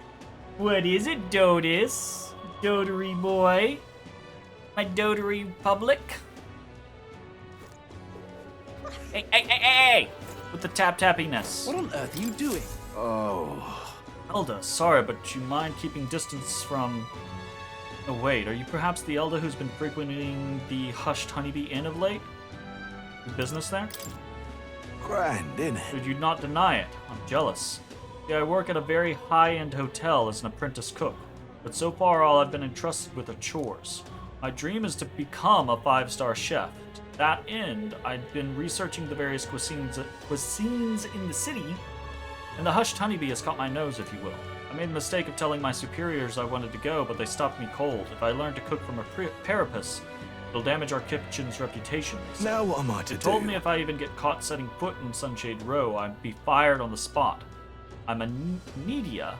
What is it, Dodis? Dotery boy? My dotery public? Hey, hey, hey, hey, hey! With the tap-tappiness. What on earth are you doing? Oh. Elda, sorry, but do you mind keeping distance from... Oh, wait, are you perhaps the Elda who's been frequenting the Hushed Honeybee Inn of late? Your business there? Grand, innit? Could you not deny it? I'm jealous. See, I work at a very high-end hotel as an apprentice cook, but so far all I've been entrusted with are chores. My dream is to become a 5-star chef. To that end, I've been researching the various cuisines in the city, and the Hushed Honeybee has caught my nose, if you will. I made the mistake of telling my superiors I wanted to go, but they stopped me cold. If I learn to cook from a parapus, it'll damage our kitchen's reputation. Now what am I to They do? told me if I even get caught setting foot in Sunshade Row, I'd be fired on the spot. I'm a Nidia?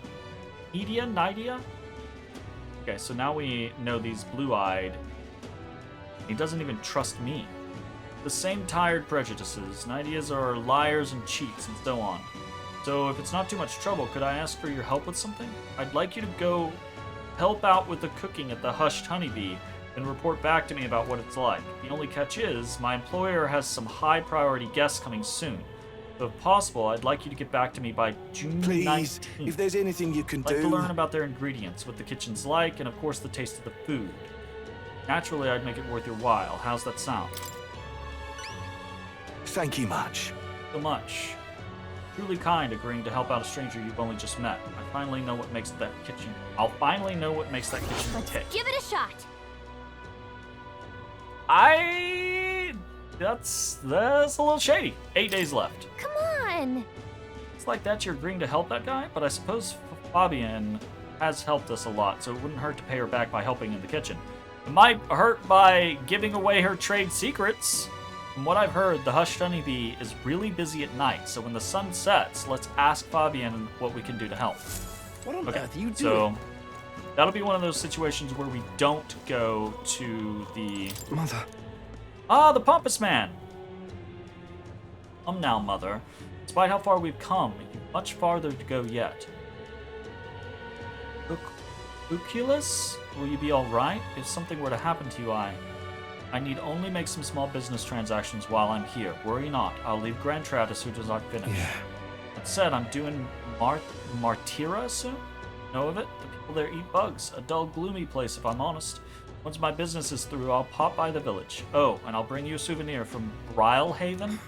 Okay, so now we know these blue-eyed. He doesn't even trust me. The same tired prejudices. Nidias are liars and cheats and so on. So if it's not too much trouble, could I ask for your help with something? I'd like you to go help out with the cooking at the Hushed Honeybee and report back to me about what it's like. The only catch is, my employer has some high-priority guests coming soon. So if possible, I'd like you to get back to me by June 19th. If there's anything you can I'd like do. to learn about their ingredients, what the kitchen's like, and of course the taste of the food. Naturally, I'd make it worth your while. How's that sound? Thank you much. So much. Truly kind, agreeing to help out a stranger you've only just met. I'll finally know what makes that kitchen tick. Give it a shot. That's a little shady. 8 days left. Come on. It's like that you're agreeing to help that guy, but I suppose Fabian has helped us a lot, so it wouldn't hurt to pay her back by helping in the kitchen. It might hurt by giving away her trade secrets. From what I've heard, the Hushed Honeybee is really busy at night, so when the sun sets, let's ask Fabian what we can do to help. What on earth are you doing? So that'll be one of those situations where we don't go to the... Mother. Ah, the Pompous Man! Come now, Mother. Despite how far we've come, you've much farther to go yet. Oculus? Will you be alright? If something were to happen to you, I need only make some small business transactions while I'm here. Worry not. I'll leave Grand Trout as soon as I finish. Yeah. That said, I'm doing Martira soon? Know of it? The people there eat bugs. A dull, gloomy place, if I'm honest. Once my business is through, I'll pop by the village. Oh, and I'll bring you a souvenir from Brylehaven.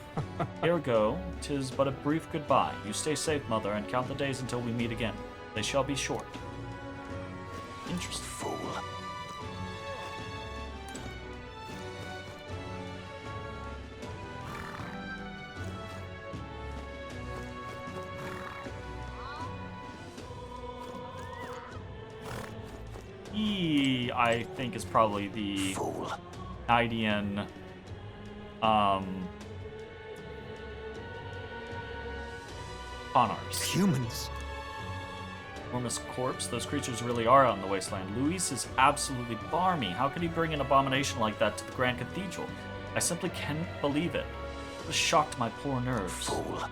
Here go. 'Tis but a brief goodbye. You stay safe, mother, and count the days until we meet again. They shall be short. Interesting. Fool. He, I think, is probably the Fool. Nidian, Conars. Humans? Enormous corpse. Those creatures really are out in the wasteland. Luis is absolutely barmy. How could he bring an abomination like that to the Grand Cathedral? I simply can't believe it. It has shocked my poor nerves. Fool.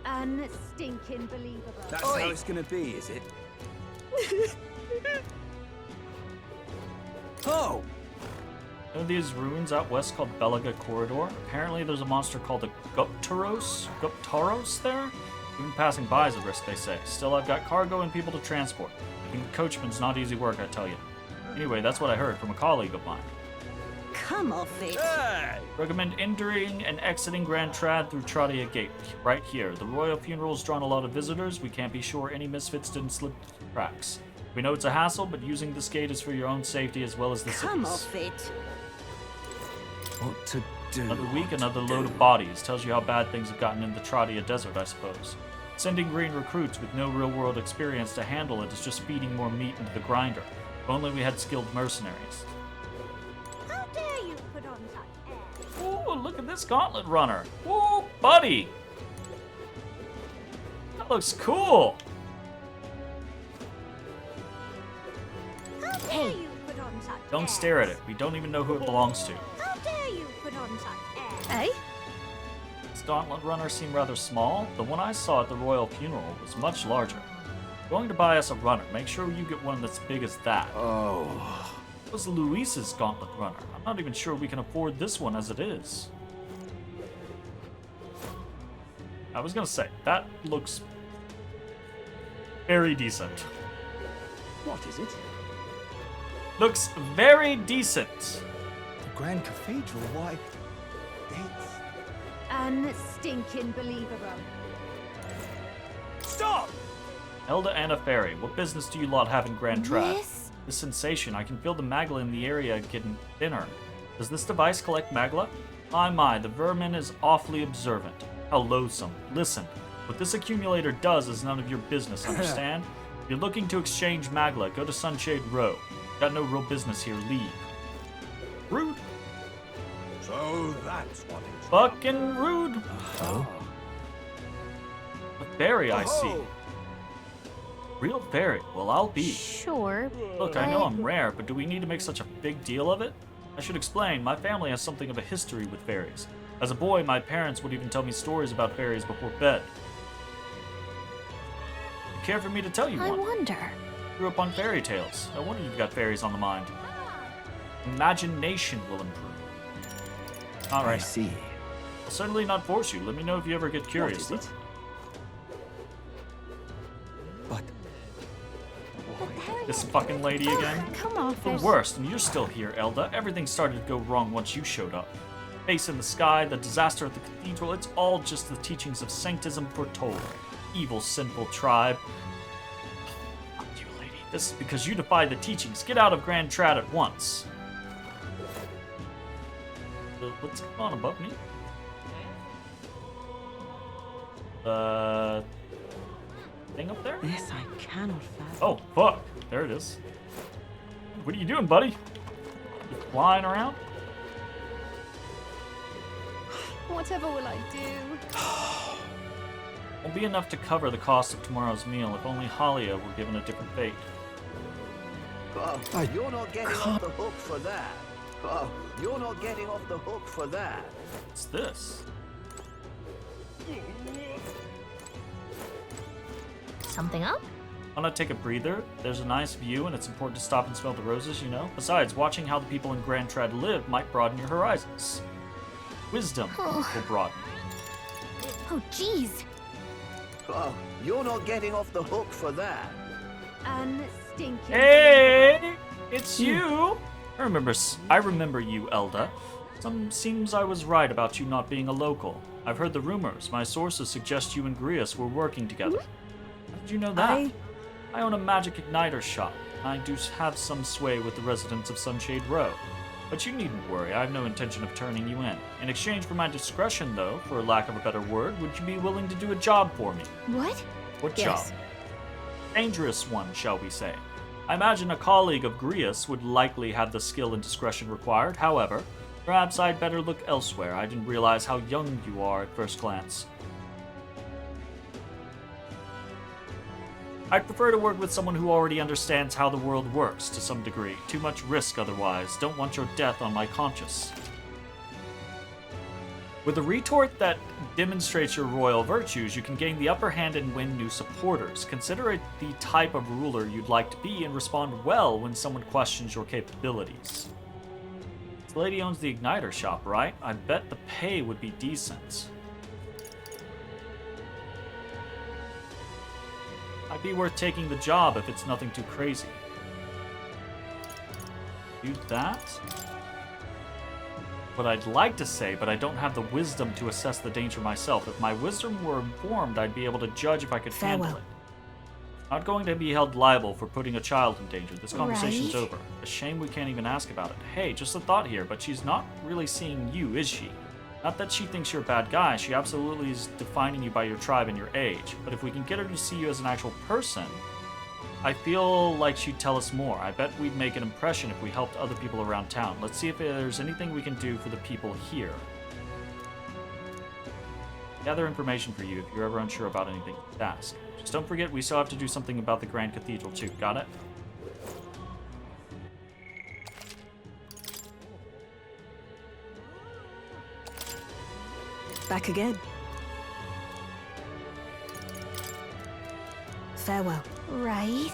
Unstinking believable. That's how it's gonna be, is it? Oh! Know these ruins out west called Belaga Corridor? Apparently there's a monster called a Guptaros there? Even passing by is a risk, they say. Still, I've got cargo and people to transport. Being a coachman's not easy work, I tell you. Anyway, that's what I heard from a colleague of mine. Come off it. Recommend entering and exiting Grand Trad through Tradia Gate, right here. The royal funeral's drawn a lot of visitors. We can't be sure any misfits didn't slip through the cracks. We know it's a hassle, but using this gate is for your own safety as well as the city's. Come off it. What to do? Another week, another load of bodies. Tells you how bad things have gotten in the Tradia Desert, I suppose. Sending green recruits with no real-world experience to handle it is just feeding more meat into the grinder. If only we had skilled mercenaries. How dare you put on such air? Ooh, look at this gauntlet runner. Ooh, buddy. That looks cool. How dare you put on such Don't stare at it. We don't even know who it belongs to. How dare you put on such air? Eh? This gauntlet runner seemed rather small. The one I saw at the royal funeral was much larger. Going to buy us a runner. Make sure you get one that's big as that. Oh. It was Luis's gauntlet runner. I'm not even sure we can afford this one as it is. I was gonna say, that looks very decent. What is it? Looks very decent. The Grand Cathedral, why? It's... Unstinking believable. Stop! Elda and a fairy. What business do you lot have in Grand Trad? This? This sensation. I can feel the magla in the area getting thinner. Does this device collect magla? My, the vermin is awfully observant. How loathsome. Listen, what this accumulator does is none of your business, understand? If you're looking to exchange magla, go to Sunshade Row. Got no real business here, leave. Rude. So that's what it's... Fucking rude. Oh. A fairy, I see. Real fairy. Well, I'll be. Sure. Look, I know I'm rare, but do we need to make such a big deal of it? I should explain, my family has something of a history with fairies. As a boy, my parents would even tell me stories about fairies before bed. You care for me to tell you I one? wonder. Grew up on fairy tales. No wonder you've got fairies on the mind. Imagination will improve. Alright. I see. I'll certainly not force you. Let me know if you ever get curious. What is it? But... This fucking lady again? Come off The it. worst, and you're still here, Elda. Everything started to go wrong once you showed up. Face in the sky, the disaster at the cathedral, it's all just the teachings of sanctism foretold. Evil, sinful tribe. Fuck you, lady. This is because you defy the teachings. Get out of Grand Trad at once. What's going on above me? Thing up there? This I cannot fathom. Oh, fuck. There it is. What are you doing, buddy? You flying around? Whatever will I do? Won't be enough to cover the cost of tomorrow's meal if only Halia were given a different fate. Oh, you're not getting off the hook for that. Oh, you're not getting off the hook for that. What's this? Something up? Wanna take a breather? There's a nice view and it's important to stop and smell the roses, you know? Besides, watching how the people in Grand Trad live might broaden your horizons. Wisdom will broaden. Oh, jeez. Oh, you're not getting off the hook for that. Unstinking. Hey! It's you! I remember you, Elda. Seems I was right about you not being a local. I've heard the rumors. My sources suggest you and Grius were working together. How did you know that? I own a magic igniter shop. I do have some sway with the residents of Sunshade Row. But you needn't worry, I have no intention of turning you in. In exchange for my discretion, though, for lack of a better word, would you be willing to do a job for me? What? What Yes. job? Dangerous one, shall we say. I imagine a colleague of Grius would likely have the skill and discretion required. However, perhaps I'd better look elsewhere. I didn't realize how young you are at first glance. I'd prefer to work with someone who already understands how the world works to some degree. Too much risk otherwise. Don't want your death on my conscience. With a retort that demonstrates your royal virtues, you can gain the upper hand and win new supporters. Consider it the type of ruler you'd like to be and respond well when someone questions your capabilities. This lady owns the igniter shop, right? I bet the pay would be decent. Might be worth taking the job if it's nothing too crazy. Do that. What I'd like to say, but I don't have the wisdom to assess the danger myself. If my wisdom were informed, I'd be able to judge if I could handle it. Not going to be held liable for putting a child in danger. This conversation's over. A shame we can't even ask about it. Hey, just a thought here, but she's not really seeing you, is she? Not that she thinks you're a bad guy, she absolutely is defining you by your tribe and your age. But if we can get her to see you as an actual person, I feel like she'd tell us more. I bet we'd make an impression if we helped other people around town. Let's see if there's anything we can do for the people here. Gather information for you if you're ever unsure about anything. Ask. Just don't forget we still have to do something about the Grand Cathedral too. Got it? Back again. Farewell. Right.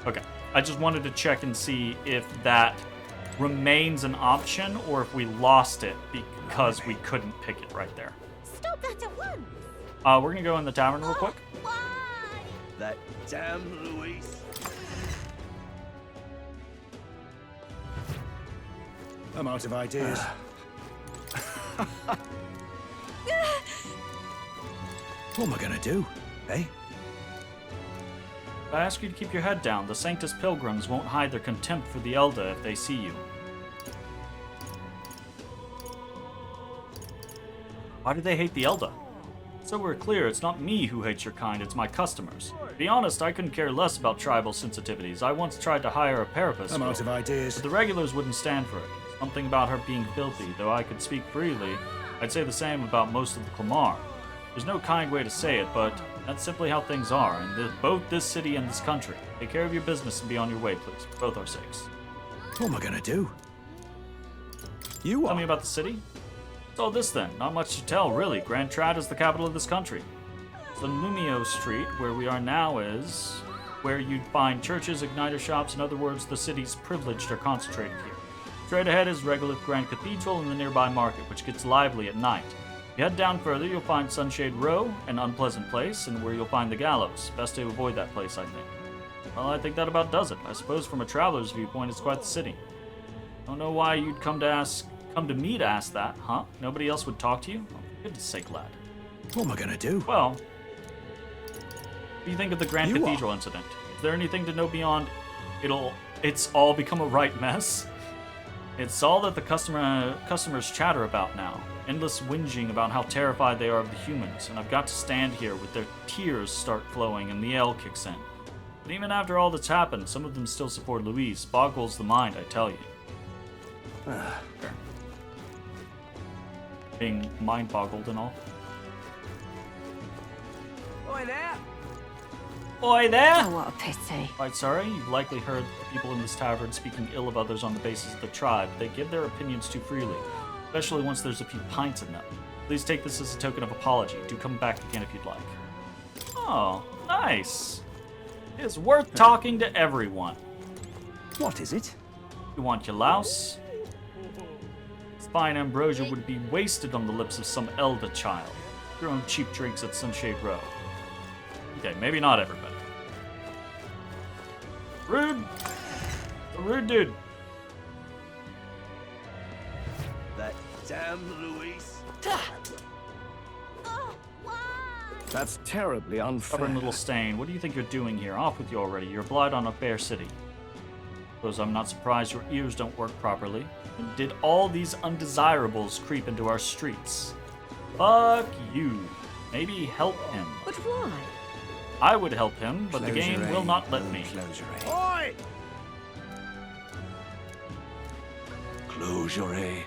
Okay. I just wanted to check and see if that remains an option or if we lost it because we couldn't pick it right there. Stop that at once! We're gonna go in the tavern real quick. That damn Luis. I'm out of ideas. What am I gonna do, eh? I ask you to keep your head down. The Sanctus Pilgrims won't hide their contempt for the Elda if they see you. Why do they hate the Elda? So we're clear, it's not me who hates your kind, it's my customers. To be honest, I couldn't care less about tribal sensitivities. I once tried to hire a parapist. I'm out of ideas. But the regulars wouldn't stand for it. Something about her being filthy. Though I could speak freely, I'd say the same about most of the Clamar. There's no kind way to say it, but that's simply how things are in both this city and this country. Take care of your business and be on your way, please, for both our sakes. What am I gonna do? Tell me about the city. So this then, not much to tell really. Grand Trad is the capital of this country. So Lumio Street, where we are now, is where you'd find churches, igniter shops, in other words, the city's privileged are concentrated here. Straight ahead is Regolith Grand Cathedral and the nearby market, which gets lively at night. If you head down further, you'll find Sunshade Row, an unpleasant place, and where you'll find the gallows. Best to avoid that place, I think. Well, I think that about does it. I suppose from a traveler's viewpoint, it's quite the city. Don't know why you'd come to me to ask that, huh? Nobody else would talk to you? Oh, for goodness sake, lad. What am I gonna do? Well, what do you think of the Grand Cathedral incident? Is there anything to know beyond it's all become a right mess? It's all that the customers chatter about now. Endless whinging about how terrified they are of the humans, and I've got to stand here with their tears start flowing and the ale kicks in. But even after all that's happened, some of them still support Louise. Boggles the mind, I tell you. Being mind-boggled and all. Oi there! Oi there! Oh, what a pity. Quite sorry, you've likely heard people in this tavern speaking ill of others on the basis of the tribe. They give their opinions too freely, especially once there's a few pints in them. Please take this as a token of apology. Do come back again if you'd like. Oh, nice. It's worth talking to everyone. What is it? You want your louse? This fine ambrosia would be wasted on the lips of some elder child. Your own cheap drinks at Sunshade Row. Okay, maybe not everybody. Rude. A rude dude. That damn Luis. That's terribly unfair. Stubborn little stain. What do you think you're doing here? Off with you already. You're a blight on a fair city. Suppose I'm not surprised your ears don't work properly. And did all these undesirables creep into our streets? Fuck you. Maybe help him. But why? I would help him, but the game will not let me. Oi! Closure.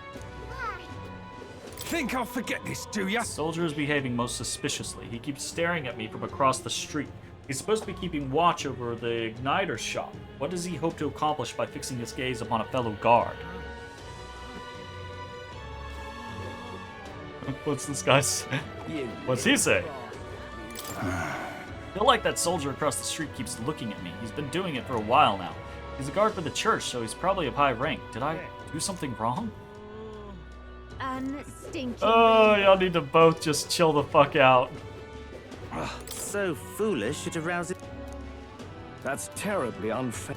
Think I'll forget this, do ya? Soldier is behaving most suspiciously. He keeps staring at me from across the street. He's supposed to be keeping watch over the igniter shop. What does he hope to accomplish by fixing his gaze upon a fellow guard? What's this guy say? What's he say? I feel like that soldier across the street keeps looking at me. He's been doing it for a while now. He's a guard for the church, so he's probably of high rank. Did I do something wrong? Unstinking. Oh, y'all need to both just chill the fuck out. So foolish it arouses. That's terribly unfair.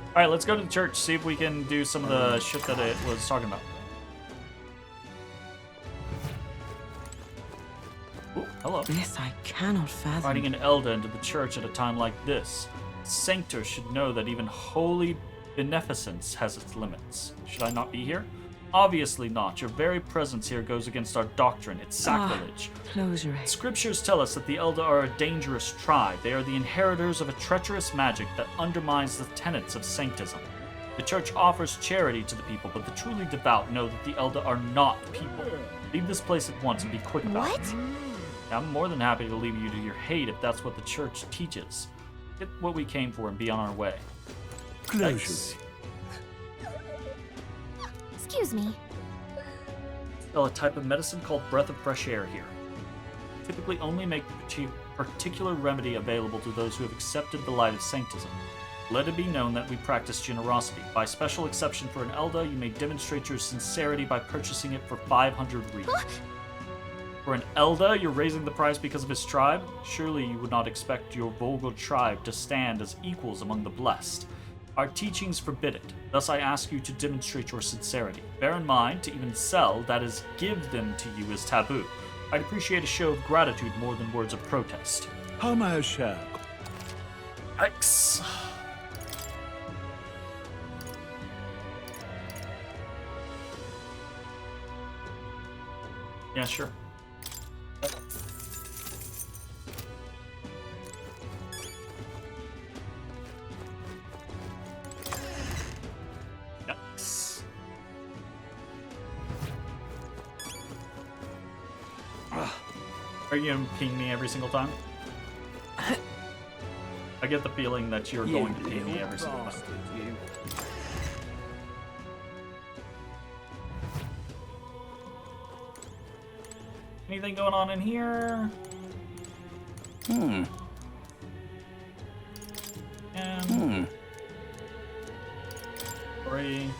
Alright, let's go to the church, see if we can do some of the shit that it was talking about. Ooh, hello. This I cannot fathom. Riding an Elder into the church at a time like this. Sanctor should know that even holy beneficence has its limits. Should I not be here? Obviously not. Your very presence here goes against our doctrine. It's sacrilege. Closure. Scriptures tell us that the Elder are a dangerous tribe. They are the inheritors of a treacherous magic that undermines the tenets of sanctism. The church offers charity to the people, but the truly devout know that the Elder are not people. Leave this place at once and be quick about it. I'm more than happy to leave you to your hate if that's what the church teaches. Get what we came for and be on our way. Closure. Excuse me. Sell a type of medicine called breath of fresh air here. Typically only make the particular remedy available to those who have accepted the light of sanctism. Let it be known that we practice generosity. By special exception for an Elder, you may demonstrate your sincerity by purchasing it for 500 real. For an Elder, you're raising the price because of his tribe? Surely you would not expect your vulgar tribe to stand as equals among the blessed. Our teachings forbid it. Thus I ask you to demonstrate your sincerity. Bear in mind, to even sell, that is, give them to you, is taboo. I'd appreciate a show of gratitude more than words of protest. Homo Shark. Yikes. Yeah, sure. Yikes. Are you gonna ping me every single time? I get the feeling that you're going to ping me every single time. Anything going on in here? And three.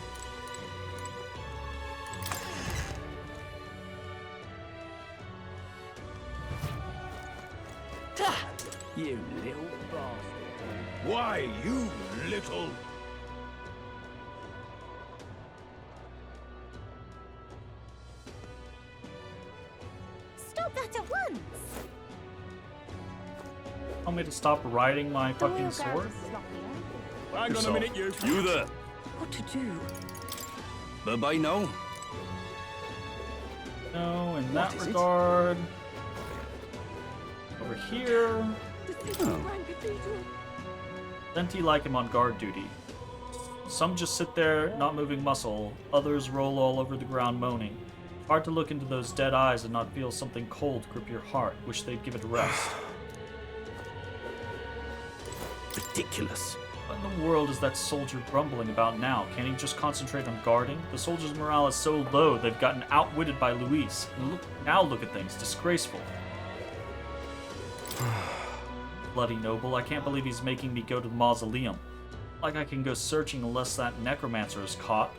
You little bastard. Why, you little... Stop that at once! Want me to stop riding my fucking sword? Hang on a minute, you. You there. What to do? Bye-bye now. No, in that regard. Over here. Plenty like him on guard duty. Some just sit there, not moving muscle. Others roll all over the ground moaning. Hard to look into those dead eyes and not feel something cold grip your heart. Wish they'd give it a rest. Ridiculous. What in the world is that soldier grumbling about now? Can't he just concentrate on guarding? The soldiers' morale is so low they've gotten outwitted by Luis. And look at things. Disgraceful. Bloody noble, I can't believe he's making me go to the mausoleum. Like I can go searching unless that necromancer is caught.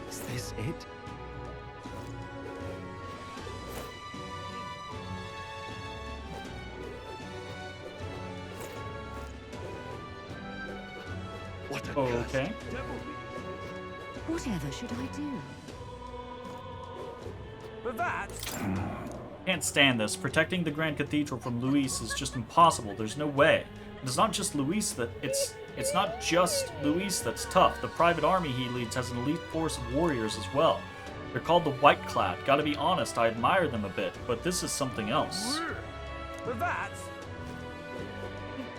Is this it? What a Okay. Whatever should I do? But that... Can't stand this. Protecting the Grand Cathedral from Luis is just impossible. There's no way. And it's not just Luis that it's not just Luis that's tough. The private army he leads has an elite force of warriors as well. They're called the White Clad. Gotta be honest, I admire them a bit, but this is something else. But that...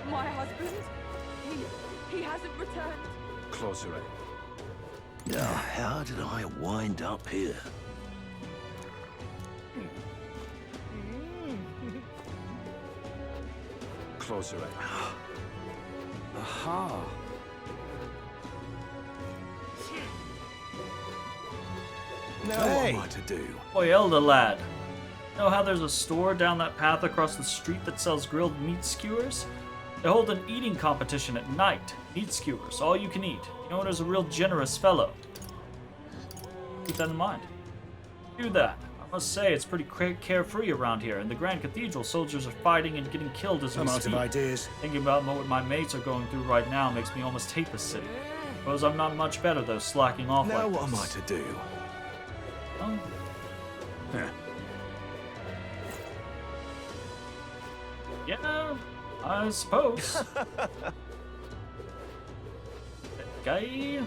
My husband? He hasn't returned. Closer. Now, how did I wind up here? Closer. Aha. Now what am I to do? Boy, Elder lad. Know how there's a store down that path across the street that sells grilled meat skewers? They hold an eating competition at night. Meat skewers, all you can eat. The owner's a real generous fellow. Keep that in mind. Do that. I must say, it's pretty carefree around here. In the Grand Cathedral, soldiers are fighting and getting killed as we I'm out speak. of ideas. Thinking about what my mates are going through right now makes me almost hate the city. Suppose I'm not much better, though, slacking off Now like what am this. I to do? Oh. Yeah, I suppose. Okay.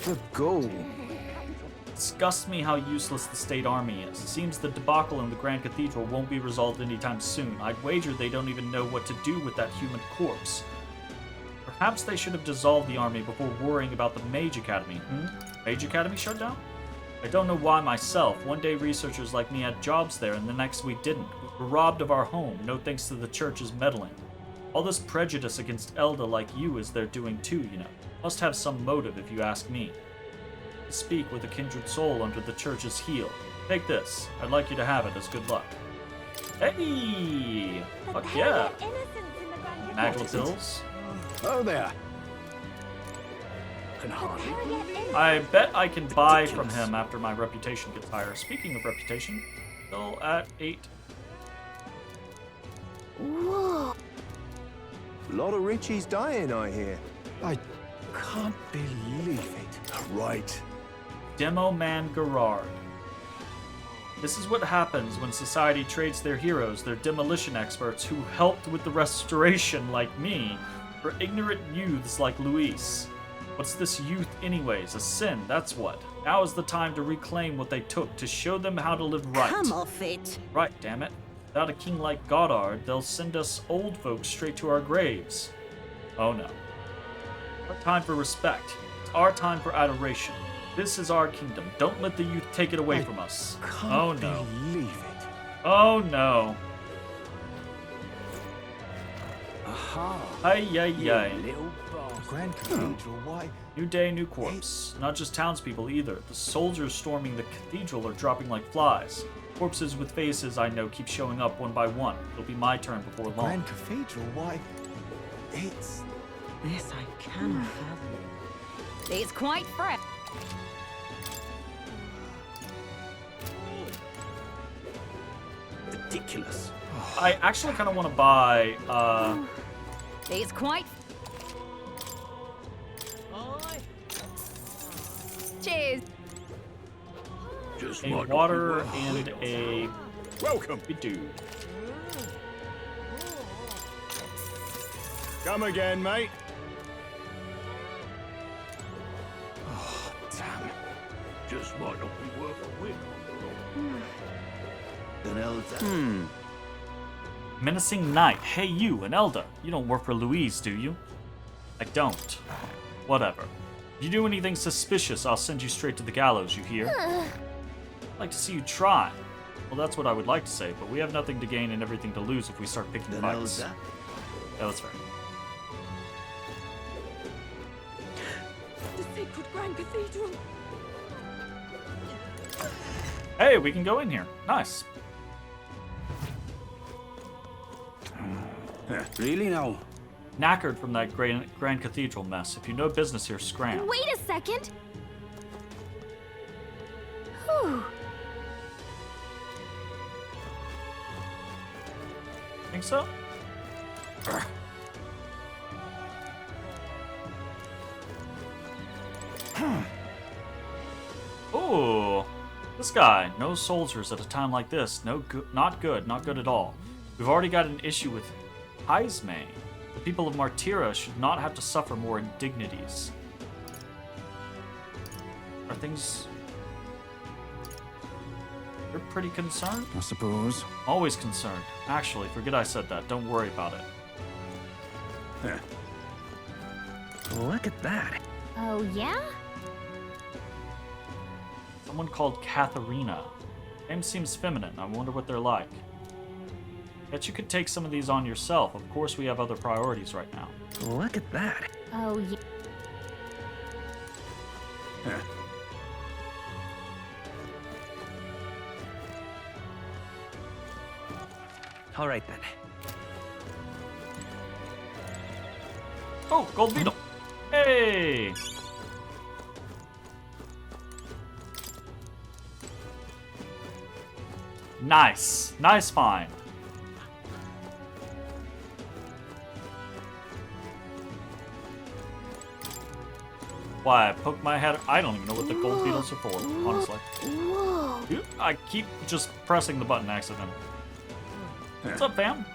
The goal. Disgusts me how useless the state army is. It seems the debacle in the Grand Cathedral won't be resolved anytime soon. I'd wager they don't even know what to do with that human corpse. Perhaps they should have dissolved the army before worrying about the Mage Academy. Mage Academy shut down? I don't know why myself. One day researchers like me had jobs there, and the next we didn't. We were robbed of our home, no thanks to the church's meddling. All this prejudice against Elda like you is their doing too, you know. Must have some motive, if you ask me. To speak with a kindred soul under the church's heel. Take this. I'd like you to have it as good luck. Hey! Fuck yeah! Maglet Hills. Oh there. I bet I can buy from him after my reputation gets higher. Speaking of reputation, still at 8. Whoa. A lot of Richies dying, I hear. I can't believe it. Right. Demo Man Gerard. This is what happens when society trades their heroes, their demolition experts who helped with the restoration like me, for ignorant youths like Luis. What's this youth anyways? A sin, that's what. Now is the time to reclaim what they took, to show them how to live right. Come off it. Right, damn it. Without a king like Goddard, they'll send us old folks straight to our graves. Oh no. Our time for respect. It's our time for adoration. This is our kingdom. Don't let the youth take it away from us. Oh no. Believe it. Oh no. Aha. Ay, ay, ay. Grand Cathedral, why? New day, new corpse. Not just townspeople either. The soldiers storming the cathedral are dropping like flies. Corpses with faces I know keep showing up one by one. It'll be my turn before long. Grand Cathedral, why? It's... This I cannot fathom. It's quite fresh. Ridiculous. I actually kind of want to buy, It's quite... Cheers. Just a water and a welcome, dude. Come again, mate. Oh, damn. Just might not be worth a win. Then Elda. Menacing Knight. Hey you, an Elda. You don't work for Louise, do you? I don't. Whatever. If you do anything suspicious, I'll send you straight to the gallows, you hear? I'd like to see you try. Well, that's what I would like to say, but we have nothing to gain and everything to lose if we start picking Then fights. Elda. Yeah, that's fair. The sacred Grand Cathedral. Hey, we can go in here. Nice. Really now? Knackered from that Grand Cathedral mess. If you know business here, scram. Wait a second. Whew. Think so? Ooh, this guy. No soldiers at a time like this. No good. Not good. Not good at all. We've already got an issue with Heisme. The people of Martira should not have to suffer more indignities. Are things... You're pretty concerned? I suppose. Always concerned. Actually, forget I said that. Don't worry about it. Look at that. Oh, yeah? Someone called Katharina. Name seems feminine. I wonder what they're like. Bet you could take some of these on yourself. Of course, we have other priorities right now. Look at that. Oh, yeah. All right, then. Oh, gold beetle. Hey! Nice. Nice find. Why, I poke my head. I don't even know what the gold beetles are for, honestly. Whoa. I keep just pressing the button accidentally. What's up, fam?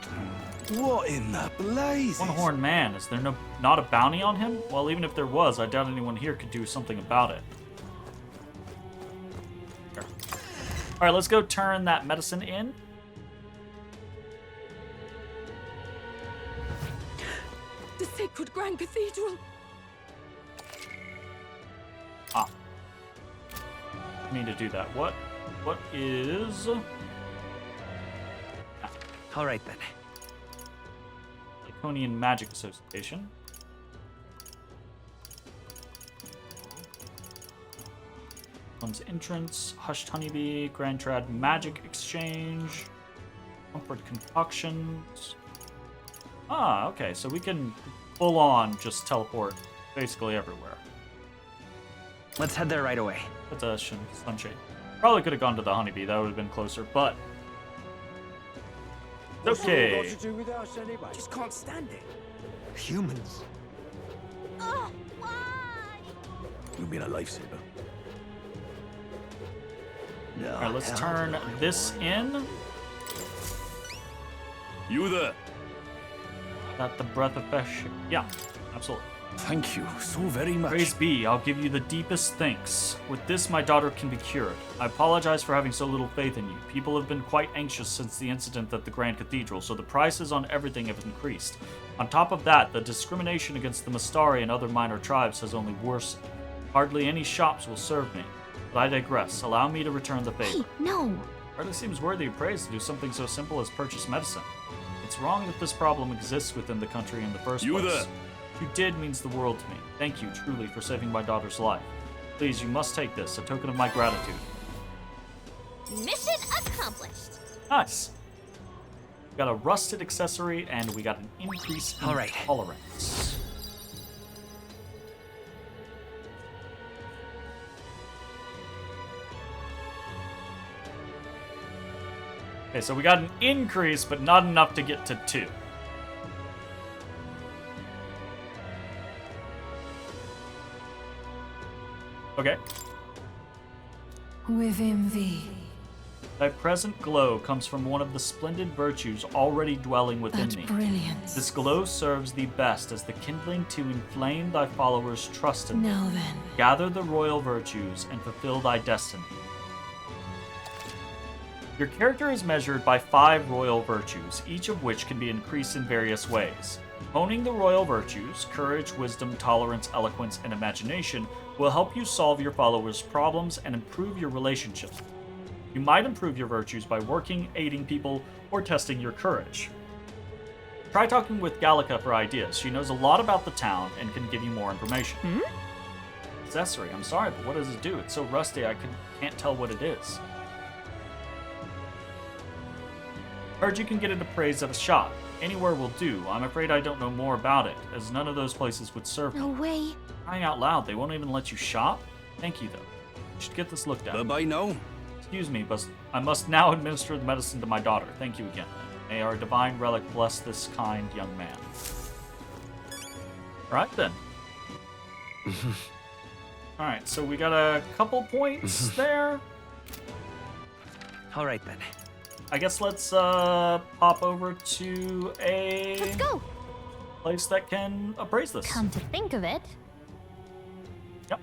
What in the blazes? One-horned man. Is there not a bounty on him? Well, even if there was, I doubt anyone here could do something about it. Here. All right, let's go turn that medicine in. The sacred Grand Cathedral. Ah. I need to do that. What is... All right, then. Draconian Magic Association. One's entrance, Hushed Honeybee, Grand Trad Magic Exchange, Comfort Concoctions. Ah, okay, so we can full on just teleport basically everywhere. Let's head there right away. That's a sunshade. Probably could have gone to the Honeybee, that would have been closer, but okay. What to do with us anyway? Just can't stand it. Humans. Oh, why? You've been a lifesaver. No. All right, let's turn this in. You there? That the breath of fresh. Yeah, absolutely. Thank you so very much. Praise be, I'll give you the deepest thanks. With this, my daughter can be cured. I apologize for having so little faith in you. People have been quite anxious since the incident at the Grand Cathedral, so the prices on everything have increased. On top of that, the discrimination against the Mastari and other minor tribes has only worsened. Hardly any shops will serve me. But I digress. Allow me to return the favor. Hey, no. Hardly seems worthy of praise to do something so simple as purchase medicine. It's wrong that this problem exists within the country in the first place. There. You did means the world to me. Thank you, truly, for saving my daughter's life. Please, you must take this, a token of my gratitude. Mission accomplished. Nice. We got a rusted accessory, and we got an increase in tolerance. Okay, so we got an increase, but not enough to get to 2. Okay. Within thee. Thy present glow comes from one of the splendid virtues already dwelling within That me. brilliance. This glow serves thee best as the kindling to inflame thy followers' trust in thee. Now then. Gather the royal virtues and fulfill thy destiny. Your character is measured by 5 royal virtues, each of which can be increased in various ways. Honing the royal virtues, courage, wisdom, tolerance, eloquence, and imagination, will help you solve your followers' problems and improve your relationships. You might improve your virtues by working, aiding people, or testing your courage. Try talking with Gallica for ideas. She knows a lot about the town and can give you more information. Accessory, I'm sorry, but what does it do? It's so rusty I can't tell what it is. Heard you can get it appraised at a shop. Anywhere will do. I'm afraid I don't know more about it, as none of those places would serve me. No way. Crying out loud, they won't even let you shop? Thank you, though. You should get this looked at. Bye-bye now. Excuse me, but I must now administer the medicine to my daughter. Thank you again. May our divine relic bless this kind young man. All right, then. Alright, so we got a couple points there. Alright then. I guess let's pop over to a Let's go. place that can appraise this. Come to think of it. Yep.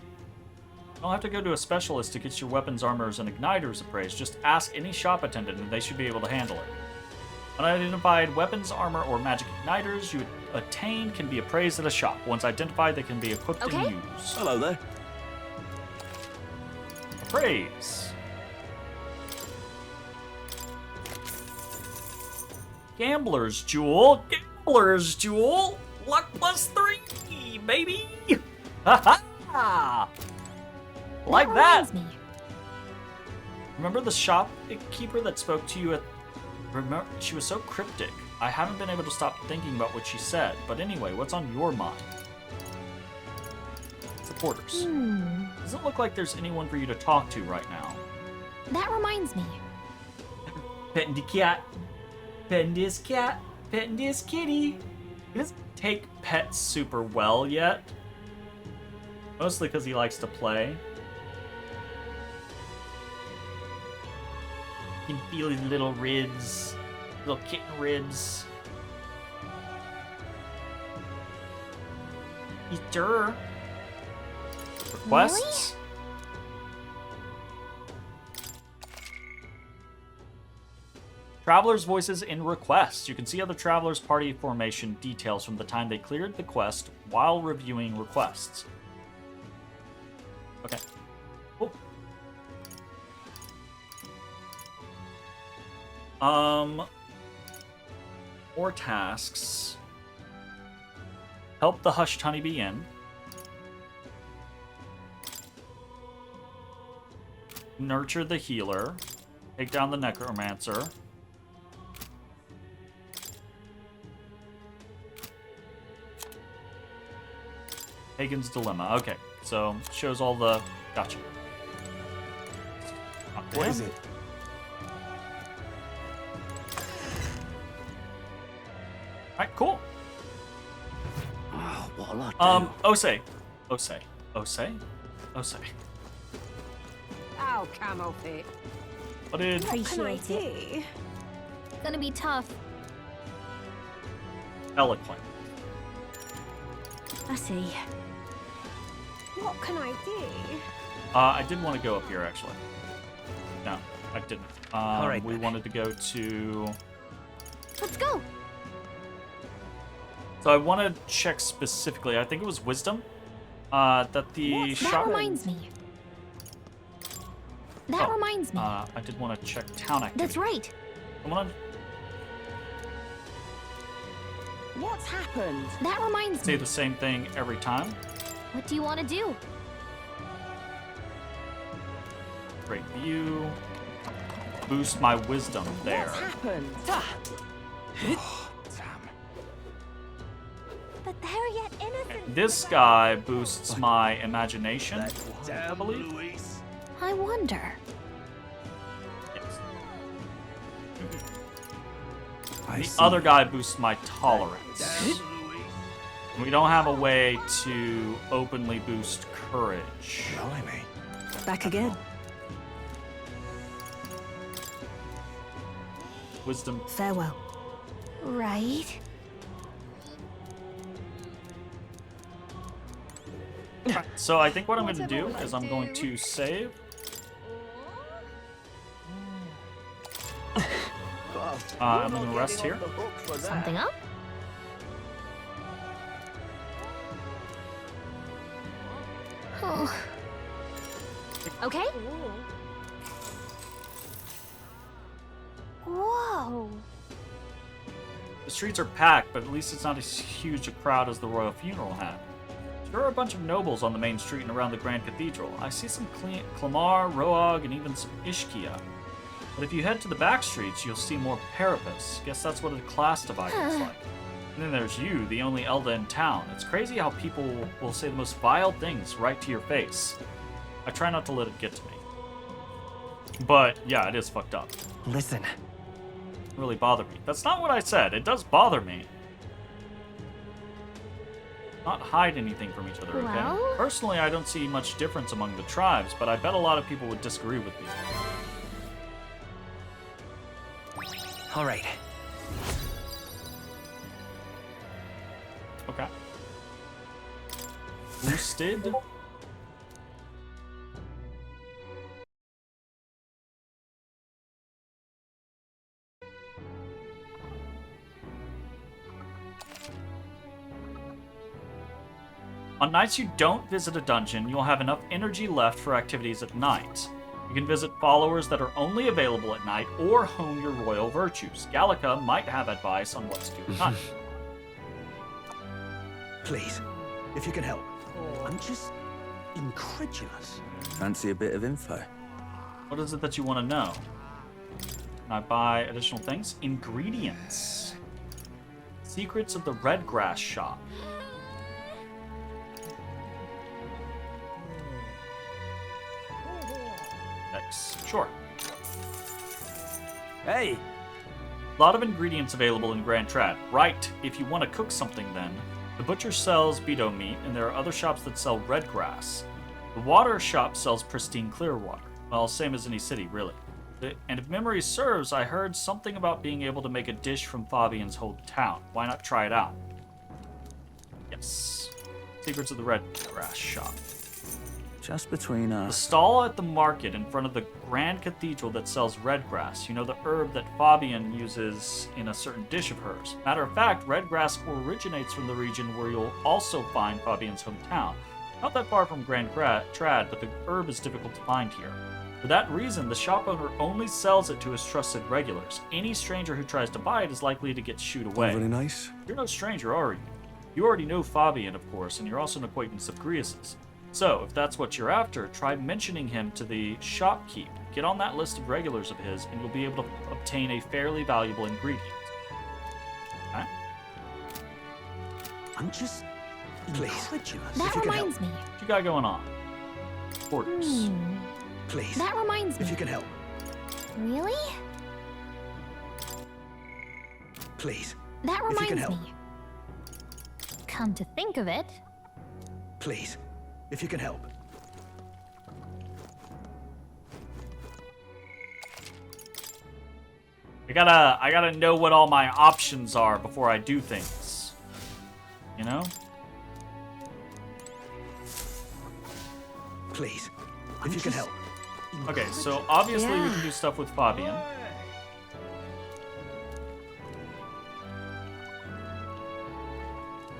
You don't have to go to a specialist to get your weapons, armors, and igniters appraised. Just ask any shop attendant and they should be able to handle it. Unidentified weapons, armor, or magic igniters you attain can be appraised at a shop. Once identified, they can be equipped and used. Hello there. Appraise. Gambler's Jewel. Gambler's Jewel. Luck +3, baby. Ha ha. Like that. Me. Remember the shopkeeper that spoke to you at... Remember, she was so cryptic. I haven't been able to stop thinking about what she said. But anyway, what's on your mind? Supporters. Doesn't look like there's anyone for you to talk to right now. That reminds me. Petting the cat. Petting this cat. Petting this kitty. He doesn't take pets super well yet. Mostly because he likes to play. You can feel his little ribs. Little kitten ribs. He's dirt. Requests? Really? Travelers' voices in requests. You can see other travelers' party formation details from the time they cleared the quest while reviewing requests. Okay. Cool. More tasks. Help the hushed honeybee in. Nurture the healer. Take down the necromancer. Pagan's Dilemma. Okay, so shows all the... Gotcha. What is it? Alright, cool. Oh, what'll I do? Ose. Oh, camel fit. What did... Appreciate it. Gonna be tough. Eloquent. I see. What can I do? I did want to go up here, actually. No, I didn't. Alright, we wanted to go to... Let's go. So I want to check specifically, I think it was Wisdom, that the shop... That reminds me. That reminds me. I did want to check town activity. That's right. Come on. What's happened? That reminds Say me. the same thing every time. What do you want to do? Great view. Boost my wisdom there. What's happened? But they're yet innocent. This guy boosts my imagination, I believe. I wonder. Yes. The other guy boosts my tolerance. We don't have a way to openly boost courage. Back again. Wisdom. Farewell. Right. So I think what I'm going to do is I'm going to save. I'm going to rest here. Something up? Oh. Okay. Whoa. The streets are packed, but at least it's not as huge a crowd as the royal funeral had. There are a bunch of nobles on the main street and around the Grand Cathedral. I see some Clamar, Roag, and even some Ishkia. But if you head to the back streets, you'll see more Parapus. Guess that's what a class divider is like. And then there's you, the only Elda in town. It's crazy how people will say the most vile things right to your face. I try not to let it get to me. But, yeah, it is fucked up. Listen. It really bothered me. That's not what I said. It does bother me. Not hide anything from each other, okay? Well? Personally, I don't see much difference among the tribes, but I bet a lot of people would disagree with me. All right. Okay. Boosted. On nights you don't visit a dungeon, you'll have enough energy left for activities at night. You can visit followers that are only available at night or hone your royal virtues. Gallica might have advice on what to do at night. Please, if you can help. I'm just incredulous. Fancy a bit of info? What is it that you want to know? Can I buy additional things? Ingredients. Secrets of the Red Grass Shop. Sure. Hey! A lot of ingredients available in Grand Trad. Right, if you want to cook something then. The butcher sells beto meat, and there are other shops that sell red grass. The water shop sells pristine clear water. Well, same as any city, really. And if memory serves, I heard something about being able to make a dish from Fabian's hometown. Why not try it out? Yes. Secrets of the Red Grass Shop. Just between The us. stall at the market in front of the Grand Cathedral that sells red grass. You know, the herb that Fabian uses in a certain dish of hers. Matter of fact, red grass originates from the region where you'll also find Fabian's hometown. Not that far from Grand Trad, but the herb is difficult to find here. For that reason, the shop owner only sells it to his trusted regulars. Any stranger who tries to buy it is likely to get shooed away. Very nice. You're no stranger, are you? You already know Fabian, of course, and you're also an acquaintance of Grius's. So, if that's what you're after, try mentioning him to the shopkeep. Get on that list of regulars of his, and you'll be able to obtain a fairly valuable ingredient. Okay? I'm just incredulous. That if you can help. reminds me. What you got going on? Quarters. Please. That reminds me. If you can help. Really? Please. That If you can reminds help. me. Come to think of it. Please. If you can help. I gotta know what all my options are before I do things. You know? Please. If you can help. Okay, so obviously we can do stuff with Fabian.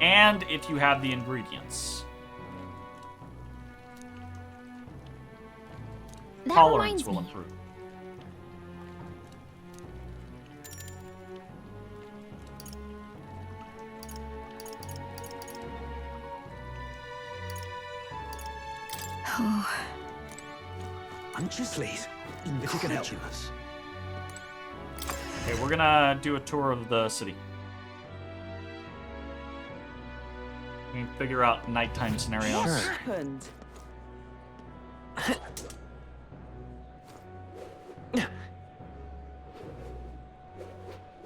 And if you have the ingredients. That Tolerance reminds will me. improve. Oh. I'm just please. If you can help. Okay, we're gonna do a tour of the city. We can figure out nighttime scenarios. What happened?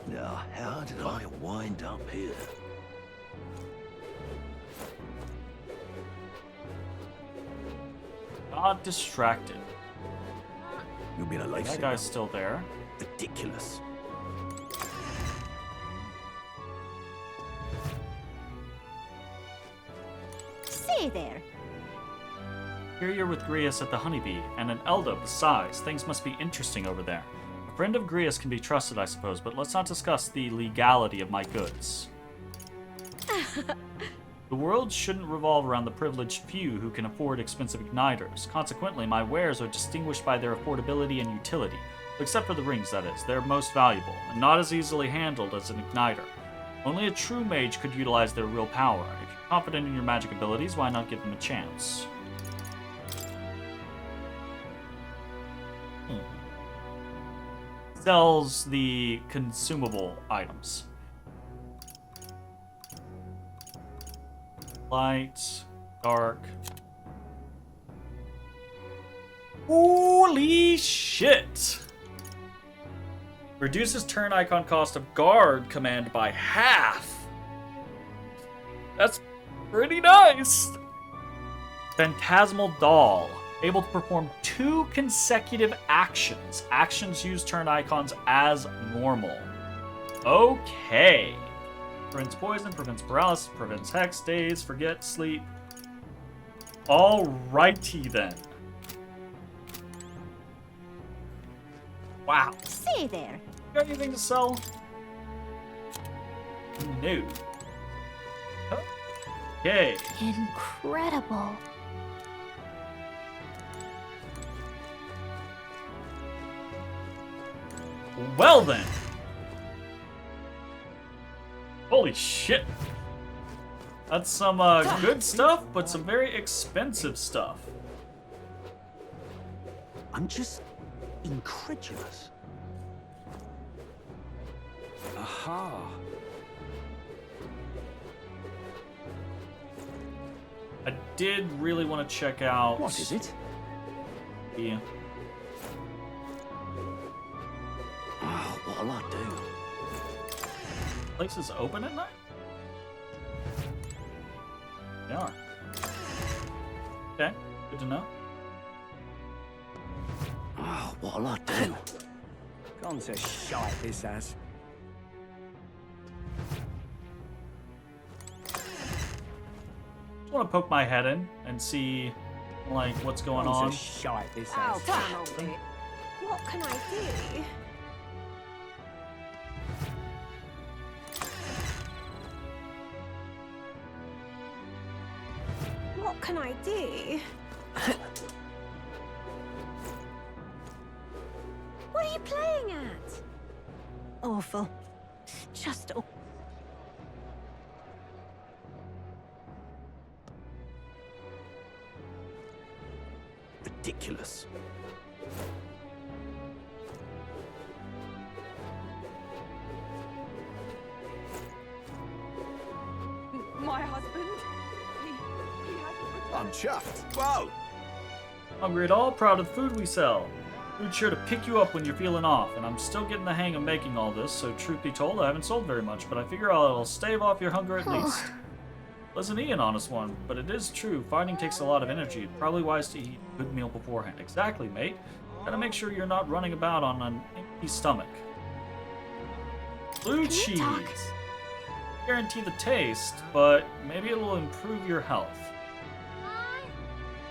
Now, how did I wind up here? Got distracted. You've been a lifesaver. That guy's still there. Ridiculous. Say there. Here you're with Grius at the Honeybee, and an Elda besides. Things must be interesting over there. A friend of Grius can be trusted, I suppose, but let's not discuss the legality of my goods. The world shouldn't revolve around the privileged few who can afford expensive igniters. Consequently, my wares are distinguished by their affordability and utility. Except for the rings, that is. They're most valuable, and not as easily handled as an igniter. Only a true mage could utilize their real power. If you're confident in your magic abilities, why not give them a chance? Sells the consumable items. Light, dark. Holy shit! Reduces turn icon cost of guard command by half. That's Pretty nice. Phantasmal doll. Able to perform 2 consecutive actions. Actions use turn icons as normal. Okay. Prevents poison, prevents paralysis, prevents hex, daze, forget, sleep. Alrighty then. Wow. Say there. You got anything to sell? No. Okay. Incredible. Well then. Holy shit. That's some good stuff, but some very expensive stuff. I'm just incredulous. Aha. I did really want to check out... What is it? Yeah. Oh, what'll I do? Place is open at night? They are. Okay, good to know. Oh, what'll I do? Gone to shite, this has. Just want to poke my head in and see, like, what's going Gone on. to shite, this I'll has. handle it. What can I do? What can I do? What are you playing at? Awful. Just awful. Ridiculous. My husband? I'm chuffed. Whoa! Hungry at all? Proud of the food we sell. Food's sure to pick you up when you're feeling off, and I'm still getting the hang of making all this, so truth be told, I haven't sold very much, but I figure I'll stave off your hunger at least. Wasn't he an honest one, but it is true, fighting takes a lot of energy. Probably wise to eat a good meal beforehand. Exactly, mate. Gotta make sure you're not running about on an empty stomach. Blue cheese. Guarantee the taste, but maybe it'll improve your health.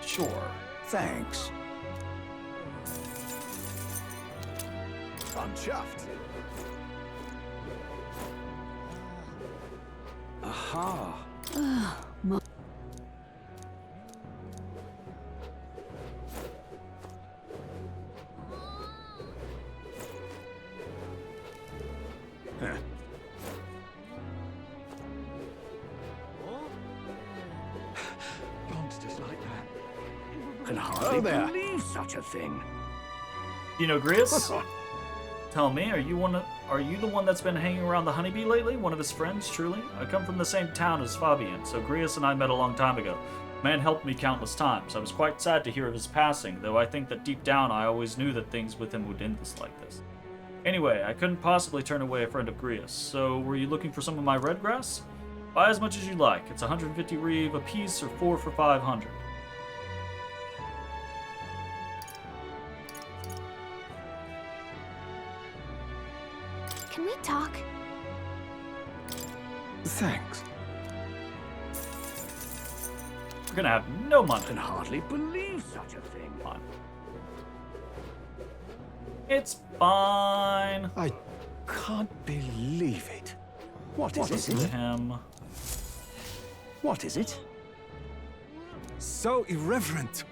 Sure. Thanks. I'm chuffed. Aha. Monsters like that. Can hardly believe such a thing. You know Grius? Tell me, are you the one that's been hanging around the honeybee lately? One of his friends, truly? I come from the same town as Fabian, so Grius and I met a long time ago. The man helped me countless times. I was quite sad to hear of his passing, though I think that deep down I always knew that things with him would end like this. Anyway, I couldn't possibly turn away a friend of Grius, so were you looking for some of my red grass? Buy as much as you like. It's 150 reeve a piece or 4 for 500. Can we talk? Thanks. We're gonna have no money. Can hardly believe such a thing. Fine. It's fine. I can't believe it. What is it? Him. What is it? So irreverent.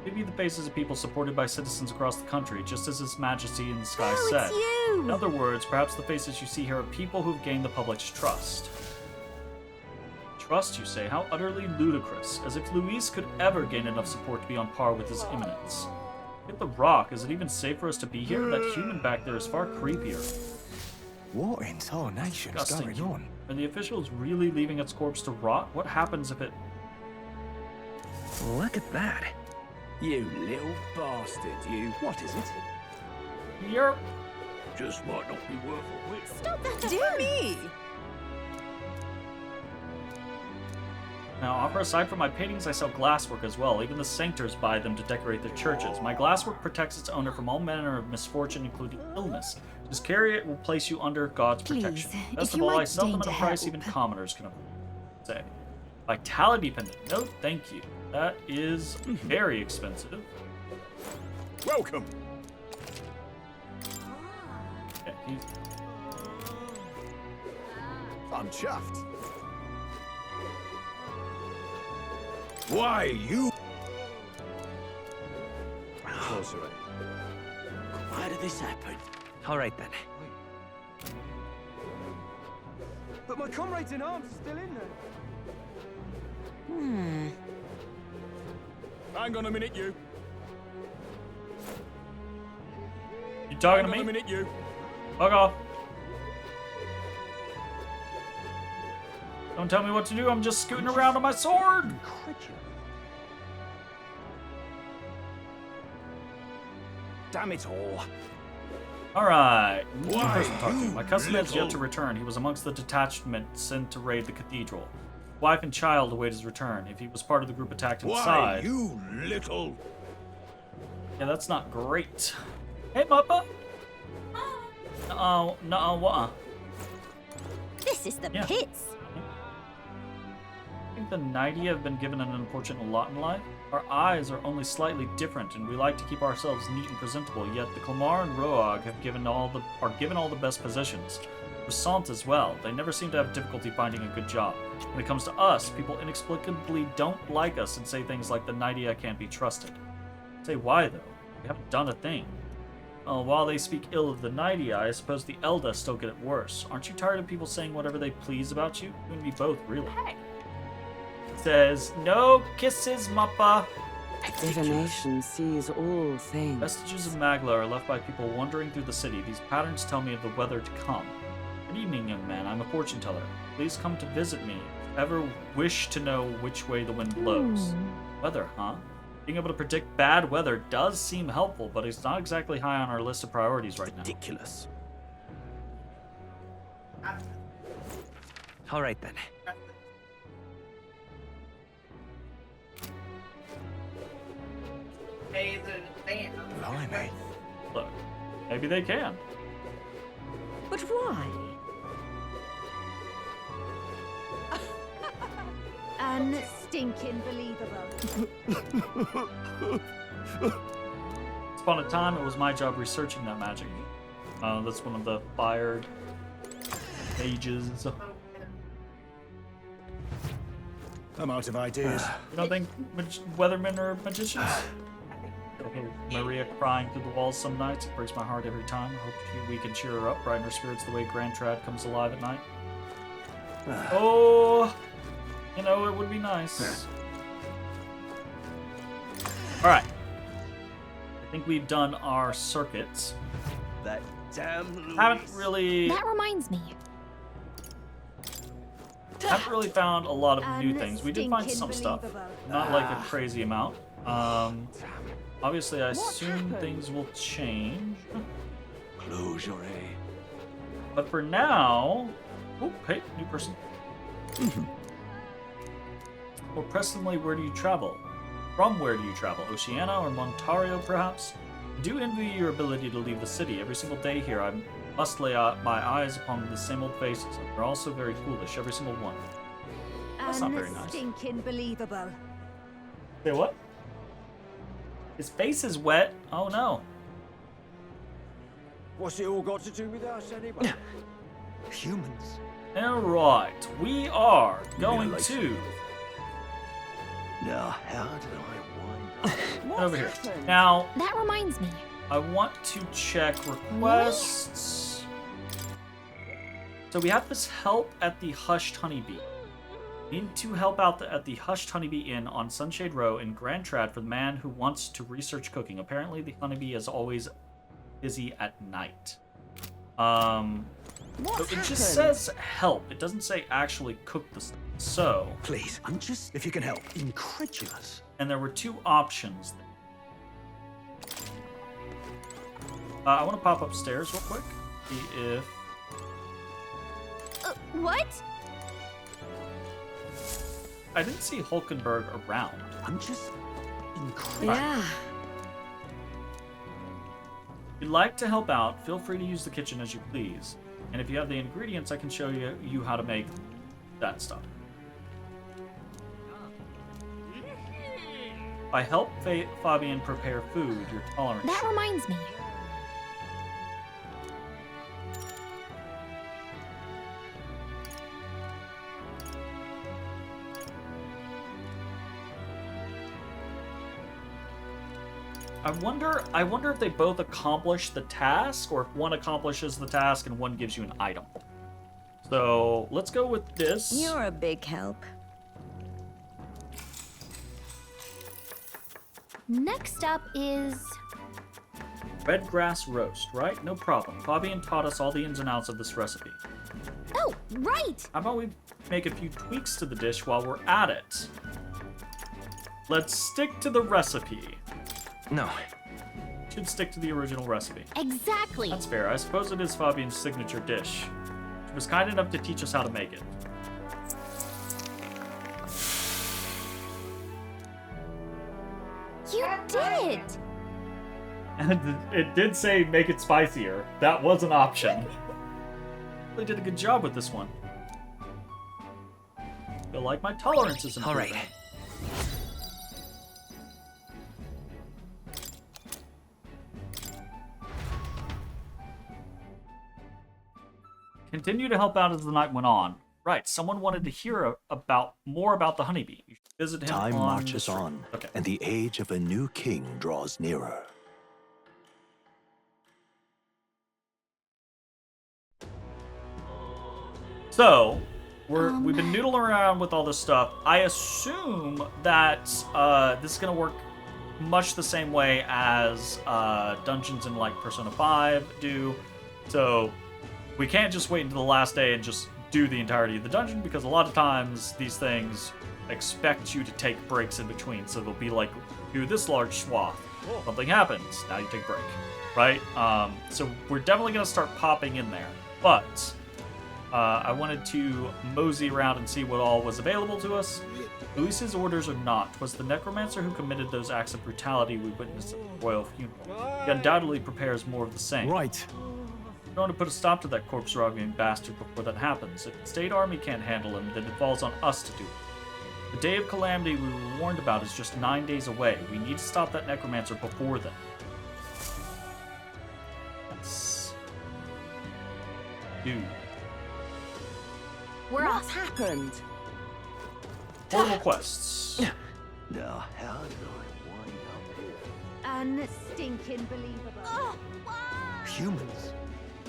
Maybe the faces of people supported by citizens across the country, just as His Majesty in the Sky Oh, said. it's you! In other words, perhaps the faces you see here are people who've gained the public's trust. Trust, you say? How utterly ludicrous. As if Luis could ever gain enough support to be on par with His Eminence. Hit the rock. Is it even safe for us to be here? That human back there is far creepier. What in tarnation's Disgusting. going on? Are the officials really leaving its corpse to rot? What happens if it... Look at that. You little bastard, you. What is it? Yerp. just might not be worth a whit. Stop that! Dear me! Now, Opera, aside from my paintings, I sell glasswork as well. Even the sanctors buy them to decorate their churches. My glasswork protects its owner from all manner of misfortune, including illness. Just carry it will place you under God's protection. Best of all, I sell them at a price even commoners can say. Vitality pendant. No, thank you. That is very expensive. Welcome. Okay, I'm chuffed. Why, you... Closer. Why did this happen? All right then. But my comrades in arms are still in there. Hang on a minute, you. You talking to me? Hang on a minute, you. Fuck off. Don't tell me what to do, I'm just scooting around on my sword! Damn it all. Alright, new Why, person to talk to. you My cousin has yet to little- return. He was amongst the detachment sent to raid the cathedral. Wife and child await his return. If he was part of the group attacked Why, inside... you little... Yeah, that's not great. Hey, Muppa! No, what? This is the pits. I think the Nighty have been given an unfortunate lot in life. Our eyes are only slightly different, and we like to keep ourselves neat and presentable. Yet the Clamar and Roag have given all the best positions. Ressant as well. They never seem to have difficulty finding a good job. When it comes to us, people inexplicably don't like us and say things like the Nighty can't be trusted. Say why though? We haven't done a thing. While they speak ill of the Nighty, I suppose the Elda still get it worse. Aren't you tired of people saying whatever they please about you? You and me both, really. Hey. Says, no kisses, Mappa. Divination sees all things. Vestiges of Magla are left by people wandering through the city. These patterns tell me of the weather to come. Good evening, young man. I'm a fortune teller. Please come to visit me. If ever wish to know which way the wind blows. Weather, huh? Being able to predict bad weather does seem helpful, but it's not exactly high on our list of priorities right now. Ridiculous. All right then. Blimey. Look, maybe they can. But why? Unstinking believable. Once upon a time, it was my job researching that magic. That's one of the fired mages. I'm out of ideas. You don't think weathermen are magicians? Maria crying through the walls some nights. It breaks my heart every time. I hope we can cheer her up, brighten her spirits the way Grand Trad comes alive at night. Oh, you know, it would be nice. Alright. I think we've done our circuits. That damn Louis. Haven't really... That reminds me. Haven't really found a lot of new things. We did find some stuff. Not like a crazy amount. Obviously, I assume things will change. Closure, eh? But for now... Oh, hey, new person. More pressingly, where do you travel? From where do you travel? Oceania or Montario, perhaps? I do envy your ability to leave the city. Every single day here, I must lay out my eyes upon the same old faces. And they're also very foolish, every single one. That's not very nice. Unstinking believable. Say what? His face is wet. Oh no. What's it all got to do with us, anyway? Humans. Alright, we are going to... Now, how did I wind over here. Now, That reminds me. I want to check requests. So we have this help at the Hushed Honeybee. We need to help out at the Hushed Honeybee Inn on Sunshade Row in Grand Trad for the man who wants to research cooking. Apparently, the honeybee is always busy at night. But it just says help. It doesn't say actually cook the stuff. So... Please, I'm just, if you can help, incredulous. And there were two options there. I want to pop upstairs real quick. See if... What? I didn't see Hulkenberg around. I'm just incredible. Yeah. If you'd like to help out, feel free to use the kitchen as you please. And if you have the ingredients, I can show you how to make that stuff. If I help Fabian prepare food, your tolerance... That reminds me. I wonder if they both accomplish the task, or if one accomplishes the task and one gives you an item. So, let's go with this. You're a big help. Next up is... Red grass roast, right? No problem. Fabian taught us all the ins and outs of this recipe. Oh, right! How about we make a few tweaks to the dish while we're at it? Let's stick to the recipe. No. Should stick to the original recipe. Exactly. That's fair. I suppose it is Fabian's signature dish. She was kind enough to teach us how to make it. You did it! And it did say make it spicier. That was an option. They did a good job with this one. Feel like my tolerance is improving. All right. Continue to help out as the night went on. Right, someone wanted to hear more about the honeybee. You should visit him Time on marches on, okay. and the age of a new king draws nearer. So, we've been noodling around with all this stuff. I assume that this is going to work much the same way as dungeons in like Persona 5 do. So, we can't just wait until the last day and just do the entirety of the dungeon, because a lot of times these things expect you to take breaks in between. So they'll be like, do this large swath. Something happens. Now you take a break. Right? So we're definitely going to start popping in there. But I wanted to mosey around and see what all was available to us. Luis's orders or not, 'twas the necromancer who committed those acts of brutality we witnessed at the royal funeral. He undoubtedly prepares more of the same. Right. We're going to put a stop to that corpse-robbing bastard before that happens. If the state army can't handle him, then it falls on us to do it. The day of calamity we were warned about is just 9 days away. We need to stop that necromancer before then. Yes. Dude. What's happened? Horrible quests. Now, how did I wind up here? Unstinking believable. Humans?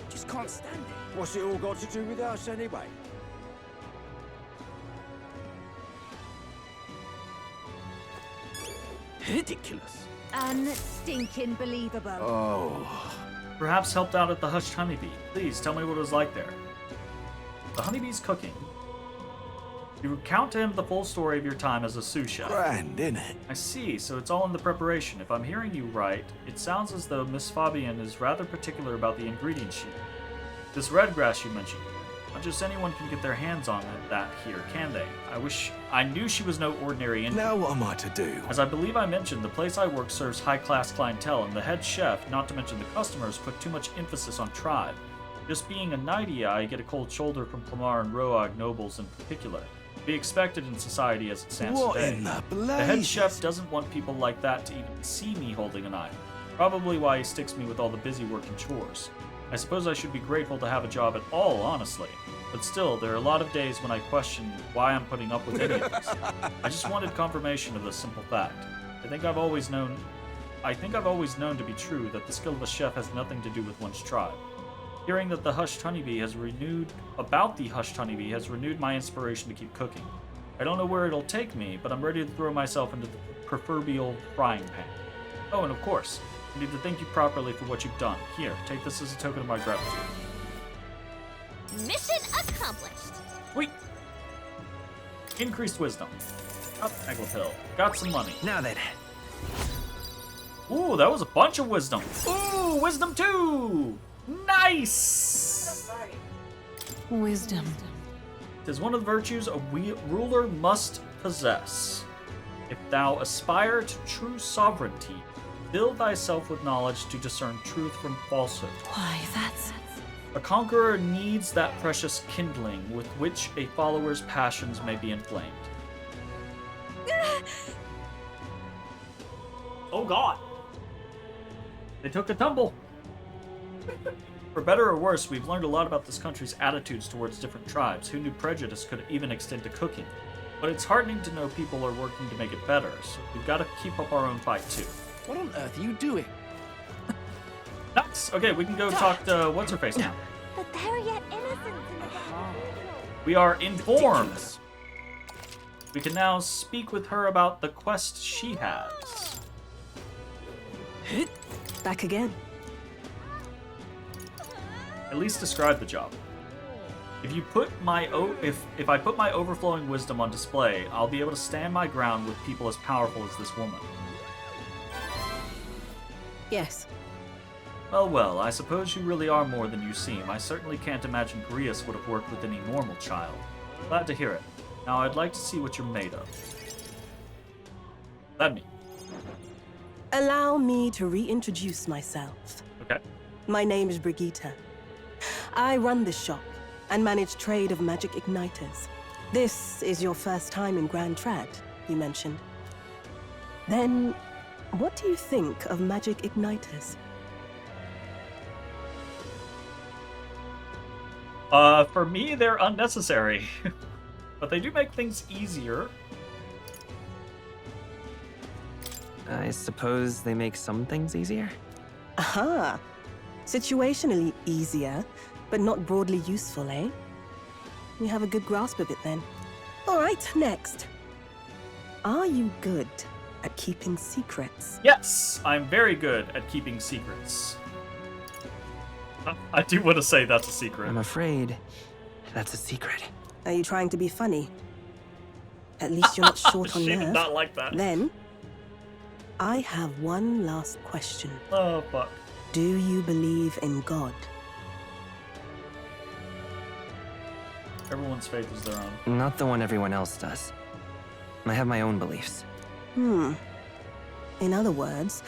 Just can't stand it. What's it all got to do with us anyway? Ridiculous. Unstinking believable. Oh. Perhaps helped out at the Hushed Honeybee. Please, tell me what it was like there. The honeybee's cooking. You recount to him the full story of your time as a sous chef. Grand, innit? I see, so it's all in the preparation. If I'm hearing you right, it sounds as though Miss Fabian is rather particular about the ingredient sheet. This red grass you mentioned. Not just anyone can get their hands on that here, can they? I knew she was no ordinary Indian. Now what am I to do? As I believe I mentioned, the place I work serves high-class clientele, and the head chef, not to mention the customers, put too much emphasis on tribe. Just being a Knightia, I get a cold shoulder from Clamar and Roag nobles in particular. Be expected in society as it stands What today. in the The head blazes? chef doesn't want people like that to even see me holding a knife. Probably why he sticks me with all the busy work and chores. I suppose I should be grateful to have a job at all, honestly. But still, there are a lot of days when I question why I'm putting up with any of this. I just wanted confirmation of this simple fact. I think I've always known to be true that the skill of a chef has nothing to do with one's tribe. Hearing that the Hushed Honeybee has renewed my inspiration to keep cooking. I don't know where it'll take me, but I'm ready to throw myself into the proverbial frying pan. Oh, and of course, I need to thank you properly for what you've done. Here, take this as a token of my gratitude. Mission accomplished. Sweet. Increased wisdom. Up, Egglapil. Got some money. Now then. Ooh, that was a bunch of wisdom. Ooh, wisdom 2! Nice! Wisdom. 'Tis one of the virtues a ruler must possess. If thou aspire to true sovereignty, fill thyself with knowledge to discern truth from falsehood. Why, that's... A conqueror needs that precious kindling with which a follower's passions may be inflamed. Oh god! They took a tumble! For better or worse, we've learned a lot about this country's attitudes towards different tribes. Who knew prejudice could even extend to cooking? But it's heartening to know people are working to make it better, so we've got to keep up our own fight too. What on earth are you doing? Nice! Okay, we can go talk to what's-her-face now. But they're yet innocent in the We are informed! We can now speak with her about the quest she has. Back again. At least describe the job. If you put my if I put my overflowing wisdom on display, I'll be able to stand my ground with people as powerful as this woman. Yes. Well, well, I suppose you really are more than you seem. I certainly can't imagine Grius would have worked with any normal child. Glad to hear it. Now I'd like to see what you're made of. Let me. Allow me to reintroduce myself. Okay. My name is Brigitte. I run this shop and manage trade of magic igniters. This is your first time in Grand Trad, you mentioned. Then, what do you think of magic igniters? For me, they're unnecessary. But they do make things easier. I suppose they make some things easier? Aha! Situationally easier, but not broadly useful, eh? You have a good grasp of it then. All right, next. Are you good at keeping secrets? Yes, I'm very good at keeping secrets. I do want to say that's a secret. I'm afraid that's a secret. Are you trying to be funny? At least you're not short on She nerve. did not like that. Then, I have one last question. Oh, fuck. Do you believe in God? Everyone's faith is their own. Not the one everyone else does. I have my own beliefs. In other words,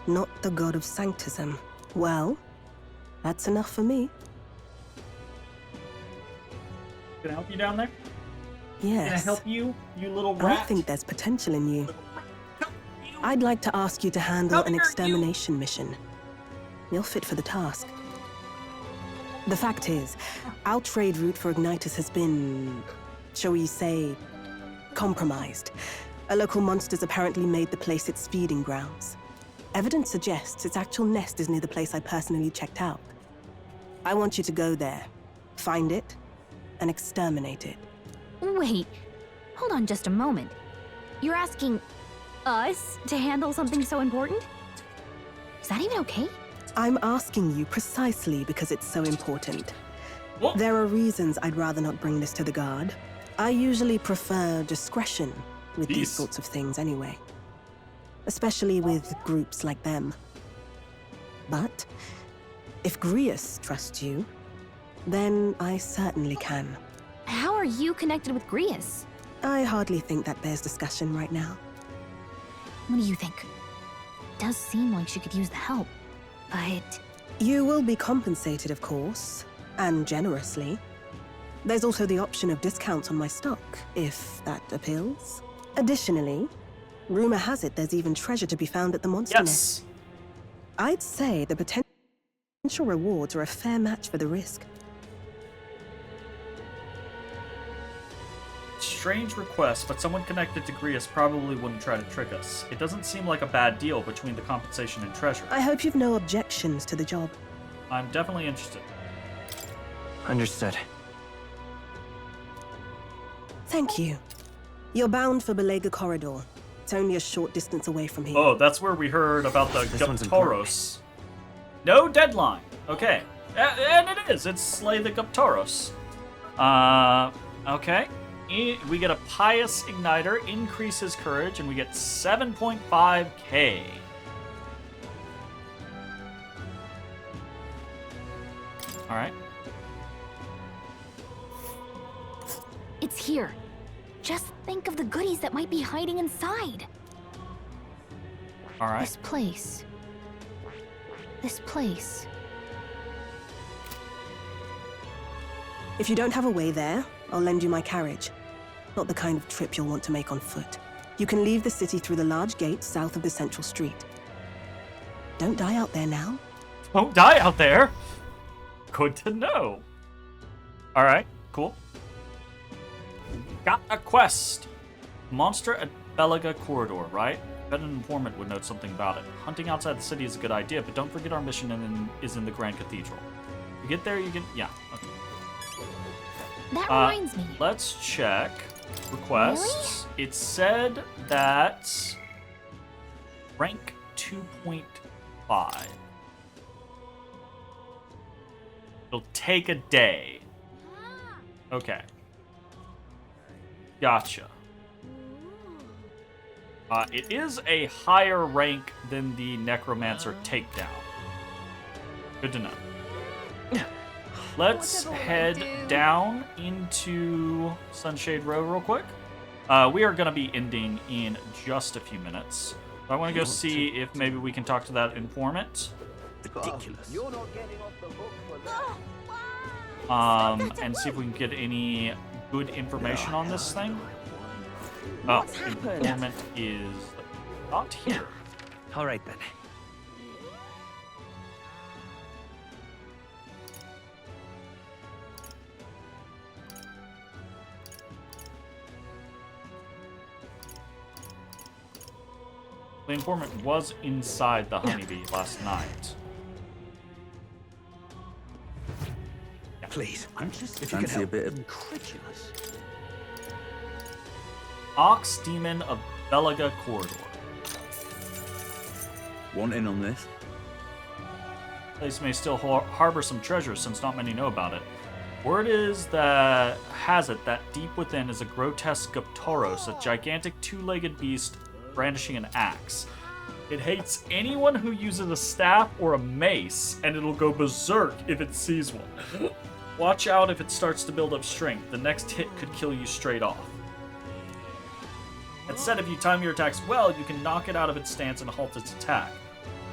not the god of sanctism. Well, that's enough for me. Can I help you down there? Yes. Can I help you, you little I rat? think there's potential in you. I'd like to ask you to handle an extermination mission. You're fit for the task. The fact is, our trade route for Ignitus has been, shall we say, compromised. A local monster's apparently made the place its feeding grounds. Evidence suggests its actual nest is near the place I personally checked out. I want you to go there, find it, and exterminate it. Wait, hold on just a moment. You're asking us to handle something so important? Is that even okay? I'm asking you precisely because it's so important. What? There are reasons I'd rather not bring this to the guard. I usually prefer discretion with these sorts of things anyway. Especially with groups like them. But if Grius trusts you, then I certainly can. How are you connected with Grius? I hardly think that bears discussion right now. What do you think? It does seem like she could use the help, but... You will be compensated, of course, and generously. There's also the option of discounts on my stock, if that appeals. Additionally, rumor has it there's even treasure to be found at the monster nest. I'd say the potential rewards are a fair match for the risk. Strange request, but someone connected to Grius probably wouldn't try to trick us. It doesn't seem like a bad deal between the compensation and treasure. I hope you've no objections to the job. I'm definitely interested. Understood. Thank you. You're bound for Belega Corridor. It's only a short distance away from here. Oh, that's where we heard about the This one's Guptoros. No deadline. Okay. And it is. It's Slay the Guptoros. Okay. We get a Pious Igniter, increases courage, and we get 7.5k. All right. It's here. Just think of the goodies that might be hiding inside. All right. This place. This place. If you don't have a way there, I'll lend you my carriage. Not the kind of trip you'll want to make on foot. You can leave the city through the large gate south of the central street. Don't die out there now. Don't die out there? Good to know. All right, cool. Got a quest. Monster at Belaga Corridor, right? Bet an informant would know something about it. Hunting outside the city is a good idea, but don't forget our mission is in the Grand Cathedral. You get there, you can... Yeah, okay. That reminds me. Let's check requests. Really? It said that rank 2.5. It'll take a day. Okay. Gotcha. It is a higher rank than the Necromancer Takedown. Good to know. Let's head down into Sunshade Row real quick. We are going to be ending in just a few minutes. I want to go see if maybe we can talk to that informant. Ridiculous. You're not getting off the hook for that. And see if we can get any good information on this thing. What's happened? Informant is not here. All right then. The informant was inside the honeybee last night. Yeah. Please, if you Fancy can help. a bit of Incredulous. Ox Demon of Belaga Corridor. Want in on this? Place may still harbor some treasure since not many know about it. Word is that has it that deep within is a grotesque Guptoros, a gigantic two-legged beast brandishing an axe. It hates anyone who uses a staff or a mace, and it'll go berserk if it sees one. Watch out if it starts to build up strength. The next hit could kill you straight off. That said, if you time your attacks well, you can knock it out of its stance and halt its attack.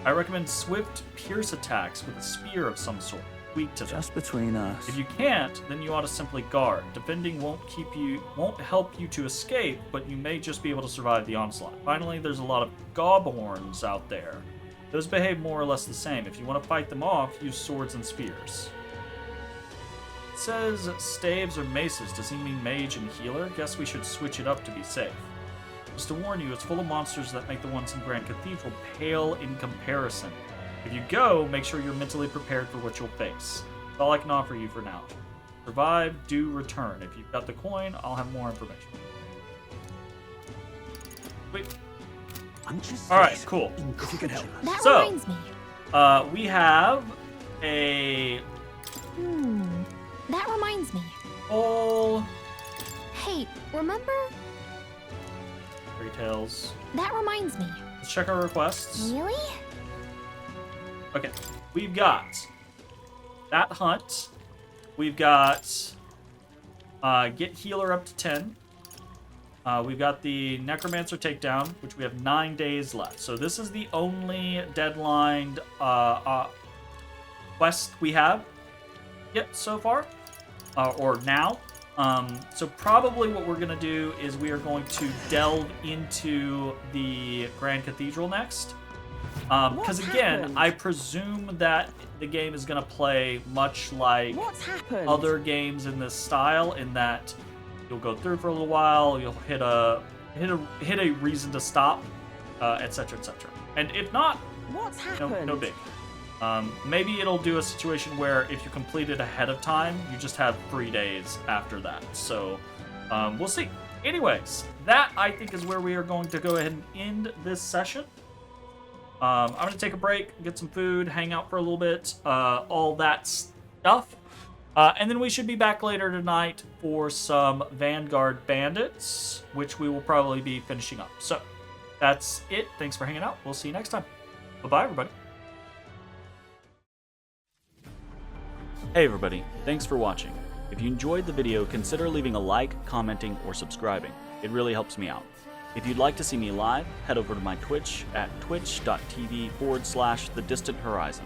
I recommend swift pierce attacks with a spear of some sort, weak to them. Just between us. If you can't, then you ought to simply guard. Defending won't help you to escape, but you may just be able to survive the onslaught. Finally, there's a lot of gobhorns out there. Those behave more or less the same. If you want to fight them off, use swords and spears. It says staves or maces. Does he mean mage and healer? Guess we should switch it up to be safe. Just to warn you, it's full of monsters that make the ones in Grand Cathedral pale in comparison. If you go, make sure you're mentally prepared for what you'll face. That's all I can offer you for now. Survive, do return. If you've got the coin, I'll have more information. Wait. Alright, cool. If you can help. That So, reminds me. We have a That reminds me. whole Hey, remember? Fairy Tales. That reminds me. Let's check our requests. Really? Okay, we've got that hunt. We've got get healer up to 10. We've got the Necromancer takedown, which we have 9 days left. So this is the only deadlined quest we have yet so far, or now. So probably what we're going to do is we are going to delve into the Grand Cathedral next. Because again, I presume that the game is going to play much like other games in this style, in that you'll go through for a little while, you'll hit a reason to stop, etc., etc. And if not, no big. Maybe it'll do a situation where if you complete it ahead of time, you just have 3 days after that. So we'll see. Anyways, that I think is where we are going to go ahead and end this session. I'm going to take a break, get some food, hang out for a little bit, all that stuff. And then we should be back later tonight for some Vanguard Bandits, which we will probably be finishing up. So that's it. Thanks for hanging out. We'll see you next time. Bye-bye, everybody. Hey everybody, thanks for watching. If you enjoyed the video, consider leaving a like, commenting, or subscribing. It really helps me out. If you'd like to see me live, head over to my Twitch at twitch.tv/thedistanthorizon.